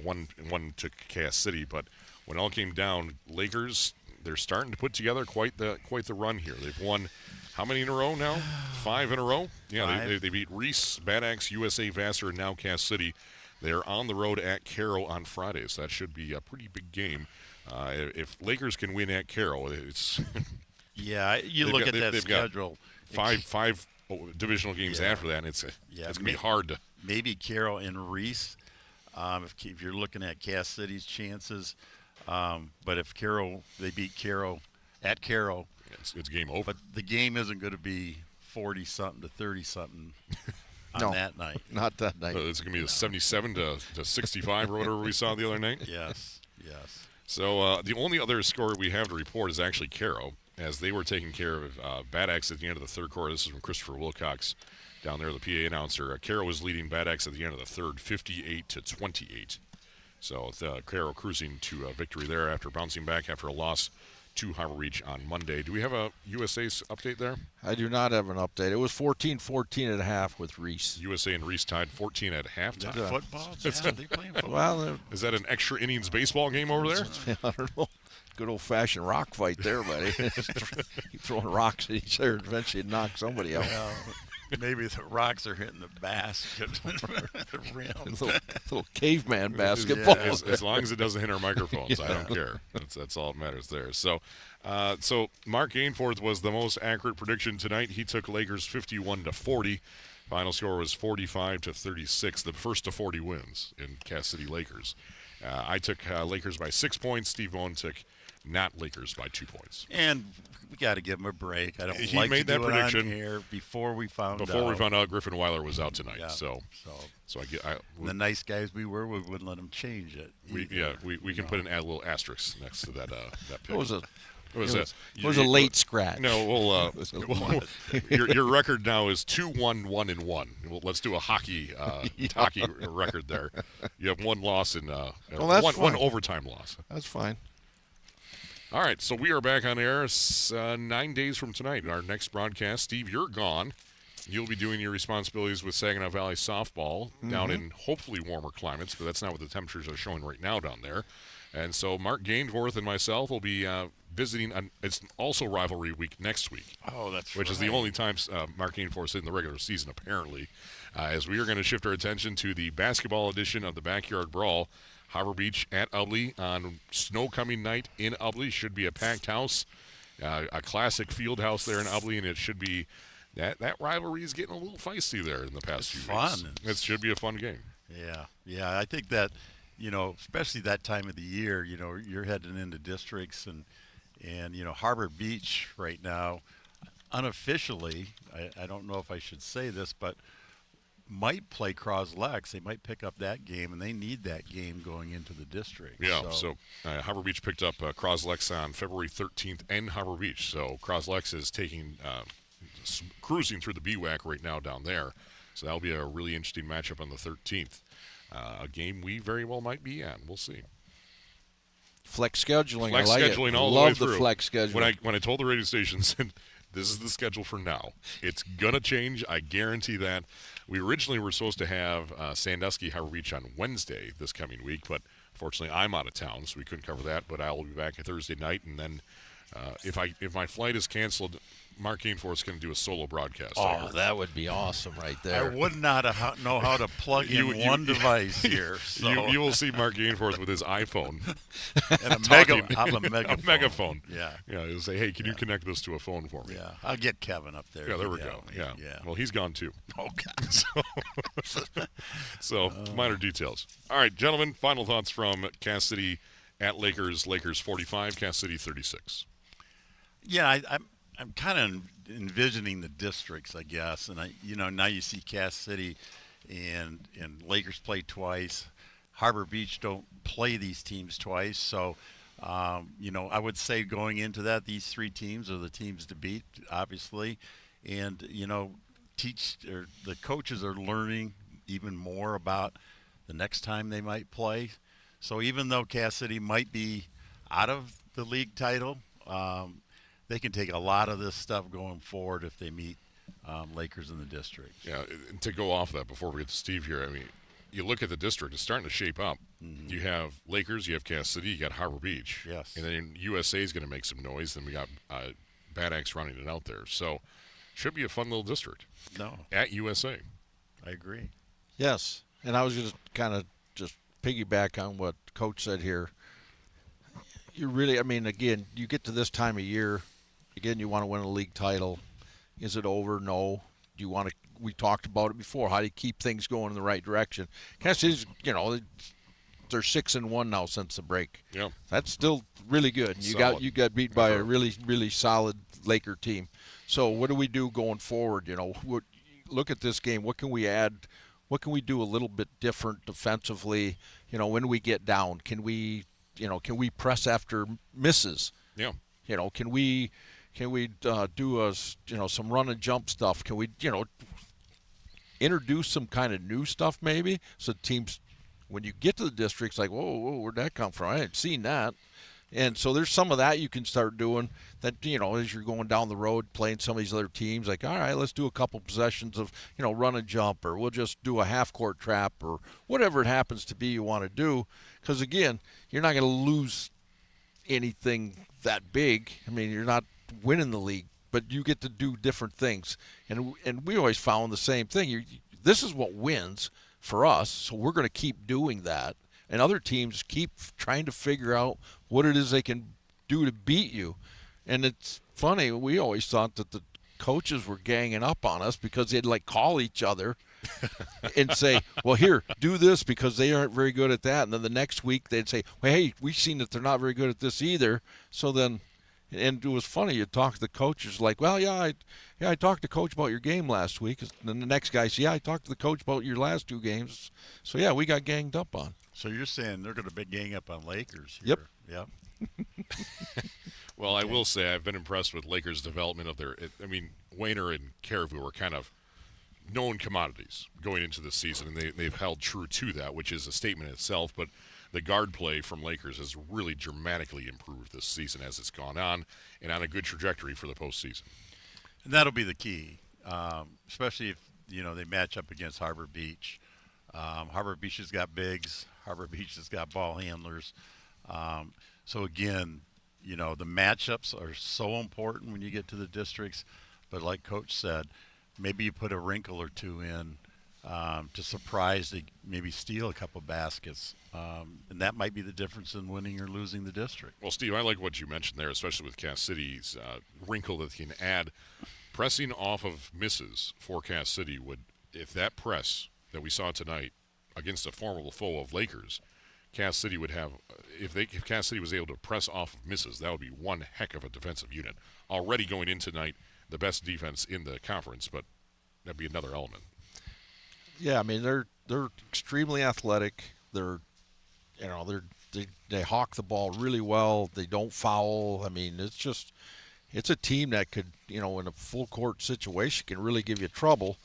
One took Cass City, but when it all came down, Lakers, they're starting to put together quite the run here. They've won how many in a row now? 5 in a row. Yeah, they beat Reese, Bad Axe, USA, Vassar, and now Cass City. They are on the road at Carroll on Friday, so that should be a pretty big game. If Lakers can win at Carroll, it's yeah. You look at that schedule. Got five divisional games after that, and it's going to be hard to. Maybe Carroll and Reese. If you're looking at Cass City's chances, but if they beat Carroll at Carroll, it's game over. But the game isn't going to be 40-something to 30-something on that night. Not that night. It's going to be a 77 to 65 or whatever we saw the other night. Yes. So the only other score we have to report is actually Carroll, as they were taking care of Bad Axe at the end of the third quarter. This is from Christopher Wilcox down there, the PA announcer. Carroll was leading Bad Axe at the end of the third, 58-28. So Carroll cruising to victory there after bouncing back after a loss to Harbor Beach on Monday. Do we have a USA's update there? I do not have an update. It was 14-14 at half with Reese. USA and Reese tied 14 at halftime. Football? Yeah, they playing football. Well, is that an extra innings baseball game over there? I don't know. Good old-fashioned rock fight there, buddy. Keep throwing rocks at each other, eventually knock somebody out. Maybe the rocks are hitting the basket. The rim. little caveman basketball. Yeah, as long as it doesn't hit our microphones, I don't care. That's all that matters there. So, Mark Gainforth was the most accurate prediction tonight. He took Lakers 51-40. Final score was 45-36. The first to 40 wins in Cass City Lakers. I took Lakers by 6 points. Steve Bowen took not Lakers by 2 points. And we got to give him a break. I don't He like made to that do prediction it on here before we found out. Before we found out Griffin Weiler was out tonight. Yeah. So the nice guys we wouldn't let him change it. We can put a little asterisk next to that pick. It was a late scratch. No, your record now is 2-1-1-1. Well, let's do a hockey record there. You have one loss in one overtime loss. That's fine. All right, so we are back on air 9 days from tonight. Our next broadcast, Steve, you're gone. You'll be doing your responsibilities with Saginaw Valley softball down in hopefully warmer climates, but that's not what the temperatures are showing right now down there. And so Mark Gainforth and myself will be visiting. It's also rivalry week next week. Oh, that's which is the only time Mark Gainforth in the regular season, apparently, as we are going to shift our attention to the basketball edition of the Backyard Brawl. Harbor Beach at Ubly on snow coming night in Ubly. Should be a packed house, a classic field house there in Ubly, and it should be that rivalry is getting a little feisty there in the past few weeks. It should be a fun game. Yeah. I think that, especially that time of the year, you're heading into districts and Harbor Beach right now, unofficially, I don't know if I should say this, but might play Croslex. They might pick up that game, and they need that game going into the district. Yeah, so Harbor Beach picked up Croslex on February 13th in Harbor Beach. So Croslex is cruising through the BWAC right now down there. So that'll be a really interesting matchup on the 13th. A game we very well might be at. We'll see. Flex scheduling. Flex I like scheduling it. all the Love way through. the flex scheduling. When I told the radio stations, this is the schedule for now. It's going to change. I guarantee that. We originally were supposed to have Sandusky Harbor Beach on Wednesday this coming week, but unfortunately I'm out of town, so we couldn't cover that. But I will be back on Thursday night, and then if my flight is canceled, Mark Gainforth is going to do a solo broadcast. Oh, that would be awesome right there. I would not know how to plug in one device here. So. You will see Mark Gainforth with his iPhone. And a megaphone. Yeah. He'll say, hey, can you connect this to a phone for me? Yeah, I'll get Kevin up there. Yeah, there we go. Yeah. Well, he's gone too. Okay. So minor details. All right, gentlemen, final thoughts from Cass City at Lakers. Lakers 45, Cass City 36. Yeah, I'm kind of envisioning the districts, I guess, and now you see Cass City and Lakers play twice. Harbor Beach don't play these teams twice, so I would say going into that, these three teams are the teams to beat, obviously, and the coaches are learning even more about the next time they might play. So even though Cass City might be out of the league title, they can take a lot of this stuff going forward if they meet Lakers in the district. Yeah, and to go off that before we get to Steve here, I mean, you look at the district, it's starting to shape up. Mm-hmm. You have Lakers, you have Cass City, you got Harbor Beach. Yes. And then USA is going to make some noise. Then we got Bad Axe running it out there. So should be a fun little district. No. At USA. I agree. Yes. And I was just kind of just piggyback on what Coach said here. You really, again, you get to this time of year, again, you want to win a league title. Is it over? No. Do you want to? We talked about it before. How do you keep things going in the right direction? Cass City's, they're 6-1 now since the break. Yeah, that's still really good. You got beat by a really, really solid Laker team. So what do we do going forward? Look at this game. What can we add? What can we do a little bit different defensively? When we get down, can we press after misses? Yeah. Can we do some run and jump stuff? Can we introduce some kind of new stuff maybe so teams, when you get to the districts, like whoa, where'd that come from? I hadn't seen that. And so there's some of that you can start doing that, as you're going down the road playing some of these other teams, like, all right, let's do a couple possessions of, run and jump, or we'll just do a half-court trap, or whatever it happens to be you want to do. Because, again, you're not going to lose anything that big. You're not winning the league but you get to do different things. And we always found the same thing. This is what wins for us, so we're going to keep doing that. And other teams keep trying to figure out what it is they can do to beat you. And it's funny, we always thought that the coaches were ganging up on us because they'd like call each other and say, well, here, do this because they aren't very good at that. And then the next week they'd say, well, hey, we've seen that they're not very good at this either. So then, and it was funny, you talk to the coaches like, well, I talked to coach about your game last week. And then the next guy says, yeah, I talked to the coach about your last 2 games. So, yeah, we got ganged up on. So you're saying they're going to be gang up on Lakers here? Yep. Well, I will say I've been impressed with Lakers' development of their – I mean, Wayner and Caribou were kind of known commodities going into the season, and they've held true to that, which is a statement in itself. But the guard play from Lakers has really dramatically improved this season as it's gone on, and on a good trajectory for the postseason. And that'll be the key, especially if, they match up against Harbor Beach. Harbor Beach has got bigs. Harbor Beach has got ball handlers. So, again, the matchups are so important when you get to the districts. But like Coach said, maybe you put a wrinkle or 2 in to surprise, to maybe steal a couple baskets. And that might be the difference in winning or losing the district. Well, Steve, I like what you mentioned there, especially with Cass City's wrinkle that he can add. Pressing off of misses for Cass City would, if that press that we saw tonight against a formidable foe of Lakers, Cass City would have, if Cass City was able to press off of misses, that would be one heck of a defensive unit. Already going in tonight, the best defense in the conference, but that'd be another element. Yeah, I mean they're extremely athletic. They hawk the ball really well. They don't foul. I mean, it's a team that could, in a full court situation can really give you trouble.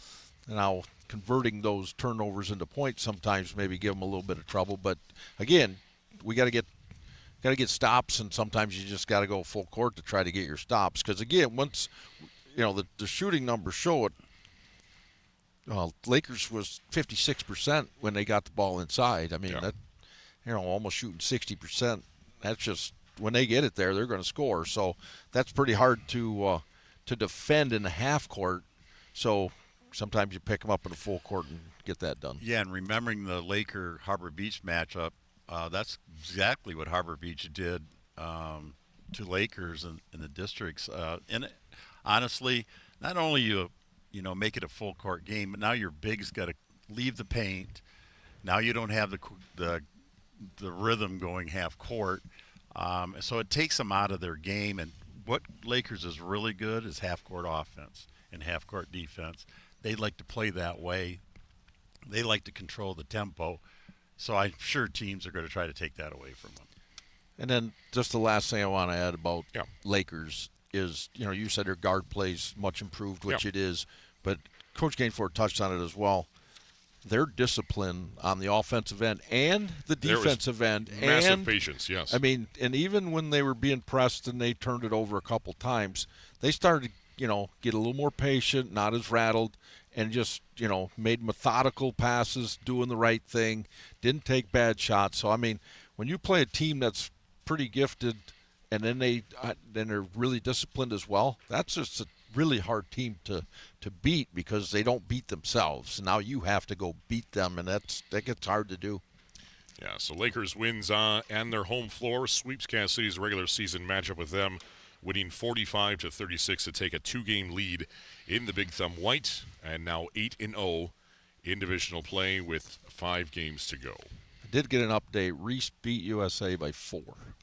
Now, converting those turnovers into points sometimes maybe give them a little bit of trouble. But again, we got to get stops, and sometimes you just got to go full court to try to get your stops. Because again, once the shooting numbers show it, Lakers was 56% when they got the ball inside. I mean that, almost shooting 60%. That's just when they get it there, they're going to score. So that's pretty hard to defend in the half court. So sometimes you pick them up in the full court and get that done. Yeah, and remembering the Laker-Harbor Beach matchup, that's exactly what Harbor Beach did to Lakers in the districts. And honestly, not only you make it a full court game, but now your bigs got to leave the paint. Now you don't have the rhythm going half court, so it takes them out of their game. And what Lakers is really good is half court offense and half court defense. They like to play that way. They like to control the tempo. So I'm sure teams are going to try to take that away from them. And then just the last thing I want to add about Lakers is, you said their guard plays much improved, which it is, but Coach Gainford touched on it as well. Their discipline on the offensive end and the defensive end. Massive patience, yes. I mean, and even when they were being pressed and they turned it over a couple times, they started to, get a little more patient, not as rattled, and just, made methodical passes, doing the right thing, didn't take bad shots. So, I mean, when you play a team that's pretty gifted and then they're really disciplined as well, that's just a really hard team to beat because they don't beat themselves. Now you have to go beat them, and that gets hard to do. Yeah, so Lakers wins on their home floor, sweeps Cass City's regular season matchup with them, winning 45-36 to take a 2-game lead in the Big Thumb White, and now 8-0 in divisional play with 5 games to go. I did get an update. Reese beat USA by 4.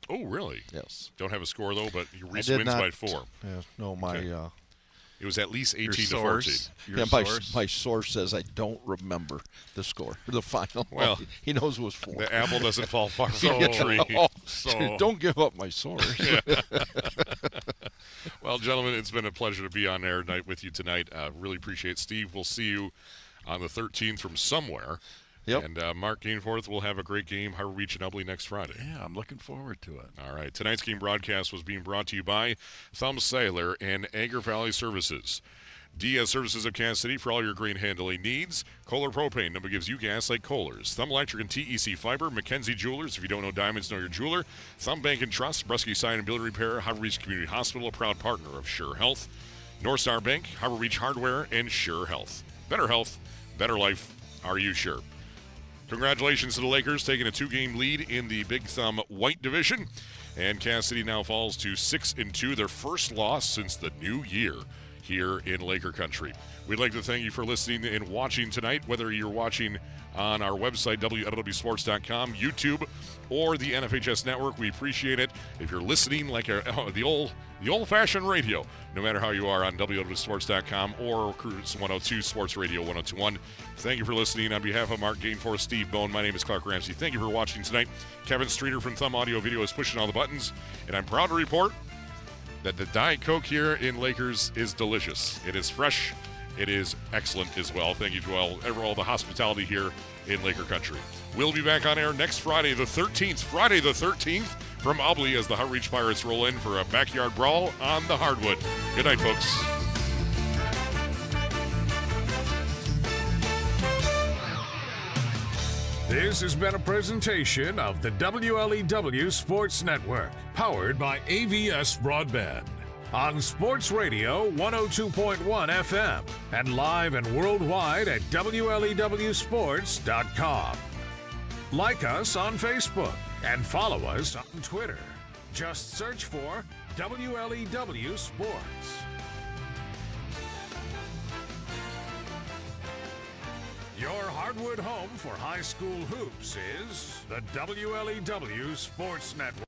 Oh, really? Yes. Don't have a score, though, but Reese wins by 4. Yeah, no, my... Okay. It was at least 18-14. Yeah, my source says I don't remember the score, the final. Well, he knows it was 4. The apple doesn't fall far from the tree. So don't give up my source. Well, gentlemen, it's been a pleasure to be on air tonight with you tonight. Really appreciate it. Steve, we'll see you on the 13th from somewhere. Yep. And Mark Gainforth will have a great game, Harbor Beach and Ubly next Friday. Yeah, I'm looking forward to it. All right. Tonight's game broadcast was being brought to you by Thumb Sailor and Agar Valley Services. DS Services of Cass City for all your grain handling needs. Kohler Propane, number gives you gas like Kohler's. Thumb Electric and TEC Fiber. Mackenzie Jewelers, if you don't know diamonds, know your jeweler. Thumb Bank and Trust. Brusky Sign and Building Repair. Harbor Beach Community Hospital, a proud partner of Scheurer Health. North Star Bank, Harbor Beach Hardware, and Scheurer Health. Better health, better life. Are you sure? Congratulations to the Lakers taking a 2-game lead in the Big Thumb White Division. And Cass City now falls to 6-2, their first loss since the new year here in Laker Country. We'd like to thank you for listening and watching tonight, whether you're watching on our website, WLEWsports.com, YouTube, or the NFHS Network. We appreciate it. If you're listening like the old-fashioned radio, no matter how you are on WLEWsports.com or Cruise 102 Sports Radio 1021. Thank you for listening. On behalf of Mark Gainforth, Steve Bone, my name is Clark Ramsey. Thank you for watching tonight. Kevin Streeter from Thumb Audio Video is pushing all the buttons, and I'm proud to report that the Diet Coke here in Lakers is delicious. It is fresh. It is excellent as well. Thank you to all the hospitality here in Laker Country. We'll be back on air next Friday the 13th. Friday the 13th from Ubley as the Heart Reach Pirates roll in for a backyard brawl on the hardwood. Good night, folks. This has been a presentation of the WLEW Sports Network, powered by AVS Broadband. On Sports Radio 102.1 FM and live and worldwide at WLEWsports.com. Like us on Facebook and follow us on Twitter. Just search for WLEW Sports. Your hardwood home for high school hoops is the WLEW Sports Network.